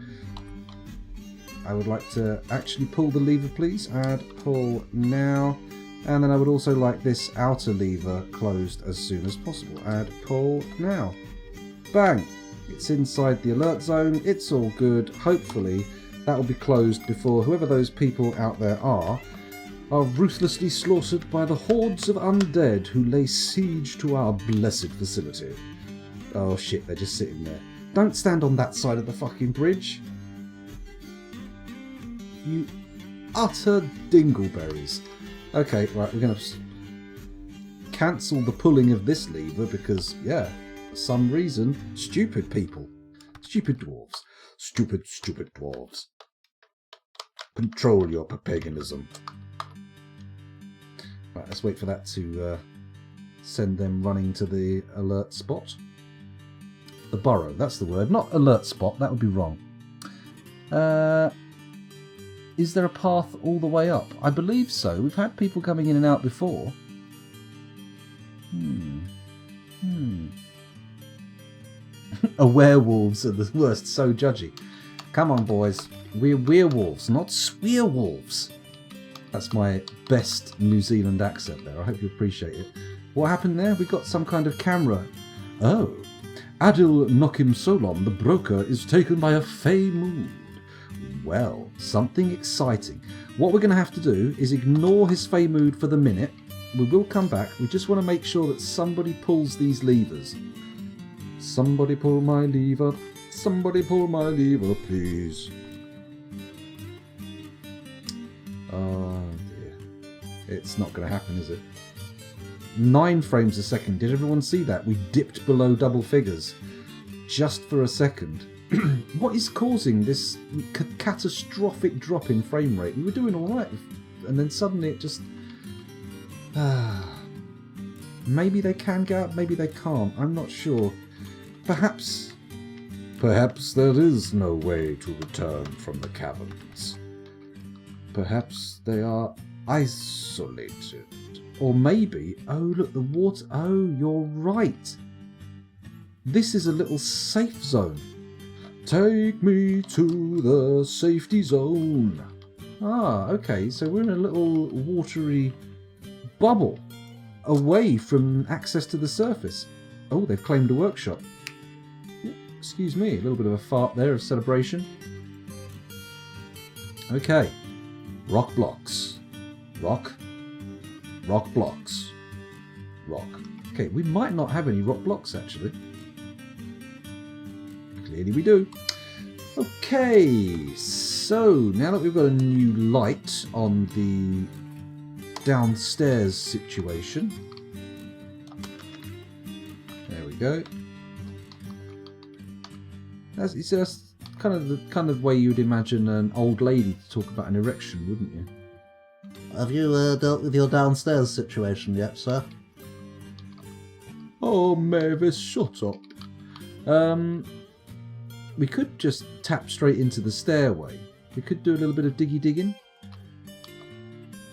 I would like to actually pull the lever, please. Add pull now. And then I would also like this outer lever closed as soon as possible. Add pull now. Bang! It's inside the alert zone. It's all good. Hopefully that will be closed before whoever those people out there are ruthlessly slaughtered by the hordes of undead who lay siege to our blessed facility. Oh shit, they're just sitting there. Don't stand on that side of the fucking bridge. You utter dingleberries. Okay, right, we're going to cancel the pulling of this lever because, yeah, for some reason, stupid people. Stupid dwarves. Stupid dwarves. Control your paganism. Right, let's wait for that to send them running to the alert spot. The burrow, that's the word. Not alert spot, that would be wrong. Is there a path all the way up? I believe so. We've had people coming in and out before. Werewolves are the worst, so judgy. Come on, boys. We're werewolves, not swearwolves. That's my best New Zealand accent there. I hope you appreciate it. What happened there? We got some kind of camera. Oh. Adil Nokim Solom, the broker, is taken by a fey mood. Well, something exciting. What we're going to have to do is ignore his fey mood for the minute. We will come back. We just want to make sure that somebody pulls these levers. Somebody pull my lever. Somebody pull my lever, please. Oh dear. It's not going to happen, is it? 9 frames a second. Did everyone see that? We dipped below double figures. Just for a second. What is causing this catastrophic drop in frame rate? We were doing alright, and then suddenly it just... Maybe they can get up, maybe they can't. I'm not sure. Perhaps there is no way to return from the caverns. Perhaps they are isolated. Or maybe... Oh, look, the water... Oh, you're right. This is a little safe zone. Take me to the safety zone. Ah, okay, so we're in a little watery bubble away from access to the surface. Oh, they've claimed a workshop. Excuse me, a little bit of a fart there of celebration. Okay. Rock blocks. Rock. Rock blocks. Rock. Okay, we might not have any rock blocks, actually. Clearly we do. Okay, so now that we've got a new light on the downstairs situation. There we go. It's just kind of the kind of way you'd imagine an old lady to talk about an erection, wouldn't you? Have you dealt with your downstairs situation yet, sir? Oh, Mavis, shut up. We could just tap straight into the stairway. We could do a little bit of digging.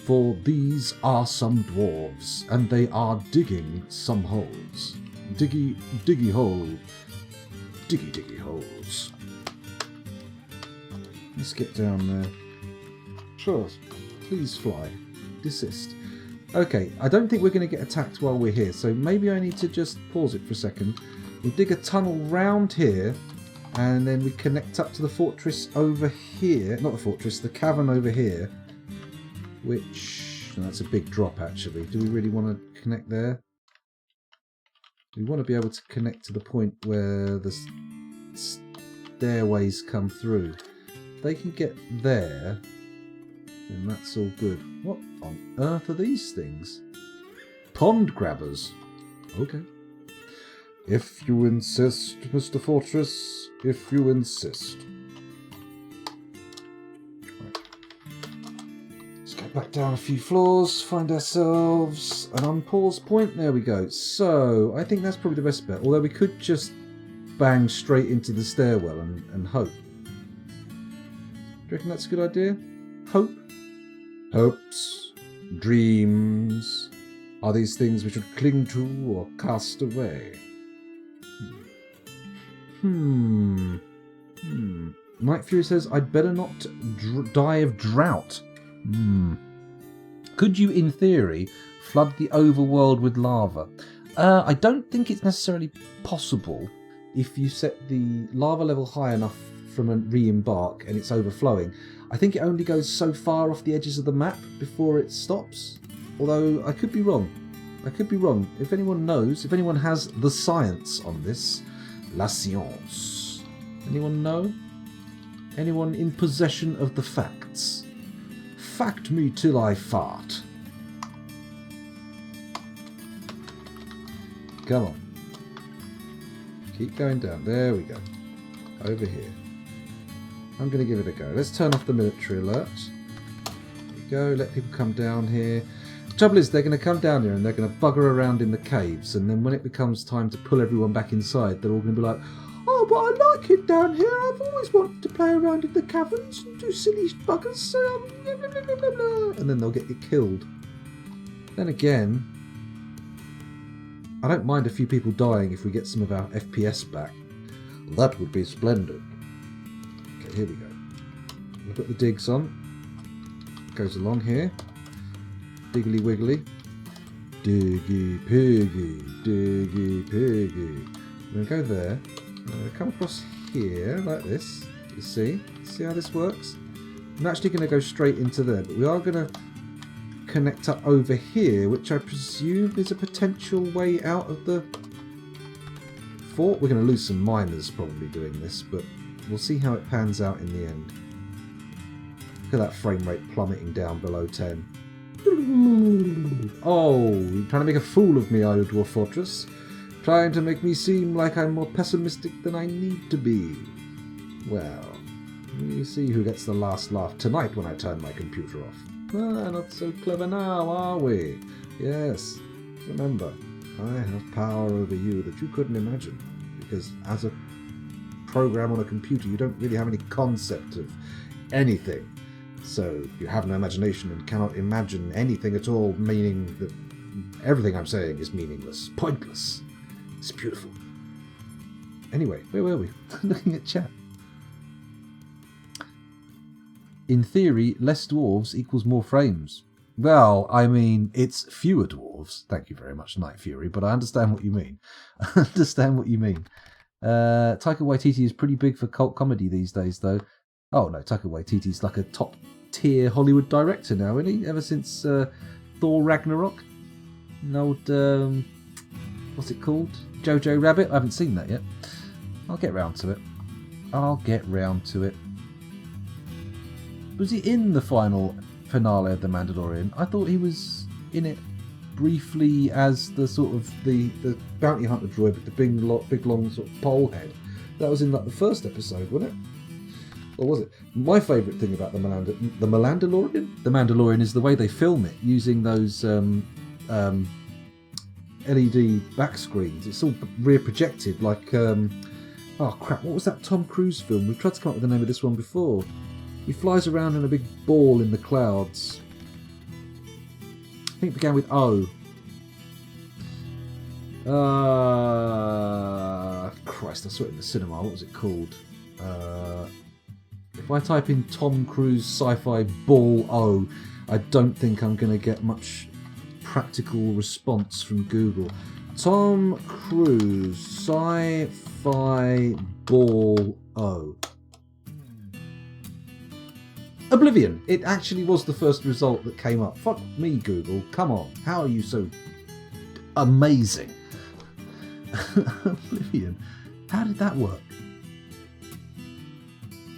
For these are some dwarves, and they are digging some holes. Diggy hole. Diggy holes. Let's get down there. Sure, please fly. Desist. Okay, I don't think we're going to get attacked while we're here, so maybe I need to just pause it for a second. We'll dig a tunnel round here, and then we connect up to the fortress over here. Not the fortress, the cavern over here. Which... that's a big drop, actually. Do we really want to connect there? We want to be able to connect to the point where the stairways come through. If they can get there, then that's all good. What on earth are these things? Pond grabbers. Okay. If you insist, Mr. Fortress. If you insist. Right. Let's go back down a few floors, find ourselves an unpause point. There we go. So, I think that's probably the best bet. Although we could just bang straight into the stairwell and hope. Do you reckon that's a good idea? Hope? Hopes, dreams, are these things we should cling to or cast away? Night Fury says, I'd better not die of drought. Could you, in theory, flood the overworld with lava? I don't think it's necessarily possible if you set the lava level high enough from a re-embark and it's overflowing. I think it only goes so far off the edges of the map before it stops. Although, I could be wrong. If anyone knows, if anyone has the science on this, la science. Anyone know? Anyone in possession of the facts? Fact me till I fart. Come on. Keep going down. There we go. Over here. I'm going to give it a go. Let's turn off the military alert. There we go. Let people come down here. The trouble is, they're going to come down here and they're going to bugger around in the caves, and then when it becomes time to pull everyone back inside, they're all going to be like, oh, but I like it down here. I've always wanted to play around in the caverns and do silly buggers. Blah, blah, blah, blah, blah. And then they'll get killed. Then again, I don't mind a few people dying if we get some of our FPS back. That would be splendid. Okay, here we go. We've got the digs on. Goes along here. Diggly wiggly. Diggy piggy. Diggy piggy. We're going to go there. We're going to come across here like this. You see? See how this works? I'm actually going to go straight into there, but we are going to connect up over here, which I presume is a potential way out of the fort. We're going to lose some miners probably doing this, but we'll see how it pans out in the end. Look at that frame rate plummeting down below 10. Oh, you're trying to make a fool of me, are you, Dwarf Fortress? Trying to make me seem like I'm more pessimistic than I need to be. Well, we see who gets the last laugh tonight when I turn my computer off. Ah, not so clever now, are we? Yes, remember, I have power over you that you couldn't imagine, because as a program on a computer, you don't really have any concept of anything. So you have no imagination and cannot imagine anything at all, meaning that Everything I'm saying is meaningless, pointless. It's beautiful. Anyway, where were we? Looking at chat. In theory, less dwarves equals more frames. Well, I mean, it's fewer dwarves. Thank you very much, Night Fury, but I understand what you mean. Taika Waititi is pretty big for cult comedy these days, though. Oh, no, Taika Waititi's like a top-tier Hollywood director now, isn't he? Ever since Thor Ragnarok. An old, what's it called? Jojo Rabbit? I haven't seen that yet. I'll get round to it. Was he in the final finale of The Mandalorian? I thought he was in it briefly as the sort of the bounty hunter droid with the big long sort of pole head. That was in like the first episode, wasn't it? Or was it? My favourite thing about the Mandalorian is the way they film it using those LED back screens. It's all rear projected like oh crap, what was that Tom Cruise film? We've tried to come up with the name of this one before. He flies around in a big ball in the clouds. I think it began with O. Christ, I saw it in the cinema. What was it called? If I type in Tom Cruise sci-fi ball O, I don't think I'm going to get much practical response from Google. Tom Cruise sci-fi ball O. Oblivion. It actually was the first result that came up. Fuck me, Google. Come on. How are you so amazing? Oblivion. How did that work?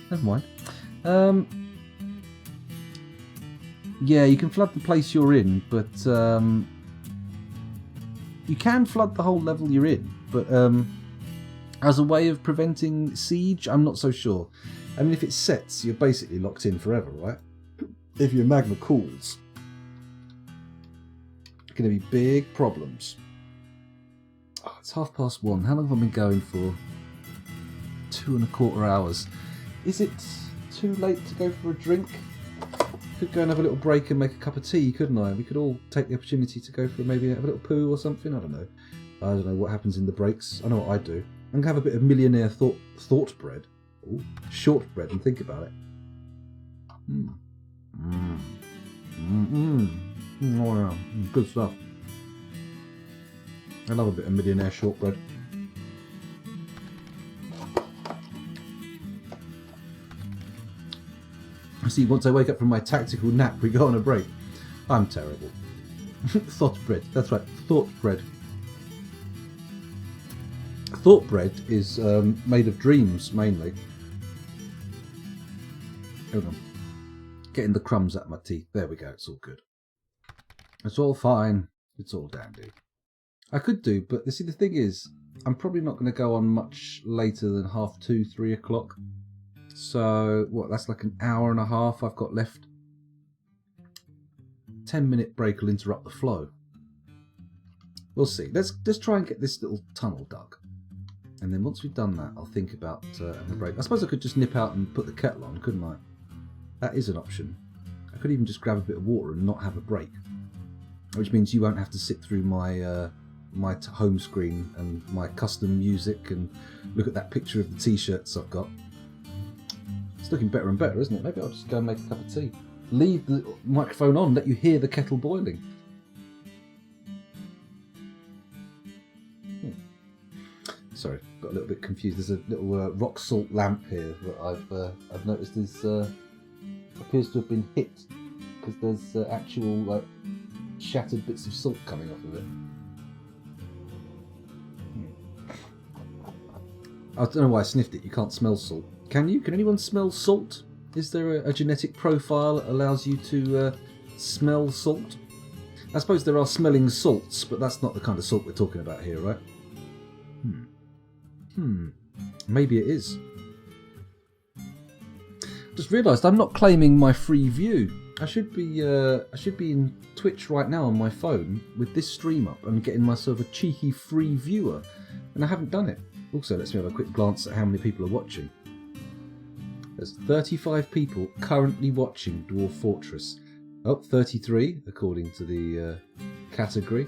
Never mind. Yeah, you can flood the place you're in, but you can flood the whole level you're in. But as a way of preventing siege, I'm not so sure. I mean, if it sets, you're basically locked in forever, right? If your magma cools, it's going to be big problems. Oh, it's 1:30. How long have I been going for? 2.25 hours. Is it too late to go for a drink? Could go and have a little break and make a cup of tea, couldn't I? We could all take the opportunity to go for maybe have a little poo or something. I don't know what happens in the breaks. I know what I do. I'm going to have a bit of millionaire thought bread. Ooh, shortbread, and think about it. Oh yeah, good stuff. I love a bit of millionaire shortbread. See, once I wake up from my tactical nap, we go on a break. I'm terrible. Thought bread, that's right, thought bread. Thought bread is made of dreams, mainly. Hold on. Getting the crumbs out of my teeth. There we go, it's all good. It's all fine. It's all dandy. I could do, but see, the thing is, I'm probably not going to go on much later than 2:30, 3 o'clock. So, what, that's like an hour and a half I've got left. 10-minute break will interrupt the flow. We'll see. Let's try and get this little tunnel dug. And then once we've done that, I'll think about having a break. I suppose I could just nip out and put the kettle on, couldn't I? That is an option. I could even just grab a bit of water and not have a break. Which means you won't have to sit through my my home screen and my custom music and look at that picture of the t-shirts I've got. It's looking better and better, isn't it? Maybe I'll just go and make a cup of tea. Leave the microphone on, let you hear the kettle boiling. Sorry, got a little bit confused. There's a little rock salt lamp here that I've noticed is appears to have been hit because there's actual like shattered bits of salt coming off of it. I don't know why I sniffed it. You can't smell salt. Can you? Can anyone smell salt? Is there a genetic profile that allows you to smell salt? I suppose there are smelling salts, but that's not the kind of salt we're talking about here, right? Maybe it is. Just realised I'm not claiming my free view. I should be in Twitch right now on my phone with this stream up and getting myself a cheeky free viewer, and I haven't done it. Also, let's have a quick glance at how many people are watching. There's 35 people currently watching Dwarf Fortress. Oh, 33 according to the category,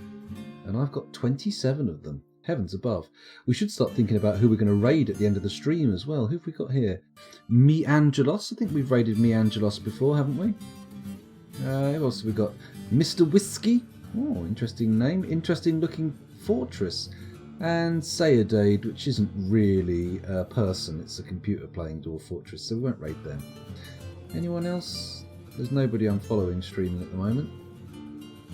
and I've got 27 of them. Heavens above. We should start thinking about who we're going to raid at the end of the stream as well. Who have we got here? Me Angelos. I think we've raided Me Angelos before, haven't we? Who else have we got? Mr. Whiskey. Oh, interesting name. Interesting looking fortress. And Sayadade, which isn't really a person. It's a computer playing Dwarf Fortress, so we won't raid them. Anyone else? There's nobody I'm following streaming at the moment.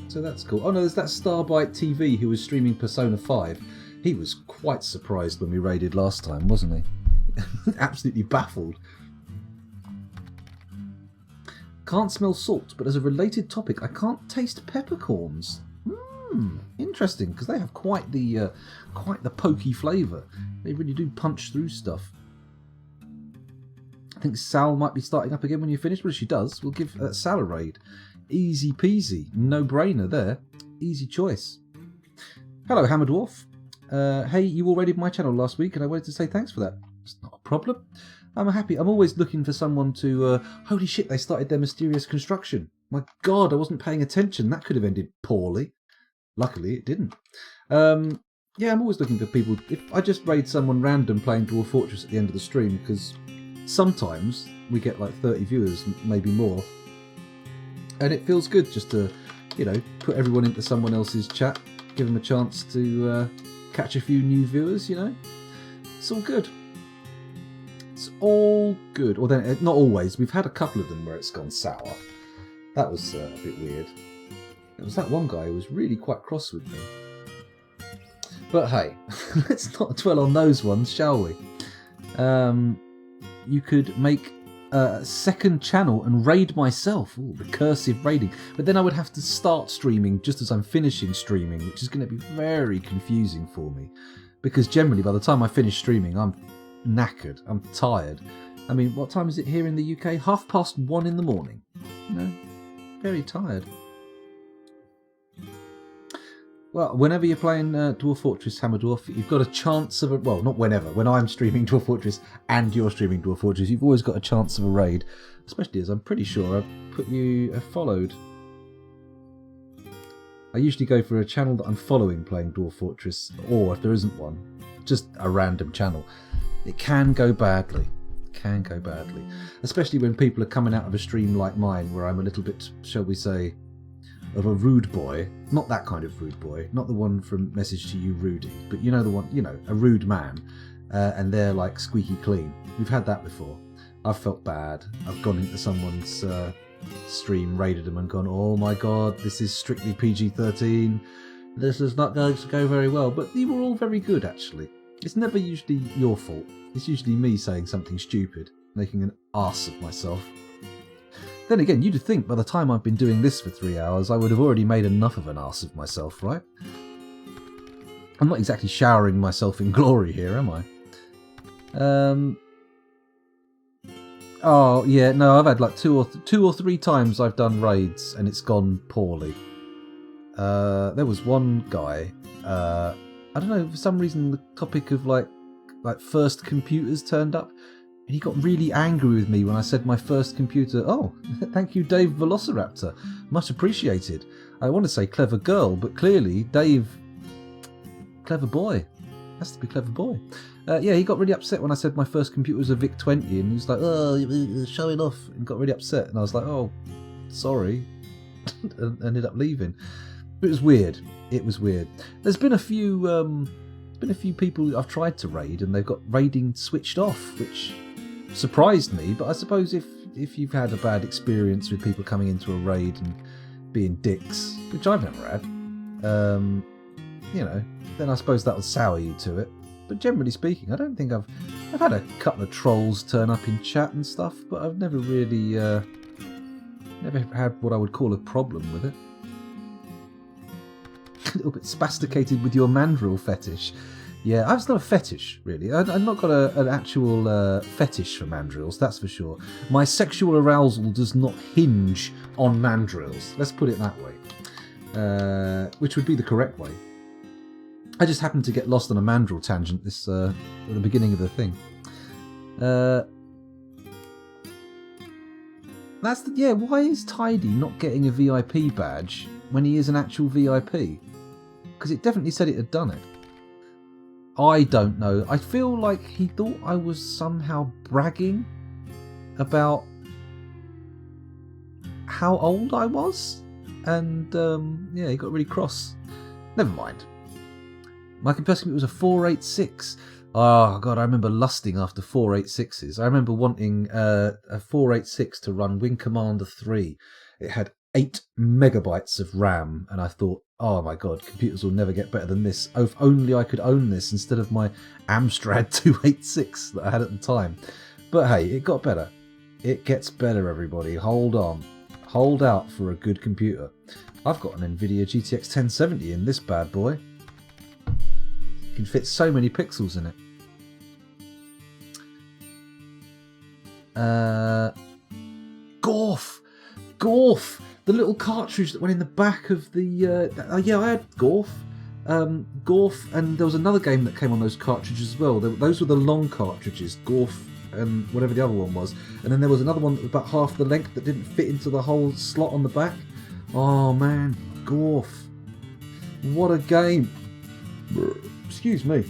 So that's cool. Oh no, there's that Starbite TV who was streaming Persona 5. He was quite surprised when we raided last time, wasn't he? Absolutely baffled. Can't smell salt, but as a related topic, I can't taste peppercorns. Interesting, because they have quite the pokey flavour. They really do punch through stuff. I think Sal might be starting up again when you finish, but if she does, we'll give Sal a raid. Easy peasy, no brainer there. Easy choice. Hello, Hammer Dwarf. Hey, you all raided my channel last week, and I wanted to say thanks for that. It's not a problem. I'm happy. I'm always looking for someone to... holy shit, they started their mysterious construction. My God, I wasn't paying attention. That could have ended poorly. Luckily, it didn't. Yeah, I'm always looking for people. If I just raid someone random playing Dwarf Fortress at the end of the stream, because sometimes we get like 30 viewers, maybe more, and it feels good just to, you know, put everyone into someone else's chat, give them a chance to catch a few new viewers. You know, it's all good. It's all good. Or then, not always. We've had a couple of them where it's gone sour. That was a bit weird. It was that one guy who was really quite cross with me. But hey, let's not dwell on those ones, shall we? You could make a second channel and raid myself. Ooh, recursive raiding. But then I would have to start streaming just as I'm finishing streaming, which is going to be very confusing for me. Because generally, by the time I finish streaming, I'm knackered. I'm tired. I mean, what time is it here in the UK? 1:30 in the morning. You know, very tired. Well, whenever you're playing Dwarf Fortress Hammer Dwarf, you've got a chance of a... Well, not whenever. When I'm streaming Dwarf Fortress and you're streaming Dwarf Fortress, you've always got a chance of a raid. Especially as I'm pretty sure I've put you followed. I usually go for a channel that I'm following playing Dwarf Fortress, or if there isn't one, just a random channel. It can go badly. Can go badly. Especially when people are coming out of a stream like mine, where I'm a little bit, shall we say, of a rude boy. Not that kind of rude boy. Not the one from Message to You, Rudy. But you know the one, you know, a rude man. And they're like squeaky clean. We've had that before. I've felt bad. I've gone into someone's stream, raided them and gone, oh my God, this is strictly PG-13. This is not going to go very well. But they were all very good, actually. It's never usually your fault. It's usually me saying something stupid, making an arse of myself. Then again, you'd think by the time I've been doing this for 3 hours, I would have already made enough of an arse of myself, right? I'm not exactly showering myself in glory here, am I? Oh, yeah, no, I've had like two or three times I've done raids and it's gone poorly. There was one guy, I don't know, for some reason the topic of like first computers turned up. And he got really angry with me when I said my first computer. Oh, thank you, Dave Velociraptor. Much appreciated. I want to say clever girl, but clearly Dave, clever boy. Has to be clever boy. Yeah, he got really upset when I said my first computer was a VIC-20, and he was like, "Oh, you're showing off," and got really upset. And I was like, "Oh, sorry," and ended up leaving. It was weird. It was weird. There's been a few people I've tried to raid, and they've got raiding switched off, which surprised me. But I suppose if you've had a bad experience with people coming into a raid and being dicks, which I've never had, you know, then I suppose that would sour you to it. But generally speaking, I don't think I've had a couple of trolls turn up in chat and stuff, but I've never really never had what I would call a problem with it. A little bit spasticated with your mandrill fetish. Yeah, it's not a fetish, really. I've not got an actual fetish for mandrills, that's for sure. My sexual arousal does not hinge on mandrills. Let's put it that way. Which would be the correct way. I just happened to get lost on a mandrill tangent this at the beginning of the thing. Why is Tidy not getting a VIP badge when he is an actual VIP? Because it definitely said it had done it. I don't know. I feel like he thought I was somehow bragging about how old I was. And, yeah, he got really cross. Never mind. My compressed computer was a 486. Oh, God, I remember lusting after 486s. I remember wanting a 486 to run Wing Commander 3. It had 8 megabytes of RAM, and I thought, oh my God, computers will never get better than this. Oh, if only I could own this instead of my Amstrad 286 that I had at the time. But hey, it got better. It gets better, everybody. Hold on. Hold out for a good computer. I've got an NVIDIA GTX 1070 in this bad boy. You can fit so many pixels in it. Gorf! The little cartridge that went in the back of the... yeah, I had Gorf. Gorf, and there was another game that came on those cartridges as well. Those were the long cartridges, Gorf and whatever the other one was. And then there was another one that was about half the length that didn't fit into the whole slot on the back. Oh man, Gorf. What a game. Excuse me.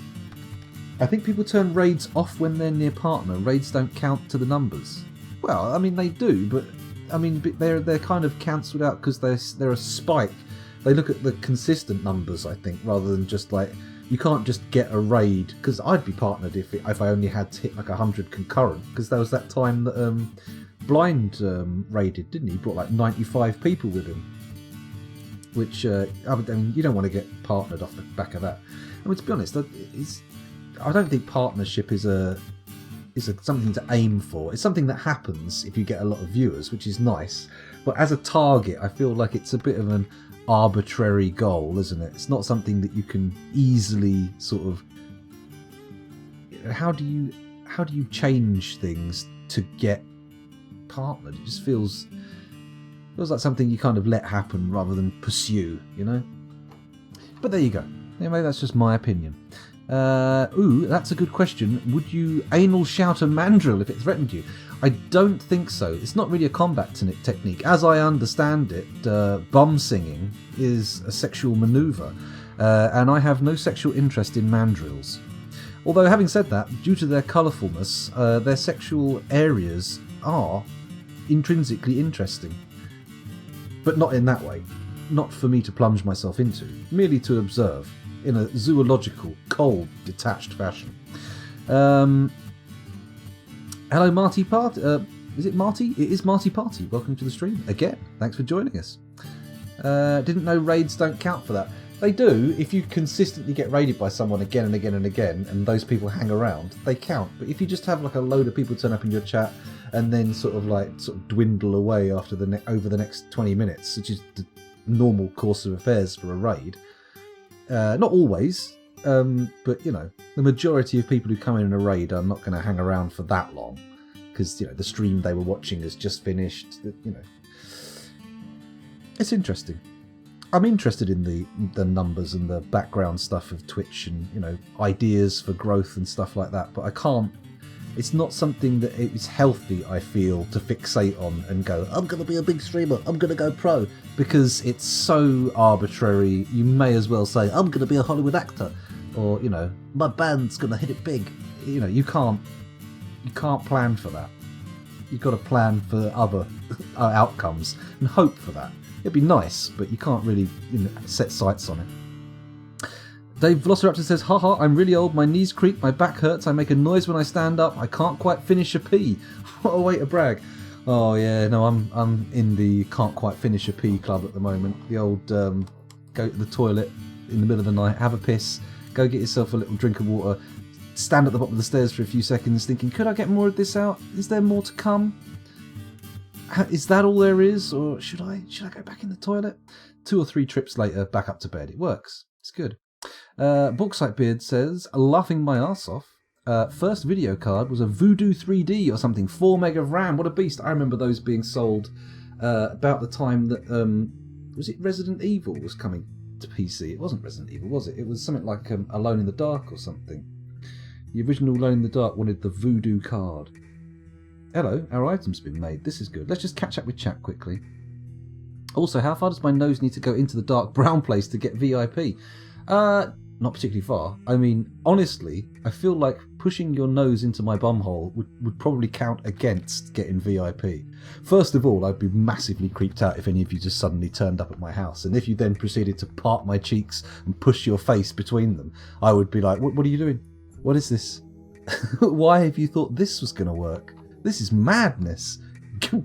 I think people turn raids off when they're near partner. Raids don't count to the numbers. Well, I mean they do, but I mean they're kind of cancelled out because they're a spike. They look at the consistent numbers, I think, rather than just like you can't just get a raid. Because I'd be partnered if I only had to hit like 100 concurrent. Because there was that time that Blind raided, didn't he? He brought like 95 people with him. Which I mean, you don't want to get partnered off the back of that. I mean, to be honest, I don't think partnership is something to aim for. It's something that happens if you get a lot of viewers, which is nice. But as a target, I feel like it's a bit of an arbitrary goal, isn't it? It's not something that you can easily sort of... How do you change things to get partnered? It just feels like something you kind of let happen rather than pursue, you know? But there you go. Anyway, that's just my opinion. Ooh, that's a good question. Would you anal shout a mandrill if it threatened you? I don't think so. It's not really a combat technique. As I understand it, bum singing is a sexual manoeuvre, and I have no sexual interest in mandrills. Although, having said that, due to their colourfulness, their sexual areas are intrinsically interesting. But not in that way. Not for me to plunge myself into. Merely to observe, in a zoological, cold, detached fashion. Hello, Marty Party. Is it Marty? It is Marty Party. Welcome to the stream again. Thanks for joining us. Didn't know raids don't count for that. They do if you consistently get raided by someone again and again and again, and those people hang around. They count. But if you just have like a load of people turn up in your chat and then sort of dwindle away after over the next 20 minutes, which is the normal course of affairs for a raid. Not always. But you know, the majority of people who come in a raid are not going to hang around for that long because the stream they were watching has just finished. It's interesting. I'm interested in the numbers and the background stuff of Twitch and ideas for growth and stuff like that. But I can't. It's not something that it's healthy, I feel, to fixate on and go, I'm going to be a big streamer, I'm going to go pro, because it's so arbitrary. You may as well say, I'm going to be a Hollywood actor, or, my band's going to hit it big. You can't plan for that. You've got to plan for other outcomes and hope for that. It'd be nice, but you can't really set sights on it. Dave Velociraptor says, haha, I'm really old, my knees creak, my back hurts, I make a noise when I stand up, I can't quite finish a pee. What a way to brag. Oh yeah, no, I'm in the can't quite finish a pee club at the moment. The old go to the toilet in the middle of the night, have a piss, go get yourself a little drink of water, stand at the bottom of the stairs for a few seconds thinking, could I get more of this out? Is there more to come? Is that all there is? Or should I go back in the toilet? 2 or 3 trips later, back up to bed. It works. It's good. Bauxite Beard says, laughing my arse off. First video card was a Voodoo 3D or something, 4 meg of RAM. What a beast. I remember those being sold about the time that, was it Resident Evil was coming to PC? It wasn't Resident Evil, was it? It was something like Alone in the Dark or something. The original Alone in the Dark wanted the Voodoo card. Hello, our item's been made. This is good. Let's just catch up with chat quickly. Also, how far does my nose need to go into the dark brown place to get VIP? Not particularly far. I mean, honestly, I feel like pushing your nose into my bumhole would probably count against getting VIP. First of all, I'd be massively creeped out if any of you just suddenly turned up at my house. And if you then proceeded to part my cheeks and push your face between them, I would be like, what are you doing? What is this? Why have you thought this was going to work? This is madness.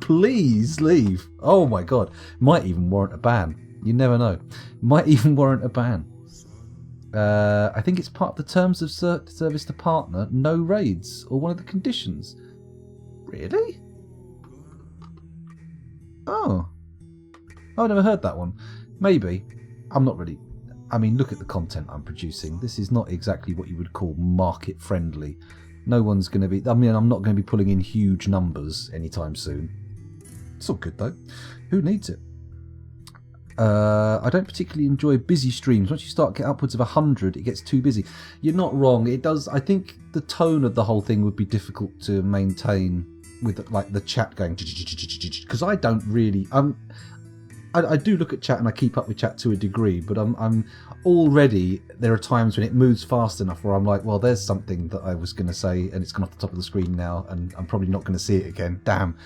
Please leave. Oh my god. Might even warrant a ban. You never know. Might even warrant a ban. I think it's part of the terms of service to partner, no raids, or one of the conditions. Really? Oh. I've never heard that one. Maybe. I'm not really... I mean, look at the content I'm producing. This is not exactly what you would call market friendly. No one's going to be... I mean, I'm not going to be pulling in huge numbers anytime soon. It's all good, though. Who needs it? I don't particularly enjoy busy streams. Once you start get upwards of 100, it gets too busy. You're not wrong. It does. I think the tone of the whole thing would be difficult to maintain with like the chat going, because I don't really. I do look at chat and I keep up with chat to a degree, but I'm already, there are times when it moves fast enough where I'm like, well, there's something that I was going to say and it's gone off the top of the screen now and I'm probably not going to see it again. Damn.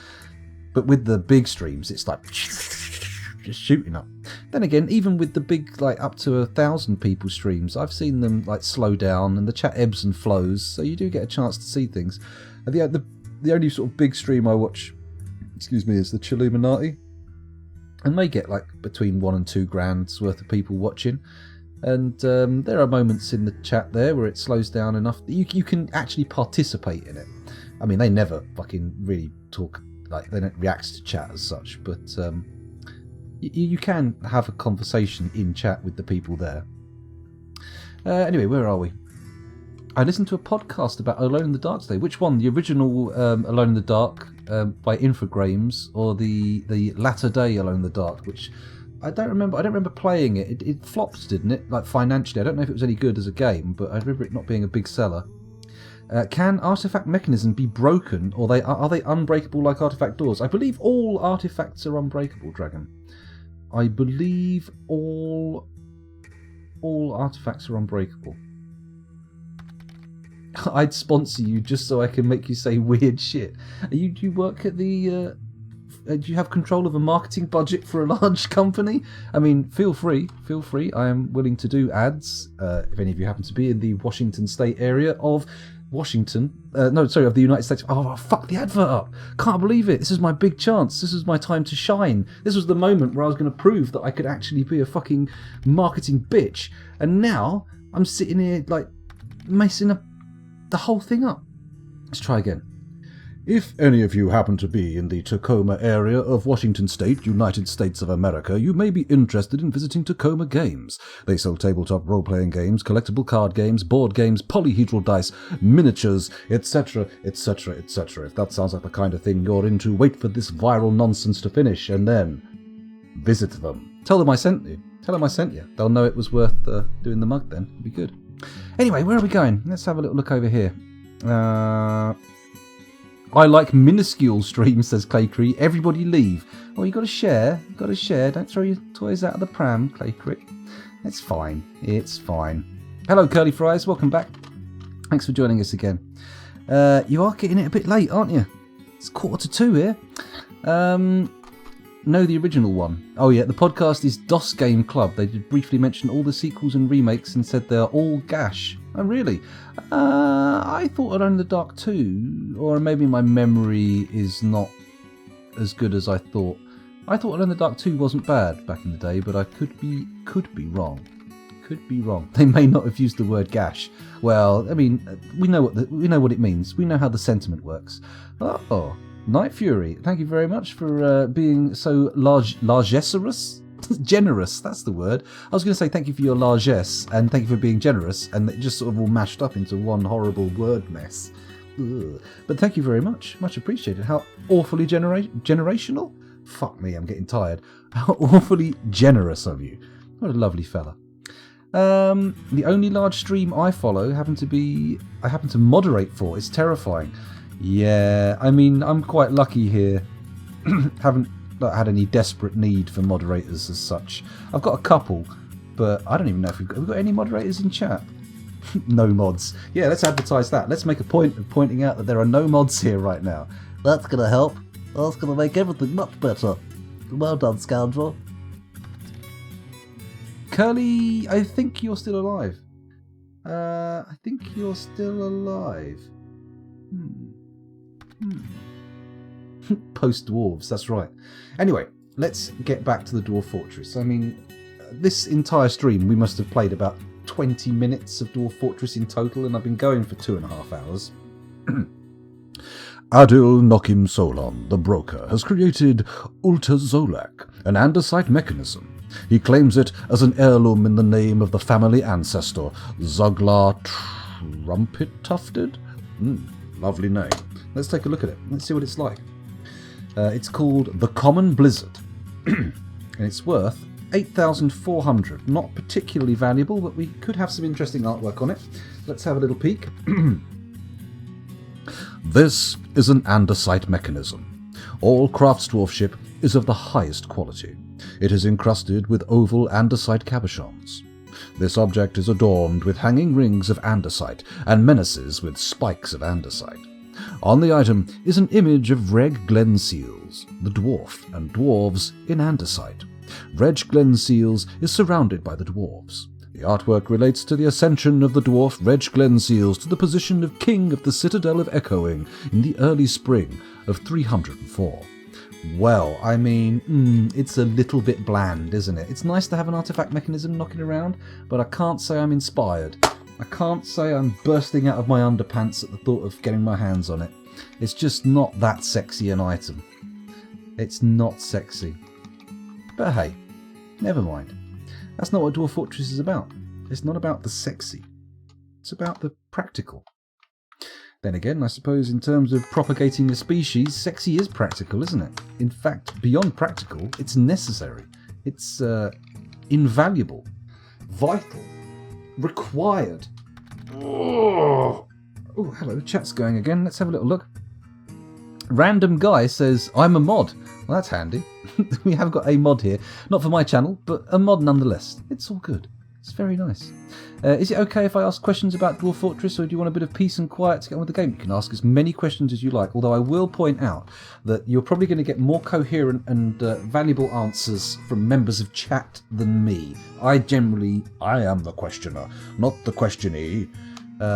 But with the big streams, it's like just shooting up. Then again, even with the big, like up to 1,000 people streams, I've seen them like slow down and the chat ebbs and flows, so you do get a chance to see things. And the only sort of big stream I watch, is the Chilluminati, and they get like between 1 and 2 grand's worth of people watching. And there are moments in the chat there where it slows down enough that you can actually participate in it. I mean, they never fucking really talk, like they don't react to chat as such, but you can have a conversation in chat with the people there. Anyway, where are we? I listened to a podcast about Alone in the Dark today. Which one? The original Alone in the Dark by Infogrames, or the latter day Alone in the Dark, which I don't remember. I don't remember playing it. It flopped, didn't it? Like financially. I don't know if it was any good as a game, but I remember it not being a big seller. Can artifact mechanism be broken, or are they unbreakable like artifact doors? I believe all artifacts are unbreakable, Dragon. I believe all artifacts are unbreakable. I'd sponsor you just so I can make you say weird shit. Do you work at the... do you have control of a marketing budget for a large company? I mean, feel free. I am willing to do ads, if any of you happen to be in the Washington State area of... Washington, of the United States. Oh, fuck the advert up. Can't believe it. This is my big chance. This is my time to shine. This was the moment where I was going to prove that I could actually be a fucking marketing bitch. And now I'm sitting here like messing up the whole thing up. Let's try again. If any of you happen to be in the Tacoma area of Washington State, United States of America, you may be interested in visiting Tacoma Games. They sell tabletop role-playing games, collectible card games, board games, polyhedral dice, miniatures, etc., etc., etc. If that sounds like the kind of thing you're into, wait for this viral nonsense to finish and then visit them. Tell them I sent you. They'll know it was worth doing the mug then. It'd be good. Anyway, where are we going? Let's have a little look over here. I like minuscule streams, says Claycree. Everybody leave. Oh, you got to share. Don't throw your toys out of the pram, Claycree. It's fine. Hello, Curly Fries. Welcome back. Thanks for joining us again. You are getting it a bit late, aren't you? It's 1:45 here. No, the original one. Oh yeah, the podcast is DOS Game Club. They did briefly mention all the sequels and remakes and said they're all gash. Oh really? I thought Alone in the Dark 2, or maybe my memory is not as good as I thought. I thought Alone in the Dark 2 wasn't bad back in the day, but I could be wrong. They may not have used the word gash. Well, I mean, we know what it means. We know how the sentiment works. Oh. Night Fury, thank you very much for being so largesserous. Generous, that's the word. I was going to say thank you for your largesse, and thank you for being generous, and it just sort of all mashed up into one horrible word mess. Ugh. But thank you very much. Much appreciated. How awfully generational? Fuck me, I'm getting tired. How awfully generous of you. What a lovely fella. The only large stream I follow I happen to moderate for. It's terrifying. Yeah, I mean, I'm quite lucky here. Haven't not had any desperate need for moderators as such. I've got a couple, but I don't even know if we've got any moderators in chat. No mods. Yeah, let's advertise that. Let's make a point of pointing out that there are no mods here right now. That's gonna help. That's gonna make everything much better. Well done, scoundrel. Curly, I think you're still alive. I think you're still alive. Post-dwarves, that's right. Anyway, let's get back to the Dwarf Fortress. I mean, this entire stream, we must have played about 20 minutes of Dwarf Fortress in total, and I've been going for 2.5 hours. Adil Nokim Solon, the broker, has created Ulta Zolak, an andesite mechanism. He claims it as an heirloom in the name of the family ancestor, Zuglar Trumpet Tufted. Lovely name. Let's take a look at it. Let's see what it's like. It's called the Common Blizzard, and it's worth 8,400. Not particularly valuable, but we could have some interesting artwork on it. Let's have a little peek. This is an andesite mechanism. All craftsdwarfship is of the highest quality. It is encrusted with oval andesite cabochons. This object is adorned with hanging rings of andesite and menaces with spikes of andesite. On the item is an image of Reg Glenseals, the dwarf and dwarves in andesite. Reg Glenseals is surrounded by the dwarves. The artwork relates to the ascension of the dwarf Reg Glenseals to the position of king of the Citadel of Echoing in the early spring of 304. Well, I mean, it's a little bit bland, isn't it? It's nice to have an artifact mechanism knocking around, but I can't say I'm inspired. I can't say I'm bursting out of my underpants at the thought of getting my hands on it. It's just not that sexy an item. It's not sexy. But hey, never mind. That's not what Dwarf Fortress is about. It's not about the sexy. It's about the practical. Then again, I suppose in terms of propagating a species, sexy is practical, isn't it? In fact, beyond practical, it's necessary. It's invaluable, vital, required. Oh, hello, the chat's going again. Let's have a little look. Random guy says, I'm a mod. Well, that's handy. We have got a mod here. Not for my channel, but a mod nonetheless. It's all good. It's very nice. Is it okay if I ask questions about Dwarf Fortress, or do you want a bit of peace and quiet to get on with the game? You can ask as many questions as you like, although I will point out that you're probably going to get more coherent and valuable answers from members of chat than me. I am the questioner, not the questionee.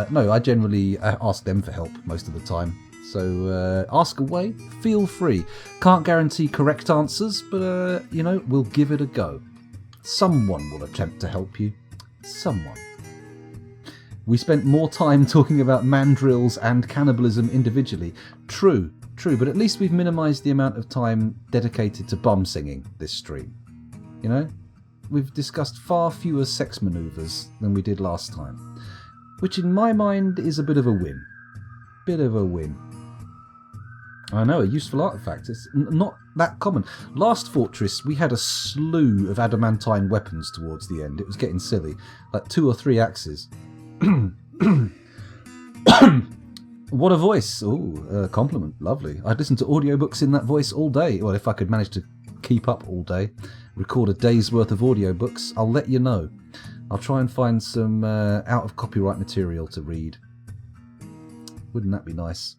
No, I generally ask them for help most of the time. So ask away, feel free. Can't guarantee correct answers, but, we'll give it a go. Someone will attempt to help you. Someone. We spent more time talking about mandrills and cannibalism individually. True, but at least we've minimised the amount of time dedicated to bum singing this stream. We've discussed far fewer sex manoeuvres than we did last time, which in my mind is a bit of a win. I know, a useful artefact. It's not that common. Last Fortress, we had a slew of adamantine weapons towards the end. It was getting silly. Like 2 or 3 axes. What a voice. Oh, compliment. Lovely. I'd listen to audiobooks in that voice all day. Well, if I could manage to keep up all day. Record a day's worth of audiobooks. I'll let you know. I'll try and find some out of copyright material to read. Wouldn't that be nice?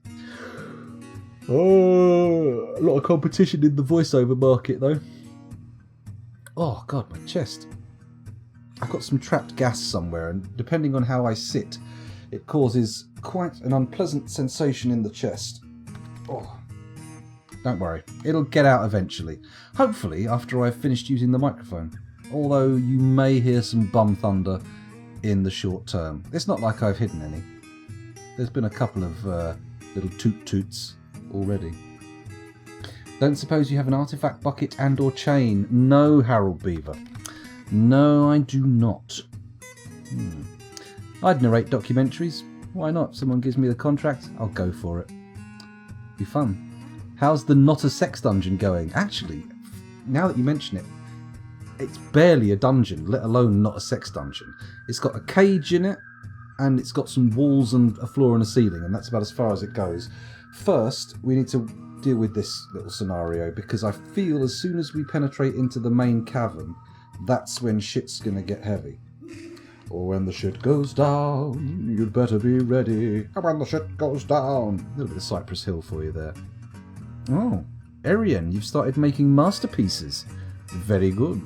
Oh, a lot of competition in the voiceover market, though. Oh, God, my chest. I've got some trapped gas somewhere, and depending on how I sit, it causes quite an unpleasant sensation in the chest. Oh, don't worry. It'll get out eventually. Hopefully, after I've finished using the microphone. Although you may hear some bum thunder in the short term. It's not like I've hidden any. There's been a couple of little toot-toots already. Don't suppose you have an artifact bucket and or chain? No, Harold Beaver. No, I do not. I'd narrate documentaries. Why not? If someone gives me the contract, I'll go for it. Be fun. How's the not a sex dungeon going? Actually, now that you mention it, it's barely a dungeon, let alone not a sex dungeon. It's got a cage in it, and it's got some walls and a floor and a ceiling, and that's about as far as it goes. First, we need to deal with this little scenario, because I feel as soon as we penetrate into the main cavern, that's when shit's gonna get heavy. Or when the shit goes down, you'd better be ready. And when the shit goes down. A little bit of Cypress Hill for you there. Oh, Arian, you've started making masterpieces. Very good.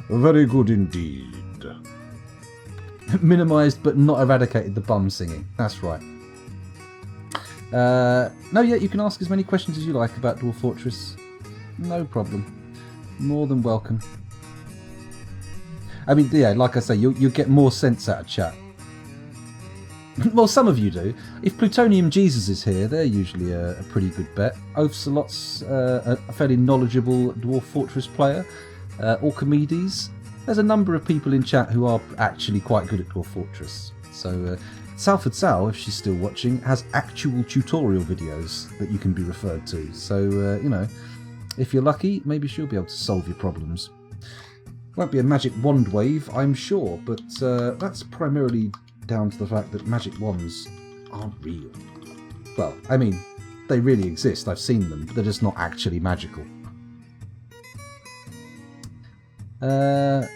Very good indeed. Minimised but not eradicated the bum singing. That's right. No, yeah, you can ask as many questions as you like about Dwarf Fortress. No problem. More than welcome. I mean, yeah, like I say, you'll get more sense out of chat. Well, some of you do. If Plutonium Jesus is here, they're usually a pretty good bet. Oafsalot's a fairly knowledgeable Dwarf Fortress player. Orchimedes. There's a number of people in chat who are actually quite good at Dwarf Fortress. So, Salford Sal, if she's still watching, has actual tutorial videos that you can be referred to. So, you know, if you're lucky, maybe she'll be able to solve your problems. Won't be a magic wand wave, I'm sure, but that's primarily down to the fact that magic wands aren't real. Well, I mean, they really exist, I've seen them, but they're just not actually magical. To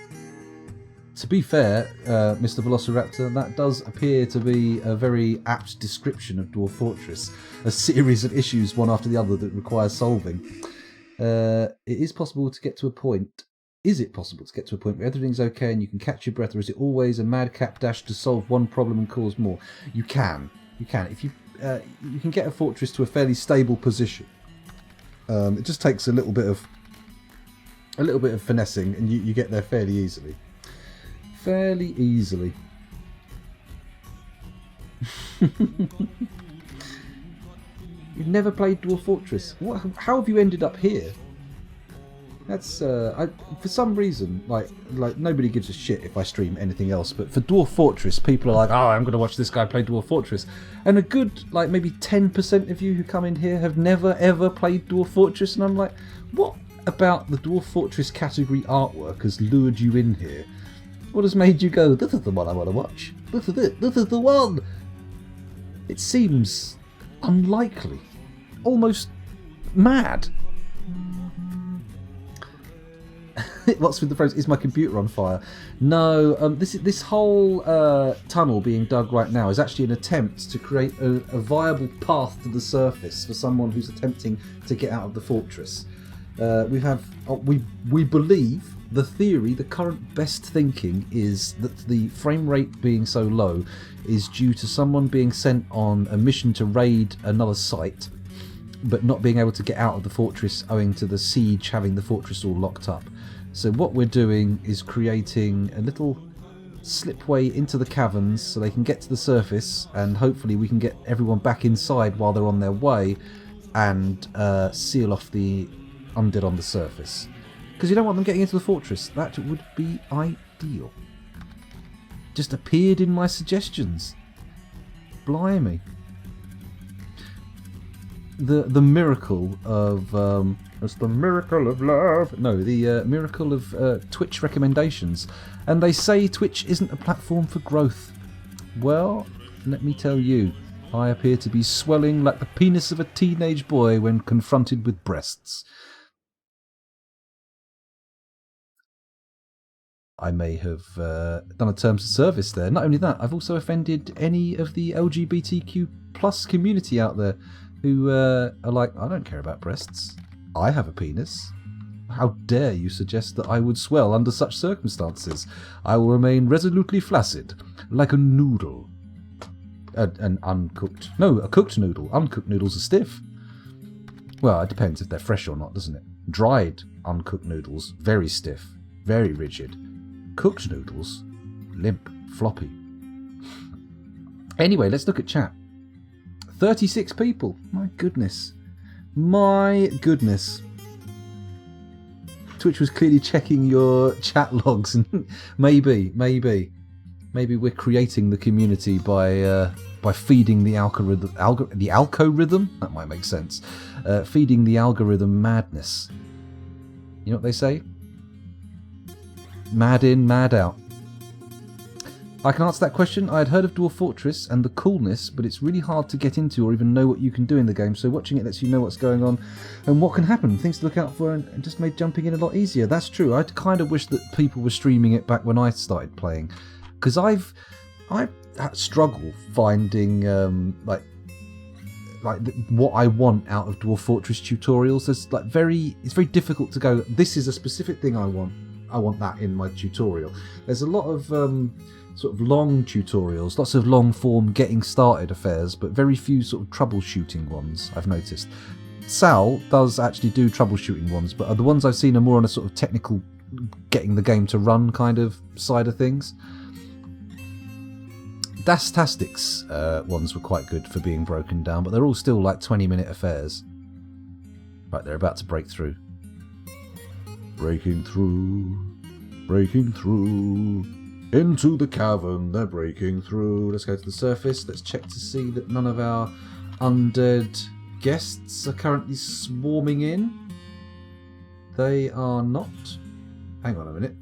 be fair, Mr. Velociraptor, that does appear to be a very apt description of Dwarf Fortress. A series of issues, one after the other, that require solving. It is possible to get to a point. Is it possible to get to a point where everything's okay and you can catch your breath, or is it always a madcap dash to solve one problem and cause more? You can. You can. If you can get a fortress to a fairly stable position. It just takes a little bit of finessing, and you get there fairly easily. Fairly easily. You've never played Dwarf Fortress. How have you ended up here? That's for some reason, like nobody gives a shit if I stream anything else, but for Dwarf Fortress, people are like, oh, I'm going to watch this guy play Dwarf Fortress. And a good, like, maybe 10% of you who come in here have never ever played Dwarf Fortress, and I'm like, what about the Dwarf Fortress category artwork has lured you in here? What has made you go, this is the one I want to watch? This is it, this is the one! It seems unlikely. Almost mad. What's with the phrase, is my computer on fire? No, this whole tunnel being dug right now is actually an attempt to create a viable path to the surface for someone who's attempting to get out of the fortress. We believe, the theory, the current best thinking is that the frame rate being so low is due to someone being sent on a mission to raid another site, but not being able to get out of the fortress owing to the siege having the fortress all locked up. So what we're doing is creating a little slipway into the caverns so they can get to the surface, and hopefully we can get everyone back inside while they're on their way and seal off the undead on the surface. Because you don't want them getting into the fortress. That would be ideal. Just appeared in my suggestions. Blimey. The miracle of it's the miracle of love. No, the miracle of Twitch recommendations. And they say Twitch isn't a platform for growth. Well, let me tell you, I appear to be swelling like the penis of a teenage boy when confronted with breasts. I may have done a terms of service there. Not only that, I've also offended any of the LGBTQ plus community out there who are like, I don't care about breasts. I have a penis. How dare you suggest that I would swell under such circumstances? I will remain resolutely flaccid, like a noodle. An uncooked... No, a cooked noodle. Uncooked noodles are stiff. Well, it depends if they're fresh or not, doesn't it? Dried uncooked noodles, very stiff, very rigid. Cooked noodles, limp, floppy. Anyway, let's look at chat. 36 people. My goodness. My goodness. Twitch was clearly checking your chat logs, and maybe we're creating the community by feeding the algorithm. The algorithm? That might make sense. Feeding the algorithm madness. You know what they say? Mad in, mad out. I can answer that question. I had heard of Dwarf Fortress and the coolness, but it's really hard to get into or even know what you can do in the game, so watching it lets you know what's going on and what can happen, things to look out for, and just made jumping in a lot easier. That's true. I kind of wish that people were streaming it back when I started playing, because I struggle finding like what I want out of Dwarf Fortress tutorials. There's it's very difficult to go, this is a specific thing I want that in my tutorial. There's a lot of sort of long tutorials, lots of long form getting started affairs, but very few sort of troubleshooting ones, I've noticed. Sal does actually do troubleshooting ones, but the ones I've seen are more on a sort of technical, getting the game to run kind of side of things. Dastastic's ones were quite good for being broken down, but they're all still like 20-minute affairs. Right, they're about to break through. Breaking through, into the cavern, they're breaking through. Let's go to the surface, let's check to see that none of our undead guests are currently swarming in. They are not. Hang on a minute,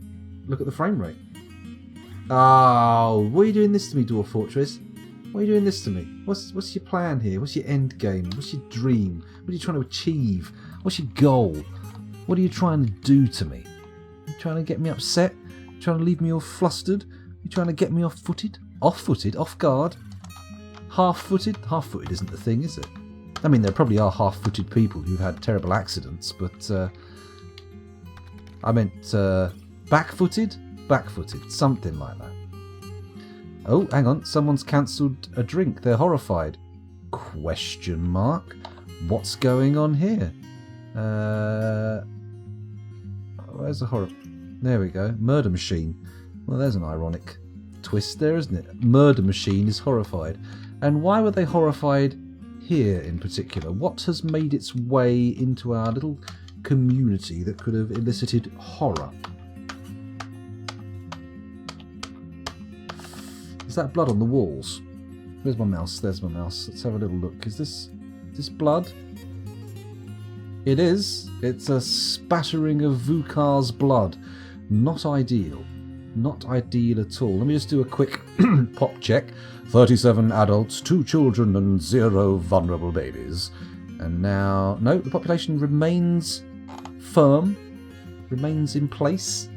look at the frame rate. Oh, why are you doing this to me, Dwarf Fortress? Why are you doing this to me? What's your plan here? What's your end game? What's your dream? What are you trying to achieve? What's your goal? What are you trying to do to me? Are you trying to get me upset? Are you trying to leave me all flustered? Are you trying to get me off-footed? Off-footed? Off guard? Half-footed? Half-footed isn't the thing, is it? I mean, there probably are half-footed people who've had terrible accidents, but I meant back-footed? Back-footed, something like that. Oh, hang on, someone's cancelled a drink. They're horrified. Question mark? What's going on here? Where's the horror? There we go. Murder machine. Well, there's an ironic twist there, isn't it? Murder machine is horrified. And why were they horrified here in particular? What has made its way into our little community that could have elicited horror? Is that blood on the walls? Where's my mouse? There's my mouse. Let's have a little look. Is this blood? It is. It's a spattering of Vukar's blood. Not ideal. Not ideal at all. Let me just do a quick pop check. 37 adults, 2 children and 0 vulnerable babies. And now... No, the population remains firm. Remains in place.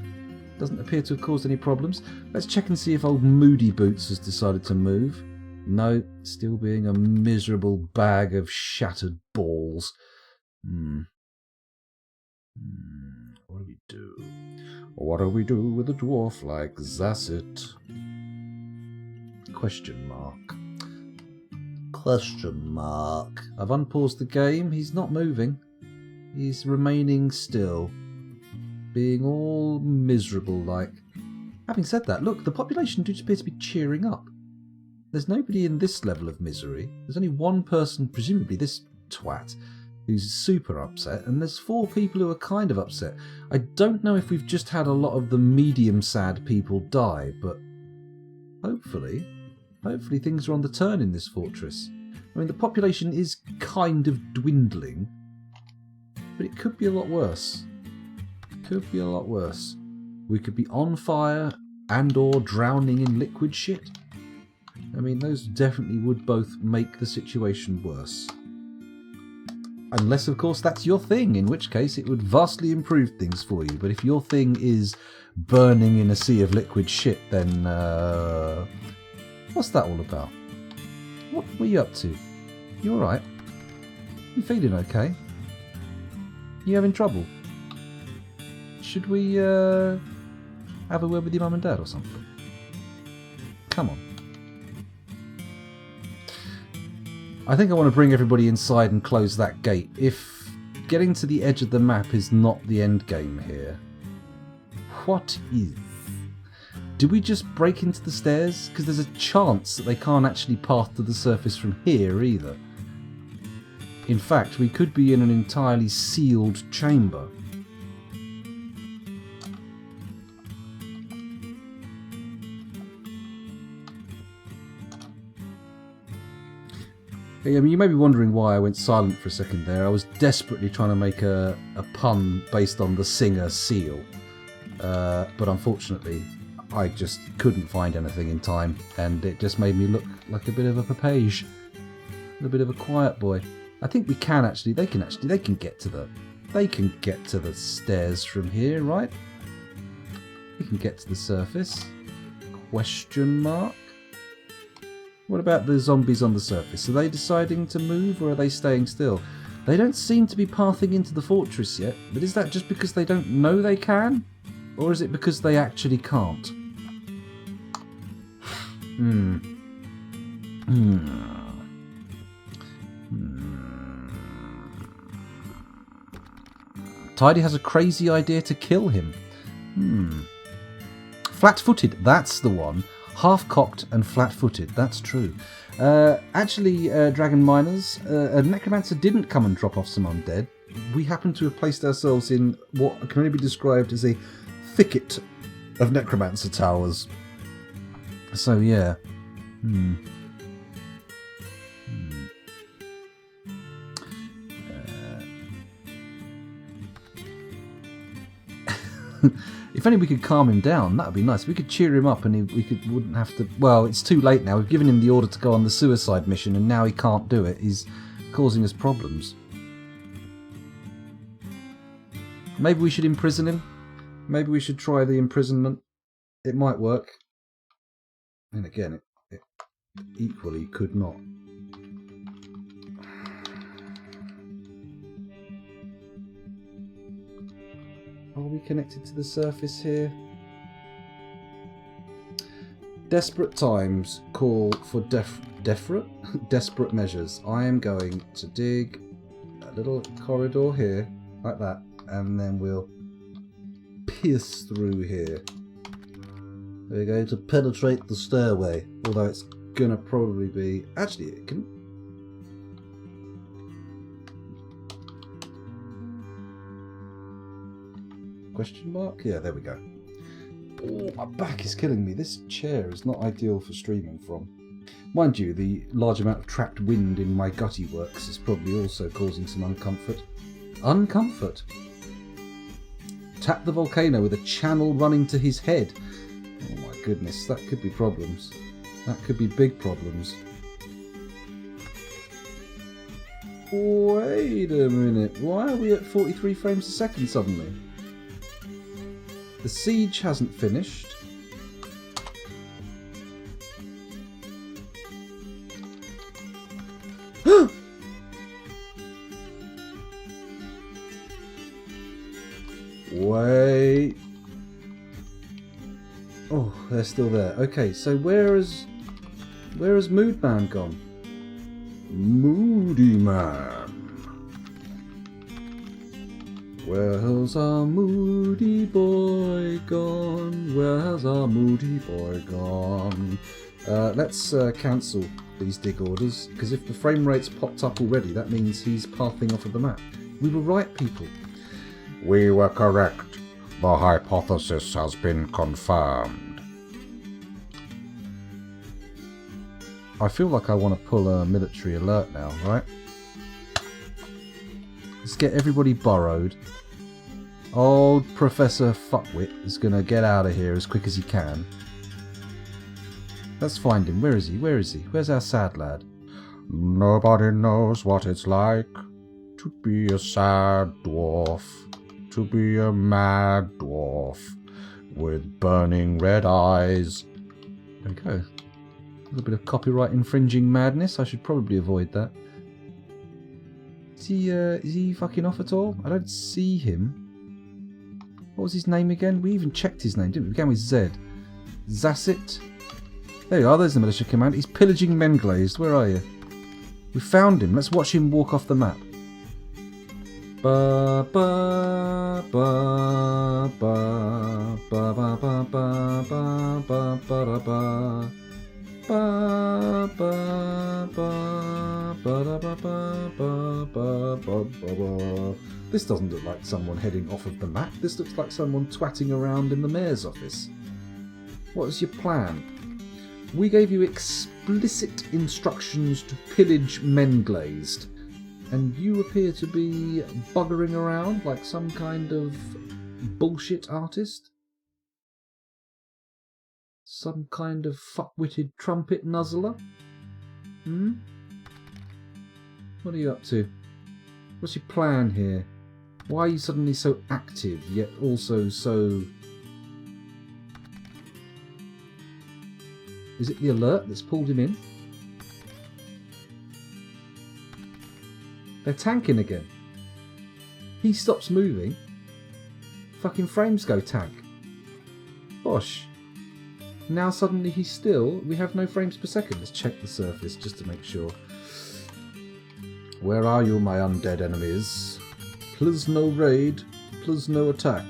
Doesn't appear to have caused any problems. Let's check and see if old Moody Boots has decided to move. No, still being a miserable bag of shattered balls. What do we do? What do we do with a dwarf like Zasset? Question mark. Question mark. I've unpaused the game. He's not moving. He's remaining still. Being all miserable like. Having said that, look, the population do appear to be cheering up. There's nobody in this level of misery. There's only one person, presumably this twat, who's super upset, and there's 4 people who are kind of upset. I don't know if we've just had a lot of the medium sad people die, but hopefully things are on the turn in this fortress. I mean, the population is kind of dwindling, but it could be a lot worse. Could be a lot worse. We could be on fire and or drowning in liquid shit. I mean, those definitely would both make the situation worse. Unless, of course, that's your thing, in which case it would vastly improve things for you. But if your thing is burning in a sea of liquid shit, then what's that all about? What were you up to? You alright? You feeling okay? You having trouble? Should we have a word with your mum and dad or something? Come on. I think I want to bring everybody inside and close that gate. If getting to the edge of the map is not the end game here, what is? Do we just break into the stairs? Because there's a chance that they can't actually path to the surface from here either. In fact, we could be in an entirely sealed chamber. I mean, you may be wondering why I went silent for a second there. I was desperately trying to make a pun based on the singer Seal. But unfortunately, I just couldn't find anything in time, and it just made me look like a bit of a papage, a bit of a quiet boy. I think we can actually. They can get to the stairs from here, right? We can get to the surface. Question mark. What about the zombies on the surface? Are they deciding to move, or are they staying still? They don't seem to be pathing into the fortress yet, but is that just because they don't know they can? Or is it because they actually can't? Tidy has a crazy idea to kill him. Flat-footed, that's the one. Half-cocked and flat-footed, that's true. Actually, Dragon Miners, a necromancer didn't come and drop off some undead. We happen to have placed ourselves in what can only be described as a thicket of necromancer towers. So, yeah. If only we could calm him down, that would be nice. We could cheer him up and wouldn't have to... Well, it's too late now. We've given him the order to go on the suicide mission and now he can't do it. He's causing us problems. Maybe we should imprison him. Maybe we should try the imprisonment. It might work. And again, it equally could not. Are we connected to the surface here? Desperate times call for desperate measures. I am going to dig a little corridor here, like that, and then we'll pierce through here. We're going to penetrate the stairway. Although it's gonna probably be... Actually, it can... Question mark? Yeah, there we go. Oh, my back is killing me. This chair is not ideal for streaming from. Mind you, the large amount of trapped wind in my gutty works is probably also causing some uncomfort. Uncomfort? Tap the volcano with a channel running to his head. Oh my goodness, that could be problems. That could be big problems. Wait a minute. Why are we at 43 frames a second suddenly? The siege hasn't finished. Wait. Oh, they're still there. Okay, so where has Mood Man gone? Moody Man. Where has our moody boy gone? Where has our moody boy gone? Let's cancel these dig orders, because if the frame rate's popped up already, that means he's pathing off of the map. We were right, people. We were correct. The hypothesis has been confirmed. I feel like I want to pull a military alert now, right? Let's get everybody burrowed. Old Professor Fuckwit is going to get out of here as quick as he can. Let's find him. Where is he? Where is he? Where's our sad lad? Nobody knows what it's like to be a sad dwarf, to be a mad dwarf with burning red eyes. There we go. A little bit of copyright infringing madness. I should probably avoid that. Is he fucking off at all? I don't see him. What was his name again? We even checked his name, didn't we? It began with Z. Zassit. There you are, there's the militia command. He's pillaging Menglazed. Where are you? We found him. Let's watch him walk off the map. Ba ba ba ba ba ba ba ba ba ba ba ba. Ba ba ba ba ba ba ba ba ba. This doesn't look like someone heading off of the map. This looks like someone twatting around in the mayor's office. What is your plan? We gave you explicit instructions to pillage Menglazed, and you appear to be buggering around like some kind of bullshit artist? Some kind of fuck-witted trumpet nuzzler? What are you up to? What's your plan here? Why are you suddenly so active, yet also so... Is it the alert that's pulled him in? They're tanking again. He stops moving. Fucking frames go tank. Bosh. Now suddenly he's still... We have no frames per second. Let's check the surface just to make sure. Where are you, my undead enemies? Please no raid. Please no attack.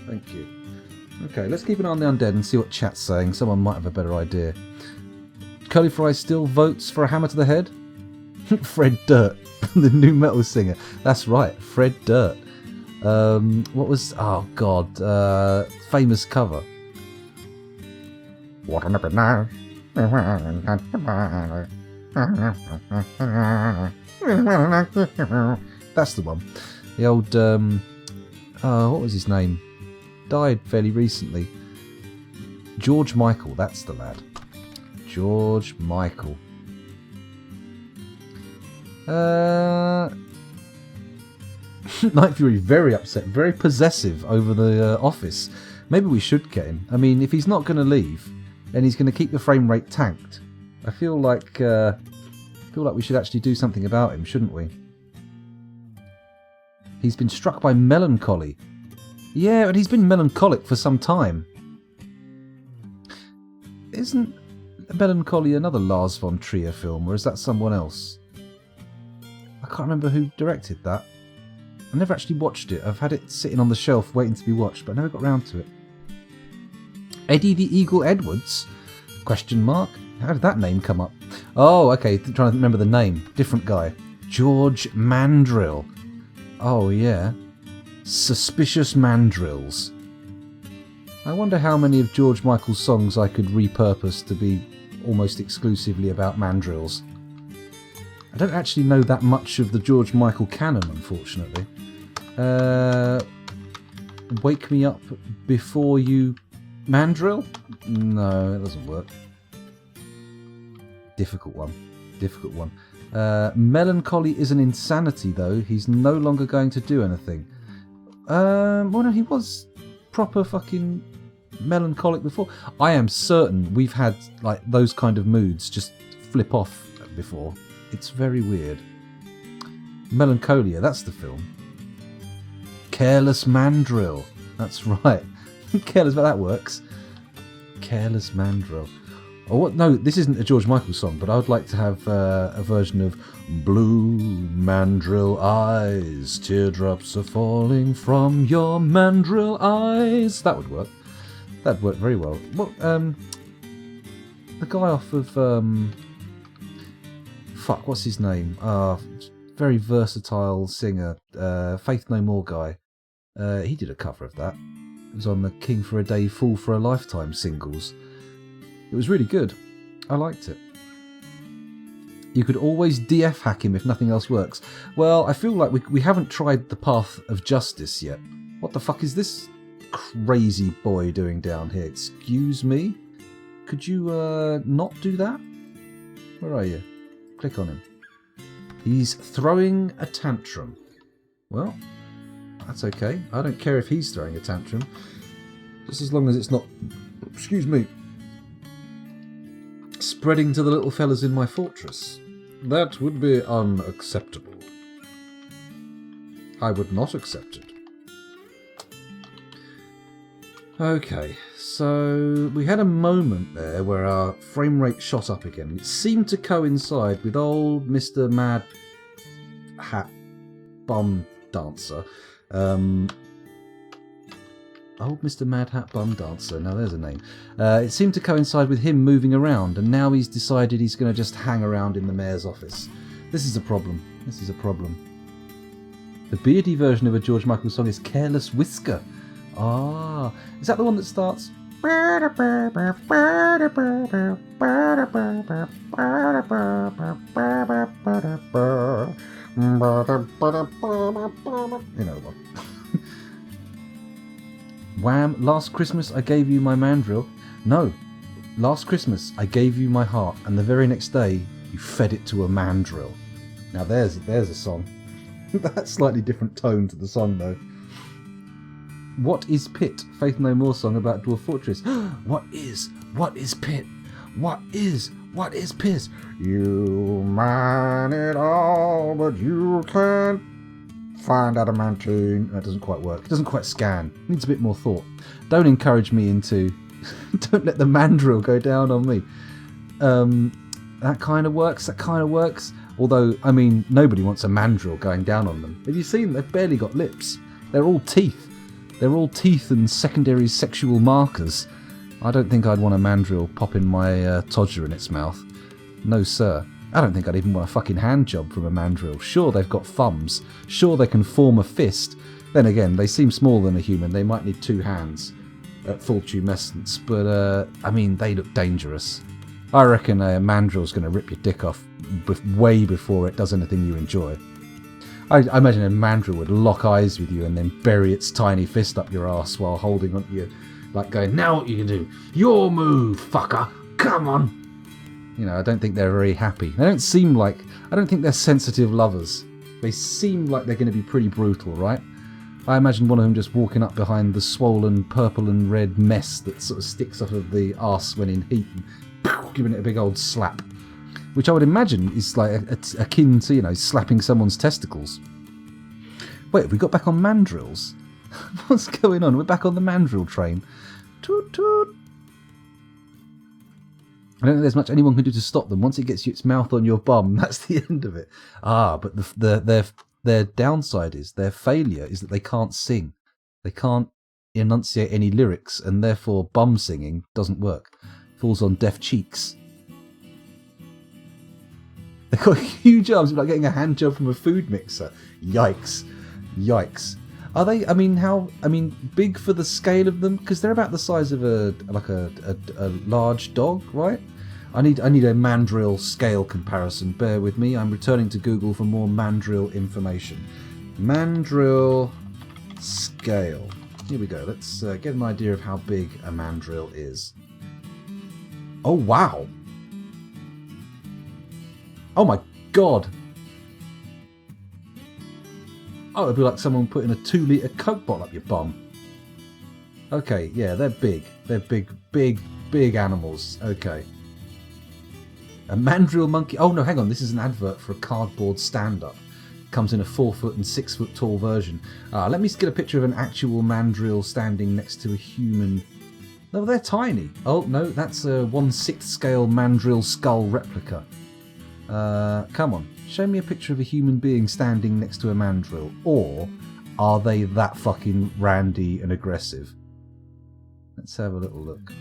Thank you. Okay, let's keep an eye on the undead and see what chat's saying. Someone might have a better idea. Curly Fry still votes for a hammer to the head? Fred Dirt, the new metal singer. That's right, Fred Dirt. What was... Oh, God. Famous cover. Wouldn't it be nice? That's the one. The old... what was his name? Died fairly recently. George Michael, that's the lad. George Michael. Night Fury very upset, very possessive over the office. Maybe we should get him. I mean, if he's not going to leave, and he's going to keep the frame rate tanked, I feel like we should actually do something about him, shouldn't we? He's been struck by melancholy. Yeah, but he's been melancholic for some time. Isn't Melancholy another Lars von Trier film, or is that someone else? I can't remember who directed that. I never actually watched it. I've had it sitting on the shelf waiting to be watched, but I never got round to it. Eddie the Eagle Edwards? Question mark? How did that name come up? Oh, okay, trying to remember the name. Different guy. George Mandrill. Oh, yeah. Suspicious Mandrills. I wonder how many of George Michael's songs I could repurpose to be almost exclusively about mandrills. I don't actually know that much of the George Michael canon, unfortunately. Wake Me Up Before You Mandrill? No, it doesn't work. Difficult one. Difficult one. Melancholy is an insanity, though. He's no longer going to do anything. Well, no, he was proper fucking melancholic before. I am certain we've had like those kind of moods just flip off before. It's very weird. Melancholia, that's the film. Careless Mandrill. That's right. Careless, but that works. Careless Mandrill. Oh, what? No, this isn't a George Michael song, but I would like to have a version of Blue Mandrill Eyes, teardrops are falling from your mandrill eyes. That would work. That'd work very well. What? The guy off of fuck, what's his name? Very versatile singer, Faith No More guy. He did a cover of that. It was on the King for a Day, Fool for a Lifetime singles. It was really good. I liked it. You could always DF hack him if nothing else works. Well, I feel like we haven't tried the path of justice yet. What the fuck is this crazy boy doing down here? Excuse me? Could you not do that? Where are you? Click on him. He's throwing a tantrum. Well, that's okay. I don't care if he's throwing a tantrum. Just as long as it's not... Excuse me. Spreading to the little fellas in my fortress. That would be unacceptable. I would not accept it. Okay, so we had a moment there where our frame rate shot up again. It seemed to coincide with old Mr. Mad Hat Bum Dancer. Old Mr. Mad Hat Bum Dancer, now there's a name. It seemed to coincide with him moving around, and now he's decided he's going to just hang around in the mayor's office. This is a problem. This is a problem. The beardy version of a George Michael song is Careless Whisker. Ah, is that the one that starts? You know the one. Wham! Last Christmas I gave you my mandrill. No, Last Christmas, I gave you my heart, and the very next day, you fed it to a mandrill. Now there's a song. That's slightly different tone to the song, though. What is Pit? Faith No More song about Dwarf Fortress. What is Pit? What is Pit? You man it all, but you can't find adamantine. That doesn't quite work. It doesn't quite scan. It needs a bit more thought. Don't encourage me into... Don't let the mandrill go down on me. That kind of works. Although, I mean, nobody wants a mandrill going down on them. Have you seen them? They've barely got lips. They're all teeth. They're all teeth and secondary sexual markers. I don't think I'd want a mandrill popping my todger in its mouth. No, sir. I don't think I'd even want a fucking hand job from a mandrill. Sure, they've got thumbs. Sure, they can form a fist. Then again, they seem smaller than a human. They might need 2 hands at full tumescence. But, I mean, they look dangerous. I reckon a mandrill's going to rip your dick off way before it does anything you enjoy. I imagine a mandrill would lock eyes with you and then bury its tiny fist up your arse while holding onto you, like going, now what you can do? Your move, fucker! Come on! You know, I don't think they're very happy. I don't think they're sensitive lovers. They seem like they're going to be pretty brutal, right? I imagine one of them just walking up behind the swollen purple and red mess that sort of sticks off of the arse when in heat and giving it a big old slap. Which I would imagine is like akin to, you know, slapping someone's testicles. Wait, have we got back on mandrills? What's going on? We're back on the mandrill train. Toot toot. I don't think there's much anyone can do to stop them. Once it gets its mouth on your bum, that's the end of it. But their downside is, their failure is that they can't sing. They can't enunciate any lyrics, and therefore bum singing doesn't work. Falls on deaf cheeks. They've got huge arms. It's like getting a hand job from a food mixer. Yikes. Are they, big for the scale of them? Because they're about the size of a large dog, right? I need a mandrill scale comparison. Bear with me. I'm returning to Google for more mandrill information. Mandrill scale. Here we go. Let's get an idea of how big a mandrill is. Oh, wow. Oh my god. Oh, it'd be like someone putting a 2-litre Coke bottle up your bum. Okay, yeah, they're big. They're big animals. Okay. A mandrill monkey. Oh no, hang on. This is an advert for a cardboard stand-up. Comes in a 4-foot and 6-foot tall version. Let me get a picture of an actual mandrill standing next to a human. No, they're tiny. Oh no, that's a 1/6 scale mandrill skull replica. Come on, show me a picture of a human being standing next to a mandrill. Or are they that fucking randy and aggressive? Let's have a little look.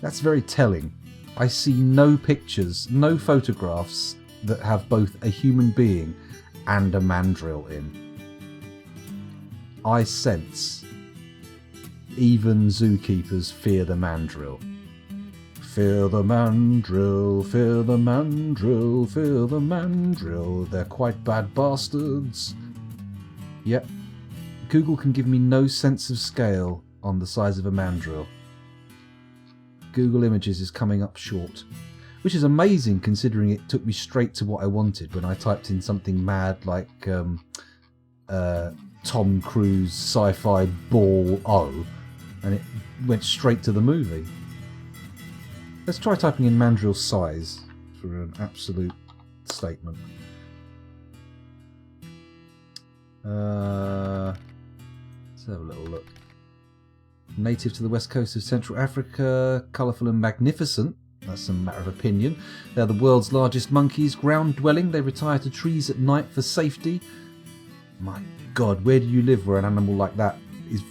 That's very telling. I see no pictures, no photographs that have both a human being and a mandrill in. I sense even zookeepers fear the mandrill. Fear the mandrill, fear the mandrill, fear the mandrill. They're quite bad bastards. Yep. Google can give me no sense of scale on the size of a mandrill. Google Images is coming up short. Which is amazing considering it took me straight to what I wanted when I typed in something mad like Tom Cruise sci-fi ball O, and it went straight to the movie. Let's try typing in mandrill size for an absolute statement. Let's have a little look. Native to the west coast of Central Africa, colourful and magnificent. That's a matter of opinion. They're the world's largest monkeys, ground-dwelling. They retire to trees at night for safety. My God, where do you live where an animal like that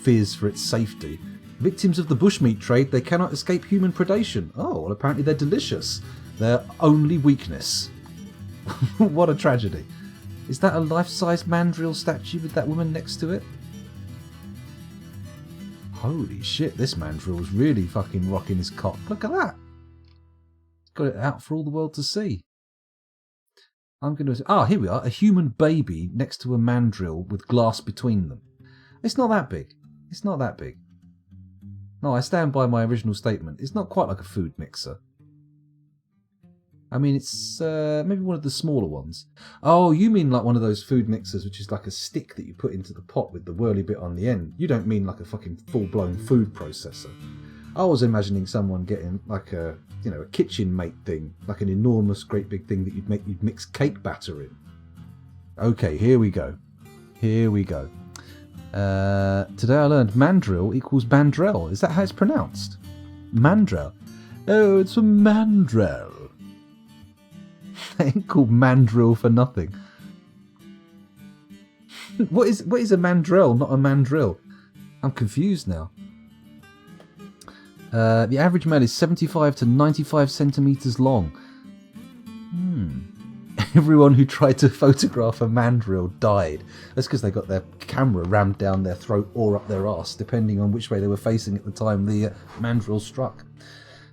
fears for its safety? Victims of the bushmeat trade, they cannot escape human predation. Oh, well, apparently they're delicious. Their only weakness. What a tragedy. Is that a life-size mandrill statue with that woman next to it? Holy shit, this mandrill's really fucking rocking his cock. Look at that. Got it out for all the world to see. I'm going to... here we are. A human baby next to a mandrill with glass between them. It's not that big. It's not that big. No, I stand by my original statement. It's not quite like a food mixer. I mean, it's maybe one of the smaller ones. Oh, you mean like one of those food mixers, which is like a stick that you put into the pot with the whirly bit on the end. You don't mean like a fucking full-blown food processor. I was imagining someone getting like a, you know, a kitchen mate thing, like an enormous, great big thing that you'd mix cake batter in. Okay, here we go. Here we go. Today I learned mandrill equals mandrel. Is that how it's pronounced? Mandrel. Oh, it's a mandrel. They ain't called mandrill for nothing. What is a mandrel, not a mandrill? I'm confused now. The average male is 75 to 95 centimetres long. Everyone who tried to photograph a mandrill died. That's because they got their camera rammed down their throat or up their arse, depending on which way they were facing at the time the mandrill struck.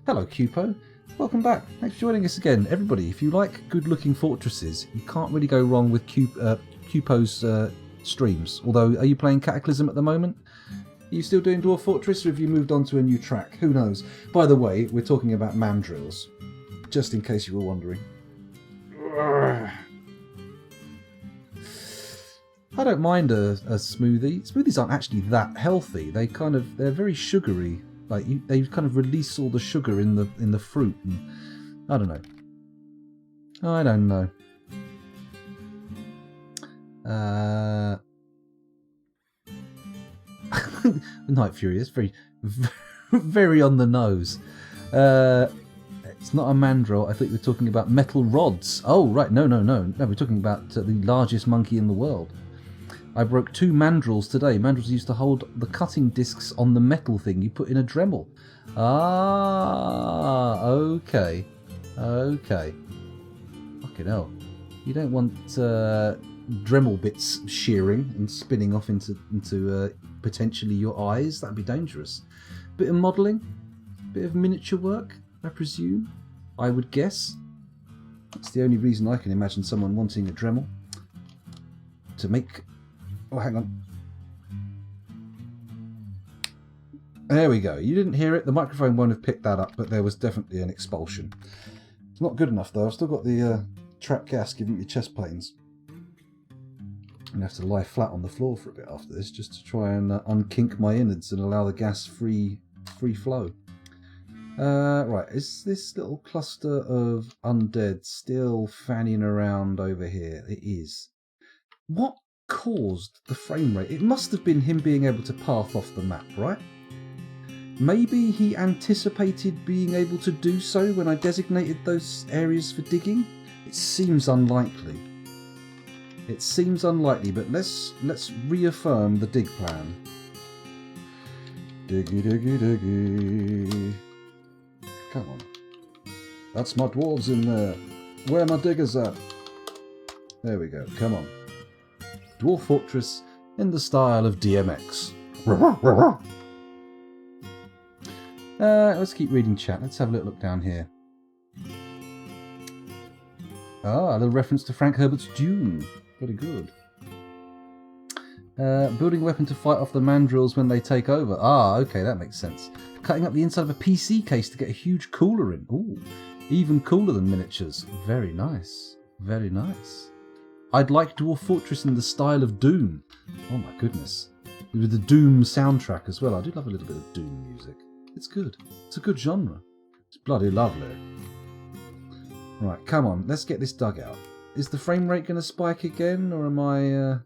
Hello, Cupo. Welcome back. Thanks for joining us again. Everybody, if you like good-looking fortresses, you can't really go wrong with Cupo's streams. Although, are you playing Cataclysm at the moment? Are you still doing Dwarf Fortress, or have you moved on to a new track? Who knows? By the way, we're talking about mandrills, just in case you were wondering. I don't mind a smoothie. Smoothies aren't actually that healthy. They're very sugary. Like they kind of release all the sugar in the fruit. And I don't know. Night Fury is very, very on the nose. It's not a mandrill. I thought you were talking about metal rods. Oh, right. No. We're talking about the largest monkey in the world. I broke 2 mandrills today. Mandrills used to hold the cutting discs on the metal thing you put in a Dremel. Ah, okay. Fucking hell. You don't want Dremel bits shearing and spinning off into potentially your eyes. That'd be dangerous. Bit of modelling, bit of miniature work, I presume. I would guess. That's the only reason I can imagine someone wanting a Dremel to make. Oh, hang on. There we go. You didn't hear it. The microphone won't have picked that up, but there was definitely an expulsion. It's not good enough though. I've still got the trap gas giving me chest pains. I'm going to have to lie flat on the floor for a bit after this just to try and unkink my innards and allow the gas free flow. Right, is this little cluster of undead still fanning around over here? It is. What caused the frame rate? It must have been him being able to path off the map, right? Maybe he anticipated being able to do so when I designated those areas for digging? It seems unlikely. It seems unlikely, but let's reaffirm the dig plan. Diggy, diggy, diggy. Come on. That's my dwarves in there. Where are my diggers at? There we go. Come on. Dwarf Fortress in the style of DMX. Let's keep reading chat. Let's have a little look down here. Ah, a little reference to Frank Herbert's Dune. Very good. Building a weapon to fight off the mandrills when they take over. Ah, okay, that makes sense. Cutting up the inside of a PC case to get a huge cooler in. Ooh, even cooler than miniatures. Very nice. Very nice. I'd like Dwarf Fortress in the style of Doom. Oh my goodness. With the Doom soundtrack as well. I do love a little bit of Doom music. It's good. It's a good genre. It's bloody lovely. Right, come on. Let's get this dug out. Is the frame rate going to spike again, or am I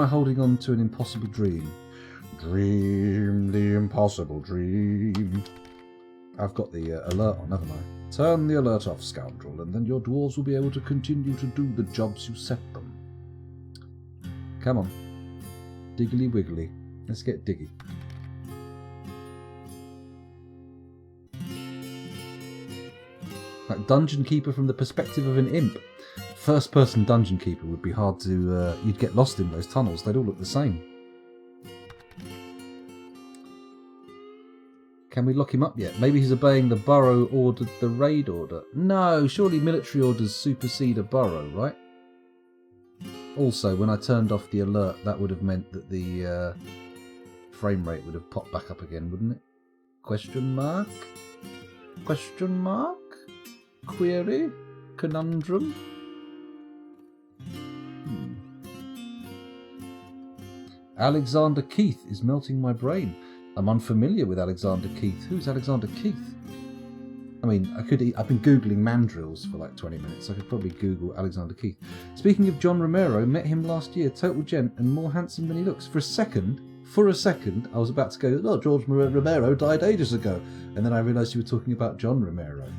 holding on to an impossible dream? Dream the impossible dream. I've got the alert on, haven't I? Turn the alert off, scoundrel, and then your dwarves will be able to continue to do the jobs you set them. Come on. Diggly wiggly. Let's get diggy. Like Dungeon Keeper from the perspective of an imp. First person Dungeon Keeper would be hard to... you'd get lost in those tunnels. They'd all look the same. Can we lock him up yet? Maybe he's obeying the burrow ordered the raid order. No, surely military orders supersede a burrow, right? Also, when I turned off the alert, that would have meant that the frame rate would have popped back up again, wouldn't it? Question mark? Question mark? Query? Conundrum? Alexander Keith is melting my brain. I'm unfamiliar with Alexander Keith. Who's Alexander Keith? I mean, I've been Googling mandrills for like 20 minutes. I could probably Google Alexander Keith. Speaking of John Romero, met him last year. Total gent and more handsome than he looks. For a second, I was about to go, oh, George Romero died ages ago. And then I realised you were talking about John Romero.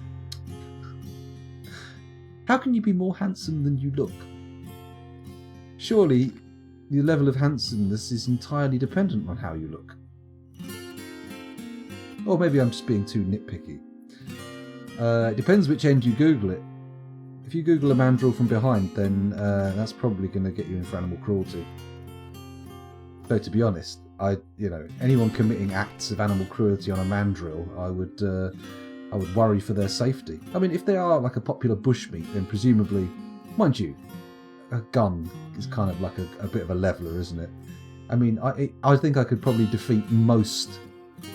How can you be more handsome than you look? Surely the level of handsomeness is entirely dependent on how you look. Or maybe I'm just being too nitpicky. It depends which end you Google it. If you Google a mandrill from behind, then that's probably going to get you in for animal cruelty. Though to be honest, anyone committing acts of animal cruelty on a mandrill, I would worry for their safety. I mean, if they are like a popular bushmeat, then presumably, mind you, a gun is kind of like a bit of a leveler, isn't it? I mean, I think I could probably defeat most,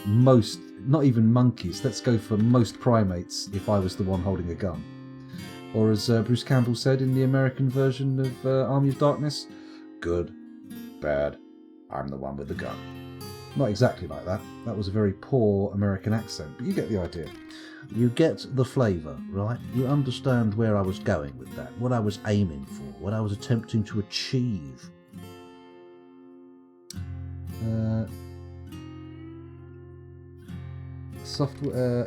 not even monkeys, let's go for most primates if I was the one holding a gun. Or as Bruce Campbell said in the American version of Army of Darkness, good, bad, I'm the one with the gun. Not exactly like that. That was a very poor American accent, but you get the idea. You get the flavour, right? You understand where I was going with that, what I was aiming for, what I was attempting to achieve.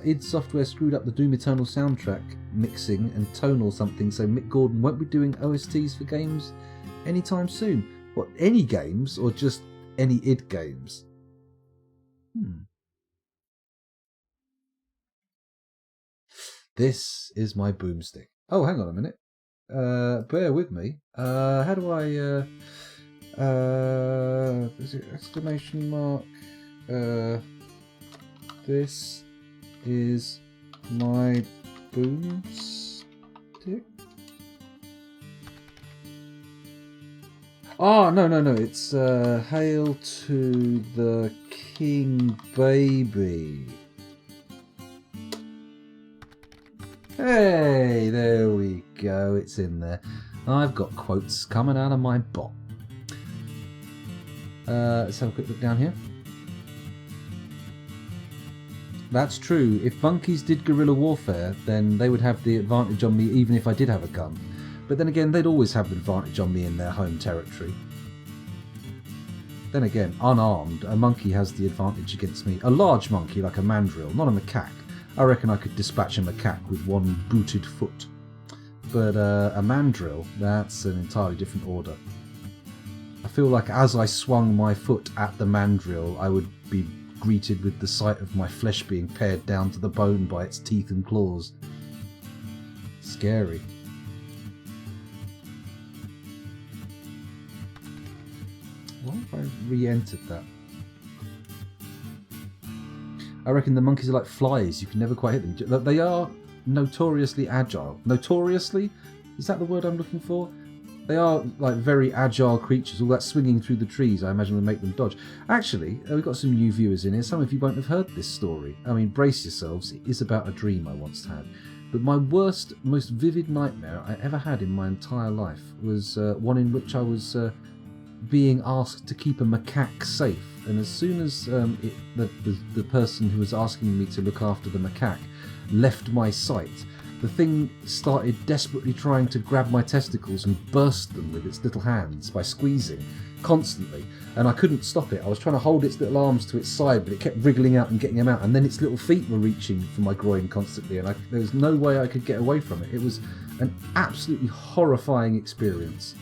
id Software screwed up the Doom Eternal soundtrack mixing and tonal something, so Mick Gordon won't be doing OSTs for games anytime soon. What, any games or just any id games? This is my boomstick. Oh, hang on a minute. Bear with me. How do I... is it exclamation mark? This is my boomstick. Oh, no. It's Hail to the King Baby. Hey, there we go. It's in there. I've got quotes coming out of my bot. Let's have a quick look down here. That's true. If monkeys did guerrilla warfare, then they would have the advantage on me even if I did have a gun. But then again, they'd always have the advantage on me in their home territory. Then again, unarmed, a monkey has the advantage against me. A large monkey like a mandrill, not a macaque. I reckon I could dispatch a macaque with one booted foot. But a mandrill, that's an entirely different order. I feel like as I swung my foot at the mandrill, I would be greeted with the sight of my flesh being pared down to the bone by its teeth and claws. Scary. Why have I re-entered that? I reckon the monkeys are like flies, you can never quite hit them. They are notoriously agile. Notoriously? Is that the word I'm looking for? They are like very agile creatures. All that swinging through the trees, I imagine, would make them dodge. Actually, we've got some new viewers in here. Some of you won't have heard this story. I mean, brace yourselves. It is about a dream I once had. But my worst, most vivid nightmare I ever had in my entire life was one in which I was being asked to keep a macaque safe. And as soon as the person who was asking me to look after the macaque left my sight, the thing started desperately trying to grab my testicles and burst them with its little hands by squeezing constantly. And I couldn't stop it. I was trying to hold its little arms to its side, but it kept wriggling out and getting them out. And then its little feet were reaching for my groin constantly, and there was no way I could get away from it. It was an absolutely horrifying experience.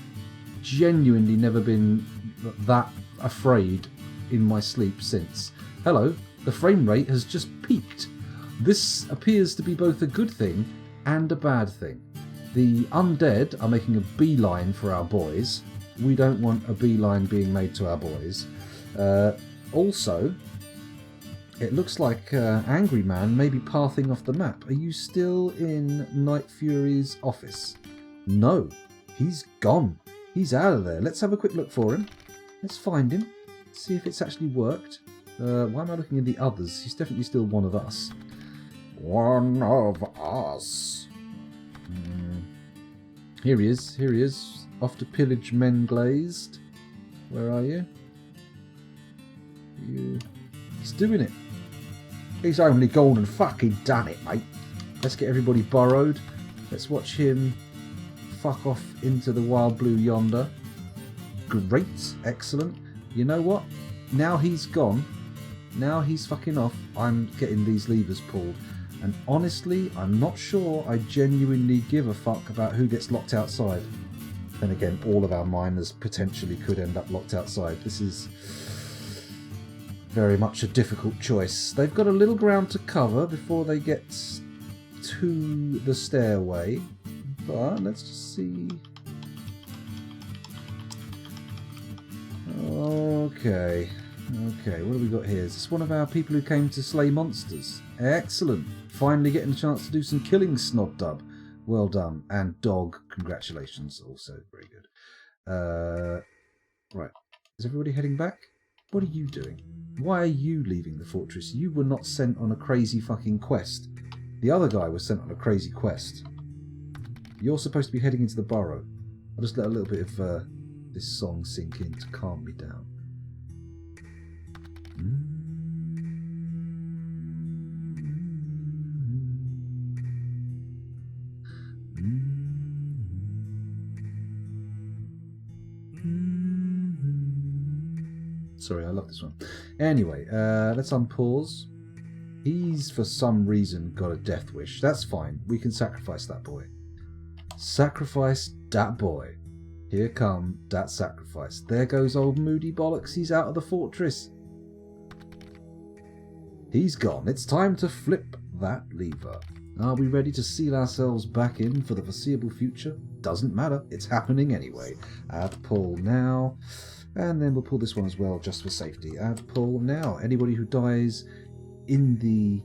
Genuinely never been that afraid in my sleep since. Hello, the frame rate has just peaked. This appears to be both a good thing and a bad thing. The undead are making a beeline for our boys. We don't want a beeline being made to our boys. Also, it looks like Angry Man may be pathing off the map. Are you still in Night Fury's office? No, he's gone. He's out of there. Let's have a quick look for him. Let's find him. See if it's actually worked. Why am I looking at the others? He's definitely still one of us. One of us. Here he is. Here he is. Off to pillage men glazed. Where are you? He's doing it. He's only gone and fucking done it, mate. Let's get everybody borrowed. Let's watch him fuck off into the wild blue yonder. Great. Excellent. You know what? Now he's gone. Now he's fucking off. I'm getting these levers pulled. And honestly, I'm not sure I genuinely give a fuck about who gets locked outside. Then again, all of our miners potentially could end up locked outside. This is very much a difficult choice. They've got a little ground to cover before they get to the stairway. But let's just see. Okay. Okay, what have we got here? Is this one of our people who came to slay monsters? Excellent. Finally getting a chance to do some killing, Snod Dub. Well done. And Dog, congratulations. Also very good. Right. Is everybody heading back? What are you doing? Why are you leaving the fortress? You were not sent on a crazy fucking quest. The other guy was sent on a crazy quest. You're supposed to be heading into the burrow. I'll just let a little bit of this song sink in to calm me down. Sorry, I love this one. Anyway, let's unpause. He's for some reason got a death wish. That's fine. We can sacrifice that boy. Sacrifice that boy. Here come that sacrifice. There goes old Moody Bollocks. He's out of the fortress. He's gone. It's time to flip that lever. Are we ready to seal ourselves back in for the foreseeable future? Doesn't matter. It's happening anyway. Add pull now. And then we'll pull this one as well, just for safety. Add pull now. Anybody who dies in the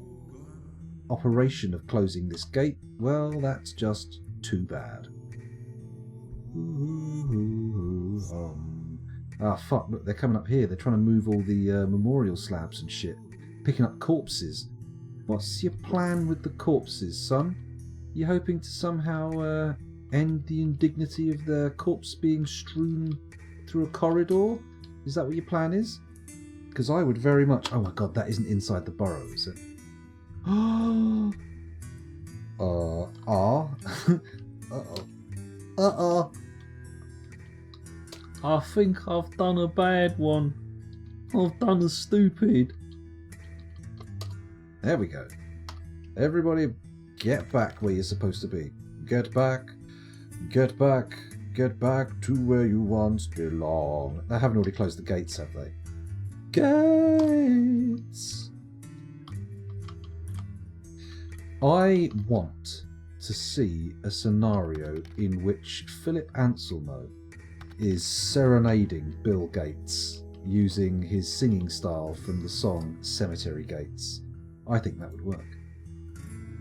operation of closing this gate, well, that's just too bad. Ah, fuck, look, they're coming up here. They're trying to move all the memorial slabs and shit. Picking up corpses. What's your plan with the corpses, son? You hoping to somehow end the indignity of their corpse being strewn through a corridor? Is that what your plan is? Because I would very much... Oh my god, that isn't inside the burrow, is it? Uh-oh. I think I've done a bad one. I've done a stupid. There we go. Everybody get back where you're supposed to be. Get back. Get back. Get back to where you once belong. They haven't already closed the gates, have they? Gates! I want to see a scenario in which Philip Anselmo is serenading Bill Gates using his singing style from the song Cemetery Gates. I think that would work.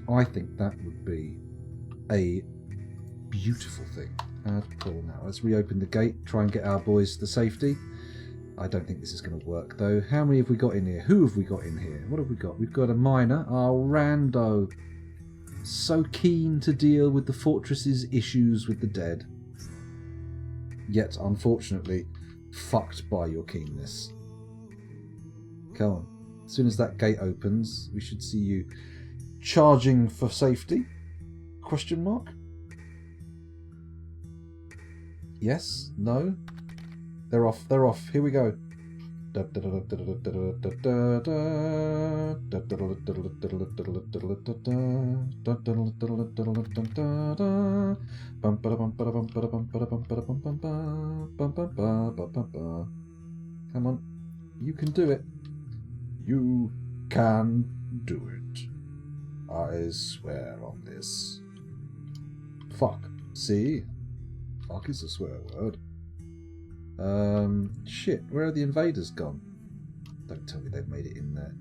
I think that would be a beautiful thing. Add pull now. Let's reopen the gate, try and get our boys to safety. I don't think this is going to work though. How many have we got in here? Who have we got in here? What have we got? We've got a miner. Oh, Rando. So keen to deal with the fortress's issues with the dead. Yet, unfortunately, fucked by your keenness. Come on. As soon as that gate opens, we should see you charging for safety? Question mark? Yes? No? They're off. They're off. Here we go. Come on. You can do it. You can do it. I swear on this. Fuck. See? Fuck is a swear word. Shit, where are the invaders gone? Don't tell me they've made it in there.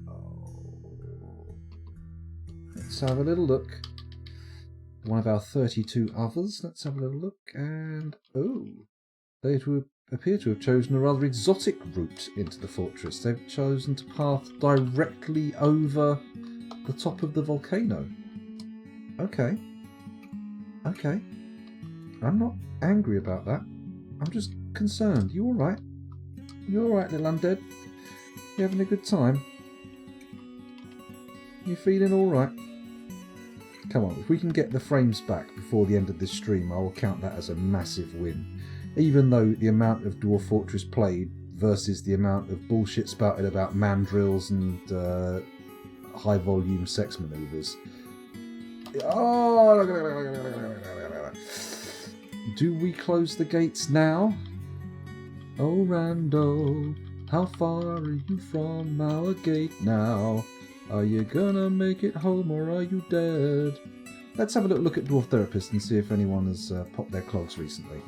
Oh. Let's have a little look. One of our 32 others. Let's have a little look. And, oh. They appear to have chosen a rather exotic route into the fortress. They've chosen to path directly over the top of the volcano. Okay. Okay. I'm not angry about that. I'm just concerned. You alright? You alright, little undead? You having a good time? You feeling alright? Come on, if we can get the frames back before the end of this stream, I will count that as a massive win. Even though the amount of Dwarf Fortress played versus the amount of bullshit spouted about mandrills and high volume sex manoeuvres. Oh! Do we close the gates now? Oh, Rando, how far are you from our gate now? Are you gonna make it home or are you dead? Let's have a little look at Dwarf Therapist and see if anyone has popped their clogs recently.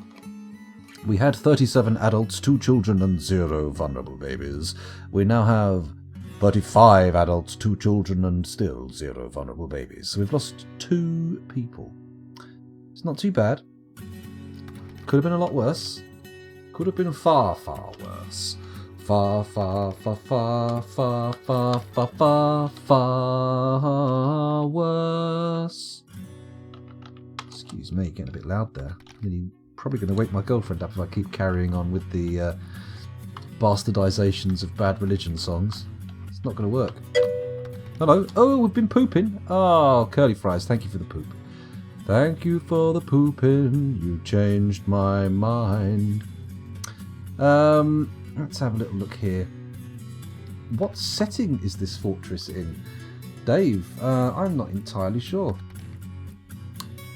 We had 37 adults, 2 children, and 0 vulnerable babies. We now have 35 adults, 2 children, and still 0 vulnerable babies. So we've lost 2 people. It's not too bad. Could have been a lot worse. Could have been far, far worse. Far, far, far, far, far, far, far, far, far worse. Excuse me, getting a bit loud there. Really, probably going to wake my girlfriend up if I keep carrying on with the bastardizations of Bad Religion songs. It's not going to work. Hello. Oh, we've been pooping. Oh, curly fries, thank you for the poop. Thank you for the pooping. You changed my mind. Let's have a little look here. What setting is this fortress in? Dave, I'm not entirely sure.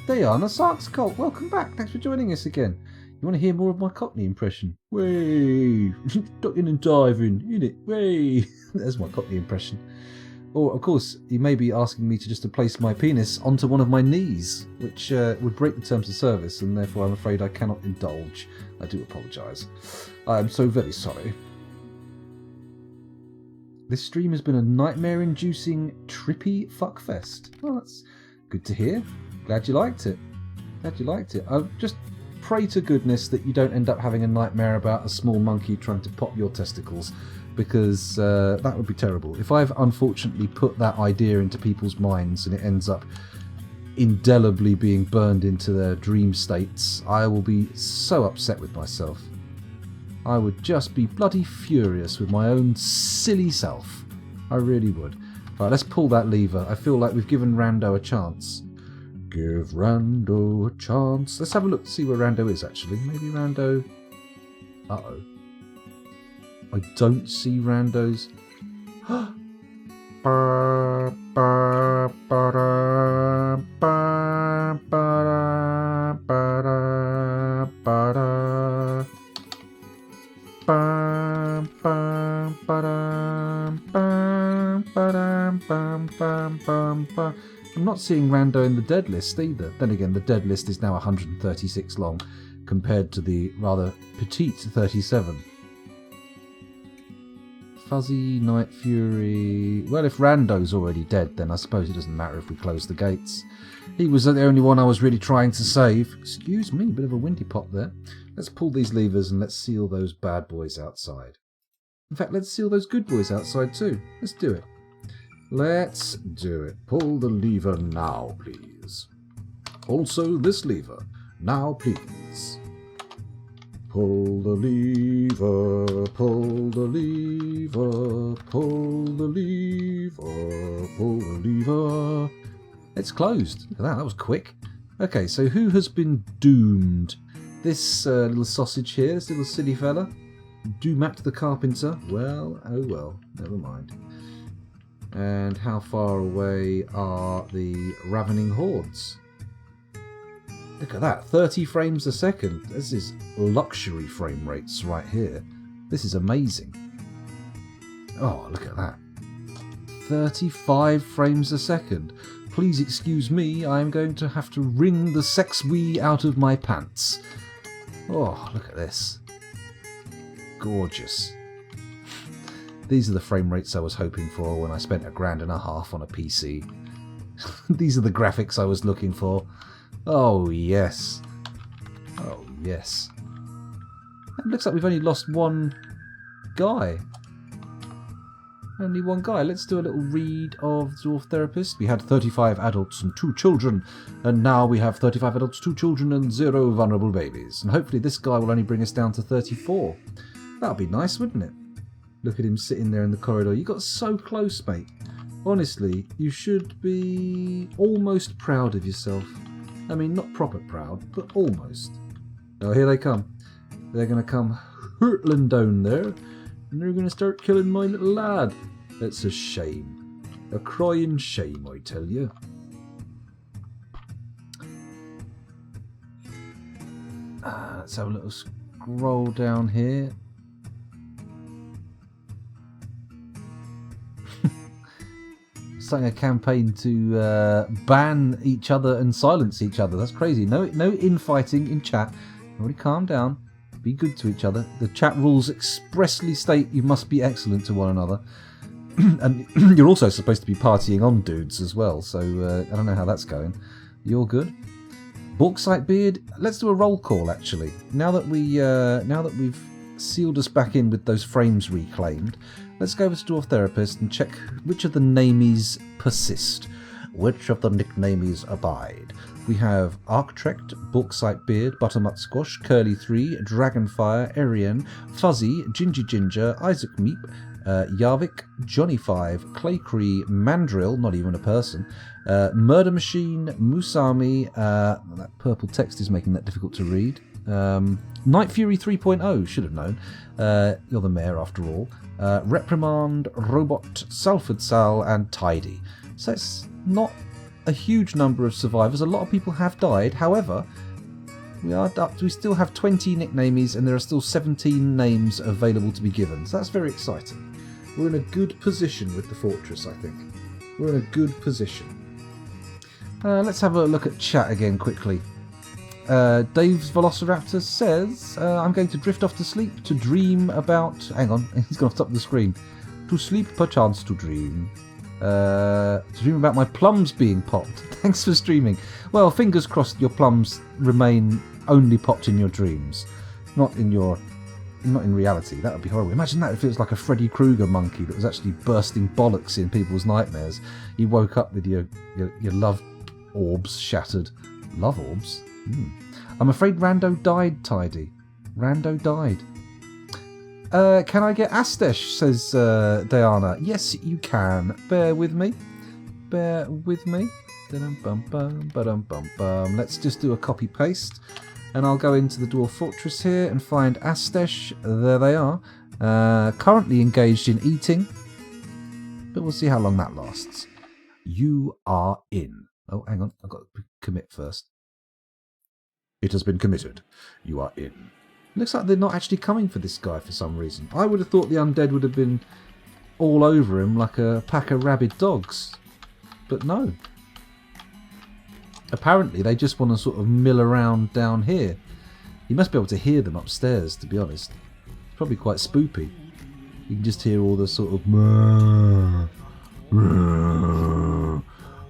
Diana Sark's Cult, welcome back. Thanks for joining us again. You want to hear more of my Cockney impression? Way, ducking and diving, innit? Way. There's my Cockney impression. Or, of course, you may be asking me to just to place my penis onto one of my knees, which would break the terms of service, and therefore I'm afraid I cannot indulge. I do apologise. I am so very sorry. This stream has been a nightmare-inducing, trippy fuckfest. Well, that's good to hear. Glad you liked it. Glad you liked it. I just pray to goodness that you don't end up having a nightmare about a small monkey trying to pop your testicles, because that would be terrible. If I've unfortunately put that idea into people's minds and it ends up indelibly being burned into their dream states, I will be so upset with myself. I would just be bloody furious with my own silly self. I really would. Right, let's pull that lever. I feel like we've given Rando a chance. Give Rando a chance. Let's have a look to see where Rando is, actually. Maybe Rando... Uh-oh. I don't see Rando's... I'm not seeing Rando in the dead list either. Then again, the dead list is now 136 long compared to the rather petite 37. Fuzzy, Night Fury... Well, if Rando's already dead, then I suppose it doesn't matter if we close the gates. He was the only one I was really trying to save. Excuse me, a bit of a windy pop there. Let's pull these levers and let's seal those bad boys outside. In fact, let's seal those good boys outside too. Let's do it. Let's do it. Pull the lever now, please. Also, this lever. Now, please. Pull the lever, pull the lever, pull the lever, pull the lever. It's closed. Look at that, that was quick. Okay, so who has been doomed? This little sausage here, this little silly fella. Doomat the carpenter. Well, oh well, never mind. And how far away are the ravening hordes? Look at that, 30 frames a second. This is luxury frame rates right here. This is amazing. Oh, look at that. 35 frames a second. Please excuse me, I'm going to have to wring the sex wee out of my pants. Oh, look at this. Gorgeous. These are the frame rates I was hoping for when I spent $1,500 on a PC. These are the graphics I was looking for. Oh, yes. Oh, yes. looks like we've only lost one guy. Only one guy. Let's do a little read of Dwarf Therapist. We had 35 adults and 2 children, and now we have 35 adults, 2 children, and 0 vulnerable babies. And hopefully this guy will only bring us down to 34. That would be nice, wouldn't it? Look at him sitting there in the corridor. You got so close, mate. Honestly, you should be almost proud of yourself. I mean, not proper proud, but almost. Oh, here they come. They're going to come hurtling down there, and they're going to start killing my little lad. That's a shame. A crying shame, I tell you. Let's have a little scroll down here. Starting a campaign to ban each other and silence each other. That's crazy. No infighting in chat. Everybody calm down. Be good to each other. The chat rules expressly state you must be excellent to one another. And you're also supposed to be partying on dudes as well. So I don't know how that's going. You're good. Bauxite Beard. Let's do a roll call actually. Now that we've sealed us back in with those frames reclaimed, let's go over to Dwarf Therapist and check which of the namies persist. Which of the nicknames abide? We have Arctrect, Bauxite Beard, Buttermut Squash, Curly 3, Dragonfire, Arian, Fuzzy, Gingy Ginger, Isaac Meep, Yarvik, Johnny 5, Clay Cree, Mandrill, not even a person, Murder Machine, Musami, that purple text is making that difficult to read, Night Fury 3.0, should have known, you're the mayor after all, Reprimand, Robot, Salford Sal, and Tidy. So it's not a huge number of survivors. A lot of people have died. However, we still have 20 nicknames and there are still 17 names available to be given. So that's very exciting. We're in a good position with the fortress, I think. We're in a good position. Let's have a look at chat again quickly. Dave's Velociraptor says, I'm going to drift off to sleep to dream about... Hang on, he's gone off the top of the screen. To sleep, perchance to dream. To dream about my plums being popped. Thanks for streaming. Well, fingers crossed your plums remain only popped in your dreams. Not in reality. That would be horrible. Imagine that if it was like a Freddy Krueger monkey that was actually bursting bollocks in people's nightmares. You woke up with your love orbs shattered. Love orbs? I'm afraid Rando died, Tidy. Rando died. Can I get Astesh, says Diana. Yes, you can. Bear with me. Bear with me. Let's just do a copy-paste. And I'll go into the Dwarf Fortress here and find Astesh. There they are. Currently engaged in eating. But we'll see how long that lasts. You are in. Oh, hang on. I've got to commit first. It has been committed. You are in. Looks like they're not actually coming for this guy for some reason. I would have thought the undead would have been all over him like a pack of rabid dogs. But no. Apparently they just want to sort of mill around down here. You must be able to hear them upstairs, to be honest. It's probably quite spoopy. You can just hear all the sort of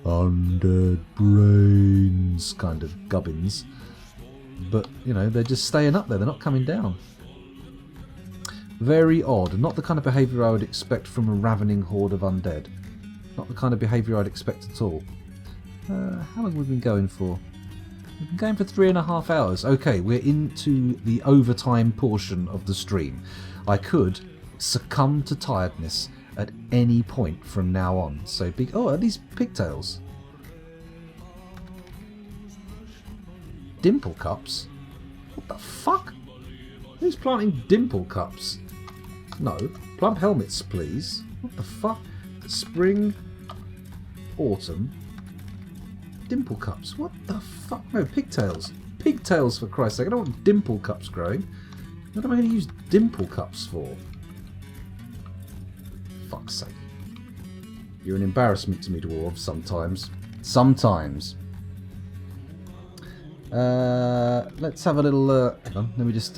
undead brains kind of gubbins. But, you know, they're just staying up there. They're not coming down. Very odd. Not the kind of behaviour I would expect from a ravening horde of undead. Not the kind of behaviour I'd expect at all. How long have we been going for? We've been going for 3.5 hours. Okay, we're into the overtime portion of the stream. I could succumb to tiredness at any point from now on. So big. Oh, are these pigtails? Dimple cups? What the fuck? Who's planting dimple cups? No. Plump helmets, please. What the fuck? Spring. Autumn. Dimple cups. What the fuck? No, pigtails. Pigtails, for Christ's sake. I don't want dimple cups growing. What am I going to use dimple cups for? Fuck's sake. You're an embarrassment to me, dwarves, sometimes. Sometimes. Let's have a little hang on, let me just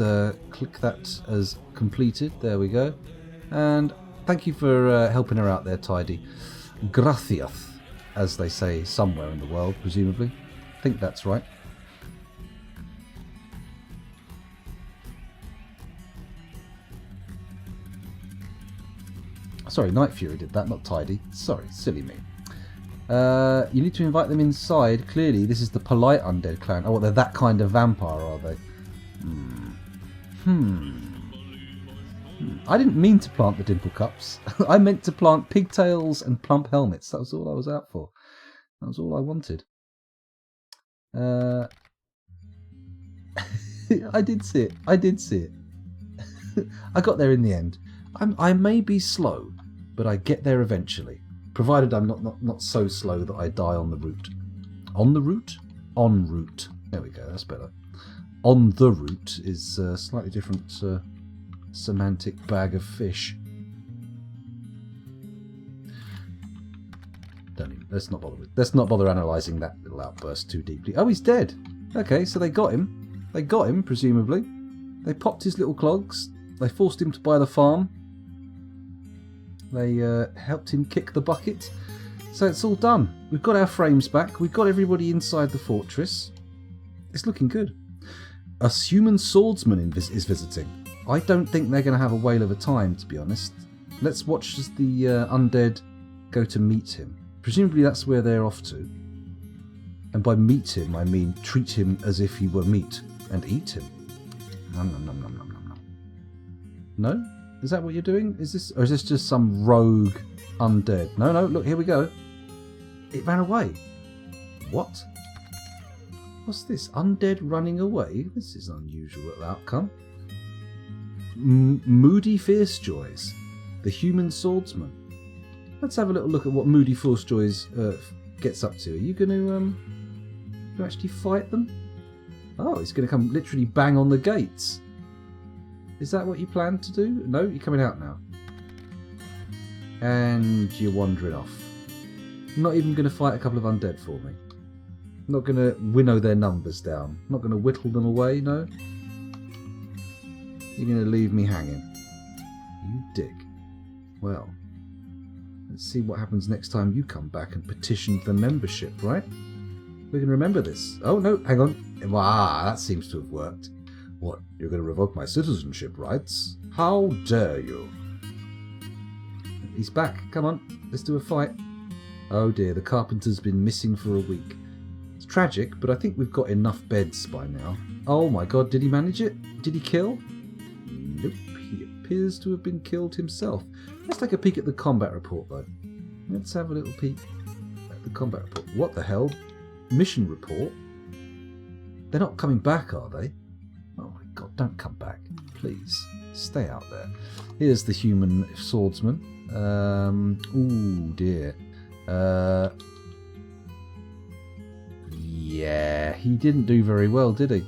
click that as completed. There we go. And thank you for helping her out there, Tidy. Gracias, as they say somewhere in the world, presumably. I think that's right. Sorry, Night Fury did that, not Tidy. Sorry, silly me. You need to invite them inside. Clearly, this is the polite undead clan. Oh, they're that kind of vampire, are they? I didn't mean to plant the dimple cups. I meant to plant pigtails and plump helmets. That was all I was out for. That was all I wanted. I did see it. I did see it. I got there in the end. I may be slow, but I get there eventually. Provided I'm not so slow that I die on the route. On the route? En route. There we go, that's better. On the route is a slightly different semantic bag of fish. Let's not bother analysing that little outburst too deeply. Oh, he's dead. Okay, so they got him. They got him, presumably. They popped his little clogs. They forced him to buy the farm. They helped him kick the bucket. So it's all done. We've got our frames back. We've got everybody inside the fortress. It's looking good. A human swordsman is visiting. I don't think they're going to have a whale of a time, to be honest. Let's watch as the undead go to meet him. Presumably that's where they're off to. And by meet him, I mean treat him as if he were meat and eat him. Nom nom nom nom nom nom nom. No? Is that what you're doing? Is this just some rogue undead? No, look, here we go. It ran away. What? What's this? Undead running away? This is an unusual outcome. Moody Fierce Joys. The human swordsman. Let's have a little look at what Moody Fierce Joys gets up to. Are you going to actually fight them? Oh, he's going to come literally bang on the gates. Is that what you planned to do? No, you're coming out now. And you're wandering off. Not even going to fight a couple of undead for me. Not going to winnow their numbers down. Not going to whittle them away, no? You're going to leave me hanging. You dick. Well, let's see what happens next time you come back and petition for membership, right? We can remember this. Oh, no, hang on. Ah, that seems to have worked. What, you're going to revoke my citizenship rights? How dare you? He's back. Come on, let's do a fight. Oh dear, the carpenter's been missing for a week. It's tragic, but I think we've got enough beds by now. Oh my god, did he manage it? Did he kill? Nope, he appears to have been killed himself. Let's take a peek at the combat report though. Let's have a little peek at the combat report. What the hell? Mission report? They're not coming back, are they? Oh my god, don't come back. Please, stay out there. Here's the human swordsman. Ooh dear. Yeah, he didn't do very well, did he?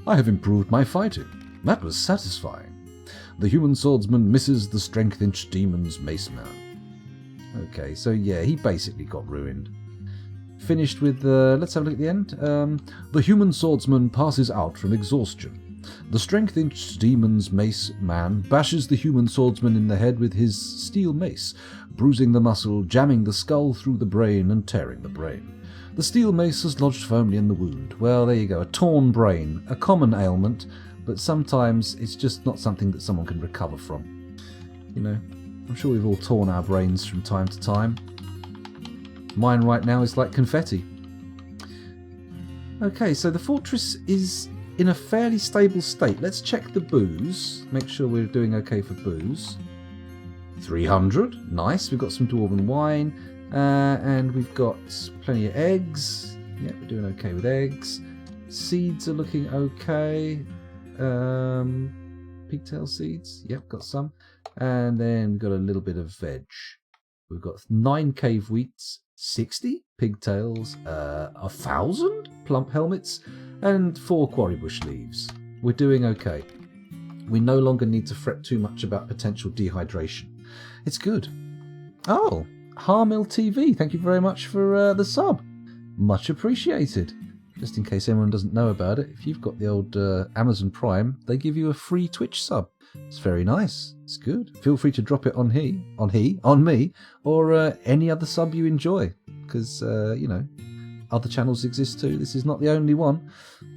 I have improved my fighting. That was satisfying. The human swordsman misses the strength-inch demon's mace man. Okay, so yeah, he basically got ruined. Finished with, let's have a look at the end. The human swordsman passes out from exhaustion. The strength-inch demon's mace man bashes the human swordsman in the head with his steel mace, bruising the muscle, jamming the skull through the brain, and tearing the brain. The steel mace has lodged firmly in the wound. Well, there you go, a torn brain, a common ailment, but sometimes it's just not something that someone can recover from. You know, I'm sure we've all torn our brains from time to time. Mine right now is like confetti. Okay, so the fortress is in a fairly stable state. Let's check the booze. Make sure we're doing okay for booze. 300. Nice. We've got some dwarven wine. And we've got plenty of eggs. Yeah, we're doing okay with eggs. Seeds are looking okay. Pigtail seeds. Yep, got some. And then we've got a little bit of veg. We've got 9 cave wheats, 60 pigtails, 1,000 plump helmets, and 4 quarry bush leaves. We're doing okay. We no longer need to fret too much about potential dehydration. It's good. Oh, Harmill TV, thank you very much for the sub. Much appreciated. Just in case anyone doesn't know about it, if you've got the old Amazon Prime, they give you a free Twitch sub. It's very nice. It's good. Feel free to drop it on me, or any other sub you enjoy, because you know, other channels exist too. This is not the only one.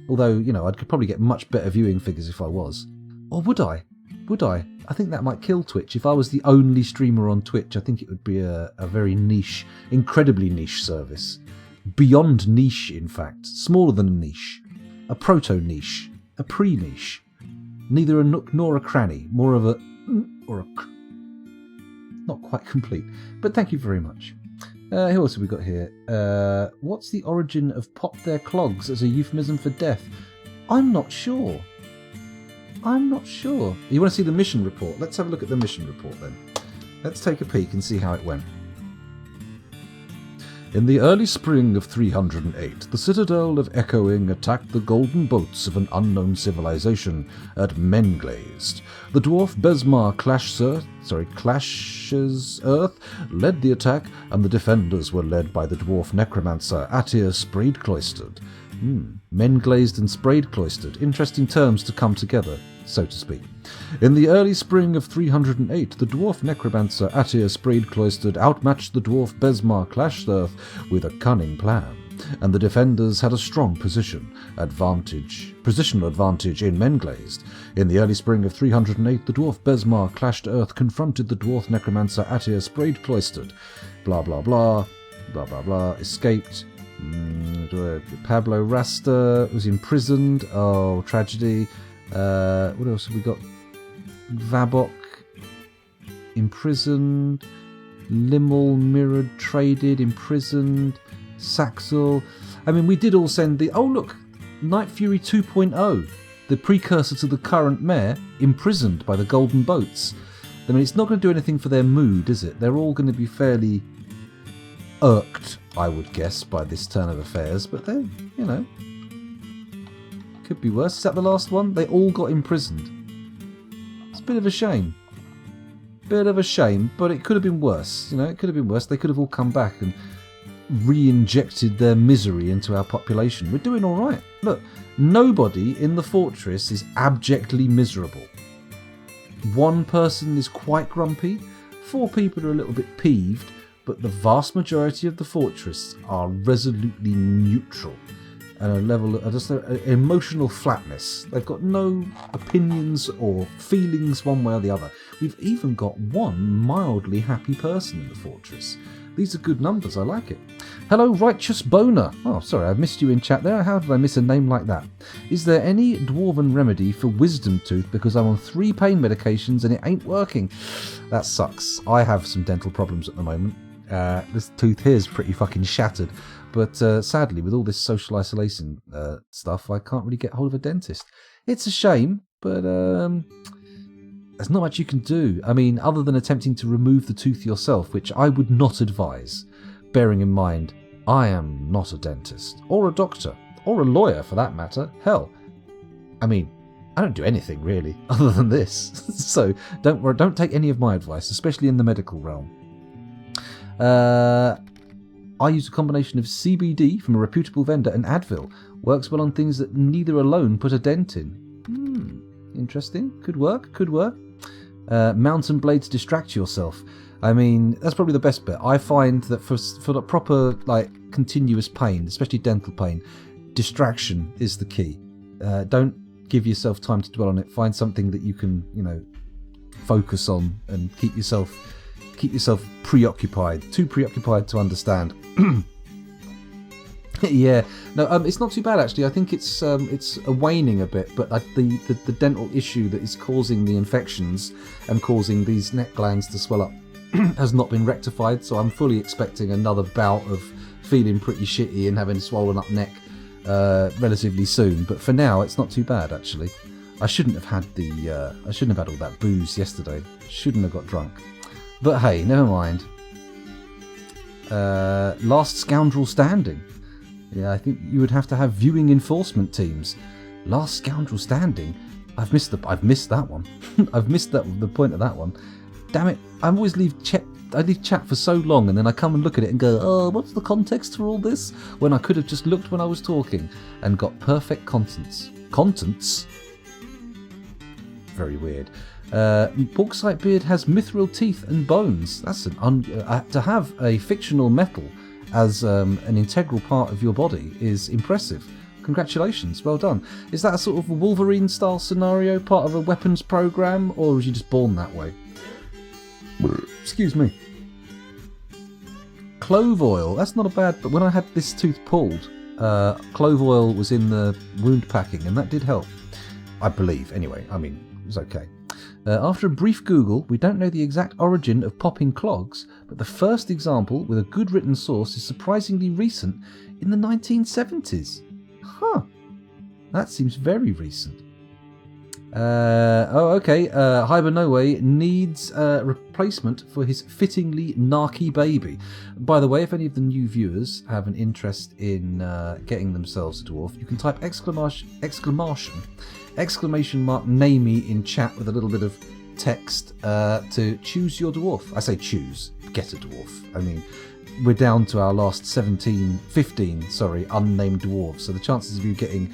Although, you know, I could probably get much better viewing figures if I was. Or would I? Would I? I think that might kill Twitch. If I was the only streamer on Twitch, I think it would be a very niche, incredibly niche service. Beyond niche, in fact. Smaller than a niche. A proto-niche. A pre-niche. Neither a nook nor a cranny. More of a... or a... Not quite complete. But thank you very much. Who else have we got here? What's the origin of pop their clogs as a euphemism for death? I'm not sure. I'm not sure. You want to see the mission report? Let's have a look at the mission report then. Let's take a peek and see how it went. In the early spring of 308, the citadel of Echoing attacked the golden boats of an unknown civilization at Menglazed. The dwarf Besmar Clash's Earth led the attack, and the defenders were led by the dwarf necromancer Atir Spraidcloistered. Menglazed and Spraidcloistered. Interesting terms to come together, so to speak. In the early spring of 308, the dwarf necromancer Atir Spraidcloistered outmatched the dwarf Besmar Clash's with a cunning plan, and the defenders had a strong positional advantage in Menglazed. In the early spring of 308, the dwarf Besmar Clashed Earth confronted the dwarf necromancer Atir Spraidcloistered. Blah blah blah, blah blah blah, escaped. Pablo Rasta was imprisoned. Oh, tragedy. What else have we got? Vabok imprisoned. Limmel mirrored, traded, imprisoned. Saxel. I mean, we did all send the... Oh, look! Night Fury 2.0. The precursor to the current mayor, imprisoned by the Golden Boats. I mean, it's not going to do anything for their mood, is it? They're all going to be fairly irked, I would guess, by this turn of affairs. But they, you know... Could be worse. Is that the last one? They all got imprisoned. It's a bit of a shame. Bit of a shame, but it could have been worse. You know, it could have been worse. They could have all come back and re-injected their misery into our population. We're doing all right. Look, nobody in the fortress is abjectly miserable. One person is quite grumpy. 4 people are a little bit peeved, but the vast majority of the fortress are resolutely neutral. And a level of just an emotional flatness. They've got no opinions or feelings one way or the other. We've even got one mildly happy person in the fortress. These are good numbers, I like it. Hello, Righteous Boner. Oh, sorry, I've missed you in chat there. How did I miss a name like that? Is there any dwarven remedy for wisdom tooth because I'm on 3 pain medications and it ain't working? That sucks. I have some dental problems at the moment. This tooth here is pretty fucking shattered. But sadly, with all this social isolation stuff, I can't really get hold of a dentist. It's a shame, but there's not much you can do. I mean, other than attempting to remove the tooth yourself, which I would not advise, bearing in mind, I am not a dentist, or a doctor, or a lawyer for that matter. Hell, I mean, I don't do anything really, other than this. So don't worry, don't take any of my advice, especially in the medical realm. I use a combination of CBD from a reputable vendor and Advil. Works well on things that neither alone put a dent in. Interesting. Could work. Mountain blades distract yourself. I mean, that's probably the best bit. I find that for the proper, like, continuous pain, especially dental pain, distraction is the key. Don't give yourself time to dwell on it. Find something that you can, you know, focus on and keep yourself preoccupied. Too preoccupied to understand. Yeah, no, it's not too bad actually. I think it's waning a bit, but the dental issue that is causing the infections and causing these neck glands to swell up has not been rectified. So I'm fully expecting another bout of feeling pretty shitty and having a swollen up neck relatively soon. But for now, it's not too bad actually. I shouldn't have had all that booze yesterday. Shouldn't have got drunk. But hey, never mind. Last scoundrel standing. Yeah, I think you would have to have viewing enforcement teams. Last scoundrel standing. I've missed that one. I've missed the point of that one. Damn it! I always leave chat for so long, and then I come and look at it and go, "Oh, what's the context for all this?" When I could have just looked when I was talking and got perfect contents. Contents. Very weird. Bauxite beard has mithril teeth and bones. That's to have a fictional metal as an integral part of your body is impressive. Congratulations, well done. Is that a sort of Wolverine-style scenario, part of a weapons program, or was you just born that way? Excuse me. Clove oil, that's not a bad... But when I had this tooth pulled, clove oil was in the wound packing, and that did help. I believe, anyway. I mean, it was okay. After a brief Google, we don't know the exact origin of popping clogs, but the first example with a good written source is surprisingly recent, in the 1970s. Huh. That seems very recent. Hibernoe needs a replacement for his fittingly narky baby. By the way, if any of the new viewers have an interest in getting themselves a dwarf, you can type exclamation mark namey in chat with a little bit of text to choose your dwarf. I say choose, get a dwarf. I mean, we're down to our last 15 unnamed dwarves, so the chances of you getting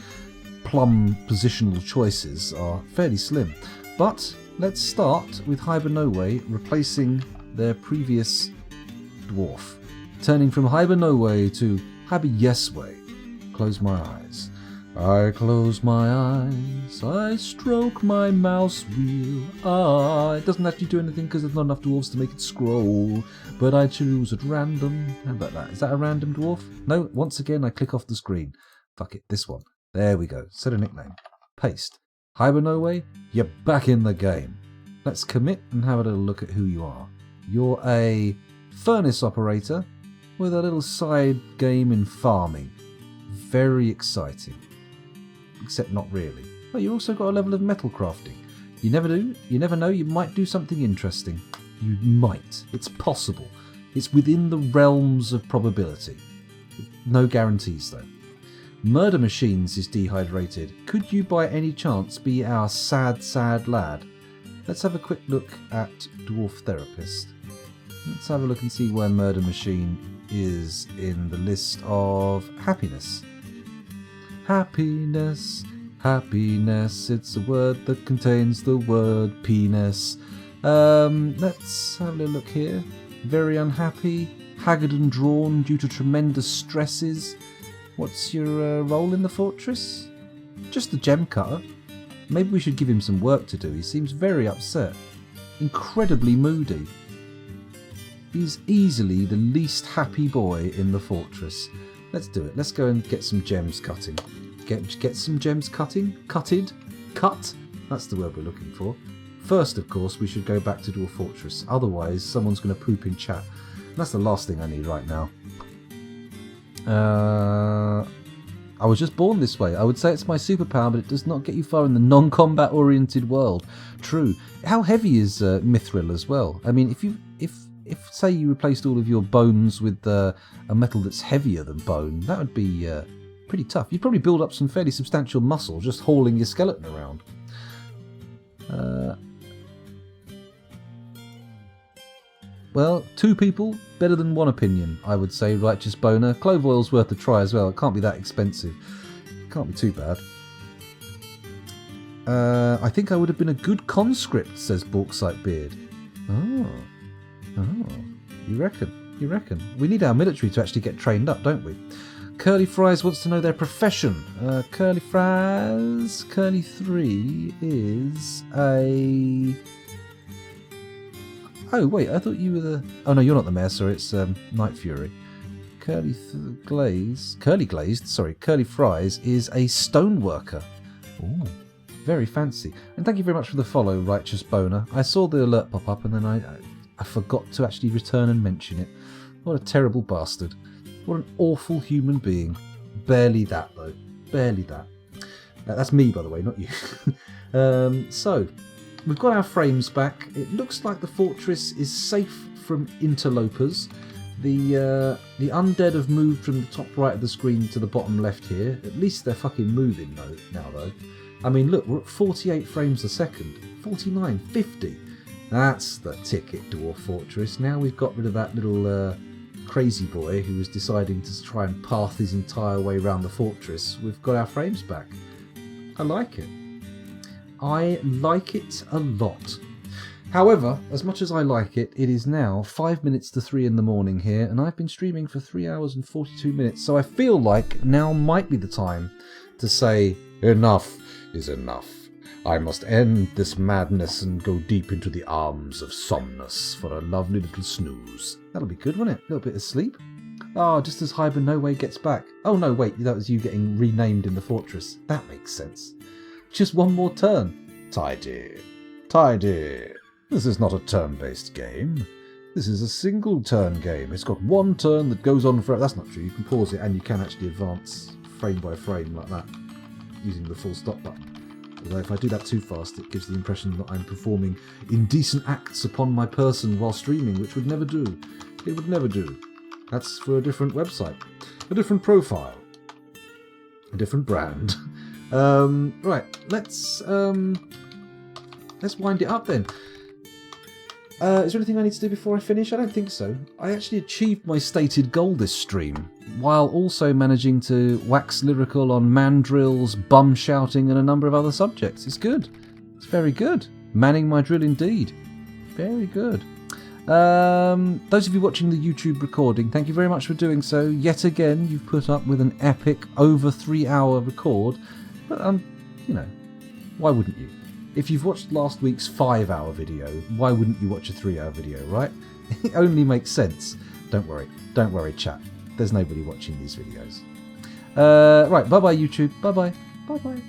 plum positional choices are fairly slim. But let's start with Hibernoe replacing their previous dwarf. Turning from Hibernoe to Hiberyeswe. Close my eyes. I close my eyes, I stroke my mouse wheel. It doesn't actually do anything because there's not enough dwarves to make it scroll, but I choose at random. How about that? Is that a random dwarf? No, once again I click off the screen. Fuck it, this one. There we go. Set a nickname. Paste. Hibernoe, you're back in the game. Let's commit and have a little look at who you are. You're a furnace operator with a little side game in farming. Very exciting. Except not really. But you also got a level of metal crafting. You never know, you might do something interesting. You might. It's possible. It's within the realms of probability. No guarantees though. Murder Machines is dehydrated. Could you by any chance be our sad, sad lad? Let's have a quick look at Dwarf Therapist. Let's have a look and see where Murder Machine is in the list of happiness. Happiness, happiness, it's a word that contains the word penis. Let's have a little look here. Very unhappy, haggard and drawn due to tremendous stresses. What's your role in the fortress? Just a gem cutter. Maybe we should give him some work to do. He seems very upset. Incredibly moody. He's easily the least happy boy in the fortress. Let's do it. Let's go and get some gems cutting. Get some gems cutting? Cutted? Cut? That's the word we're looking for. First, of course, we should go back to Dwarf Fortress. Otherwise, someone's going to poop in chat. And that's the last thing I need right now. I was just born this way. I would say it's my superpower, but it does not get you far in the non-combat oriented world. True. How heavy is Mithril as well? I mean, if say you replaced all of your bones with a metal that's heavier than bone, that would be pretty tough. You'd probably build up some fairly substantial muscle just hauling your skeleton around. Well, two people, better than one opinion, I would say, Righteous Boner. Clove oil's worth a try as well. It can't be that expensive. It can't be too bad. I think I would have been a good conscript, says Bauxite Beard. Oh, you reckon? We need our military to actually get trained up, don't we? Curly Fries wants to know their profession. Curly 3 is a... Oh, wait, I thought you were the... Oh, no, you're not the mayor, sorry, it's Night Fury. Curly Fries is a stoneworker. Ooh, very fancy. And thank you very much for the follow, Righteous Boner. I saw the alert pop up and then I forgot to actually return and mention it. What a terrible bastard. What an awful human being. Barely that, though. Barely that. That's me, by the way, not you. So... We've got our frames back. It looks like the fortress is safe from interlopers. The undead have moved from the top right of the screen to the bottom left here. At least they're fucking moving now though. I mean, look, we're at 48 frames a second. 49, 50. That's the ticket, Dwarf Fortress. Now we've got rid of that little crazy boy who was deciding to try and path his entire way around the fortress. We've got our frames back. I like it. I like it a lot. However, as much as I like it, it is now 5 minutes to 3 in the morning here, and I've been streaming for 3 hours and 42 minutes, so I feel like now might be the time to say, Enough is enough. I must end this madness and go deep into the arms of Somnus for a lovely little snooze. that'll be good, won't it? A little bit of sleep. Oh, just as Hyber No Way gets back. Oh no, wait, that was you getting renamed in the fortress. That makes sense. Just one more turn. Tidy. Tidy. This is not a turn-based game. This is a single-turn game. It's got one turn that goes on forever. That's not true. You can pause it and you can actually advance frame by frame like that using the full stop button. Although if I do that too fast, it gives the impression that I'm performing indecent acts upon my person while streaming, which would never do. It would never do. That's for a different website, a different profile, a different brand. Right, let's wind it up then. Is there anything I need to do before I finish? I don't think so. I actually achieved my stated goal this stream, while also managing to wax lyrical on mandrills, bum shouting, and a number of other subjects. It's good. It's very good. Manning my drill indeed. Very good. Those of you watching the YouTube recording, thank you very much for doing so. Yet again, you've put up with an epic, over 3-hour record. But, you know, why wouldn't you? If you've watched last week's 5-hour video, why wouldn't you watch a 3-hour video, right? It only makes sense. Don't worry, chat. There's nobody watching these videos. Right, bye-bye YouTube, bye-bye, bye-bye.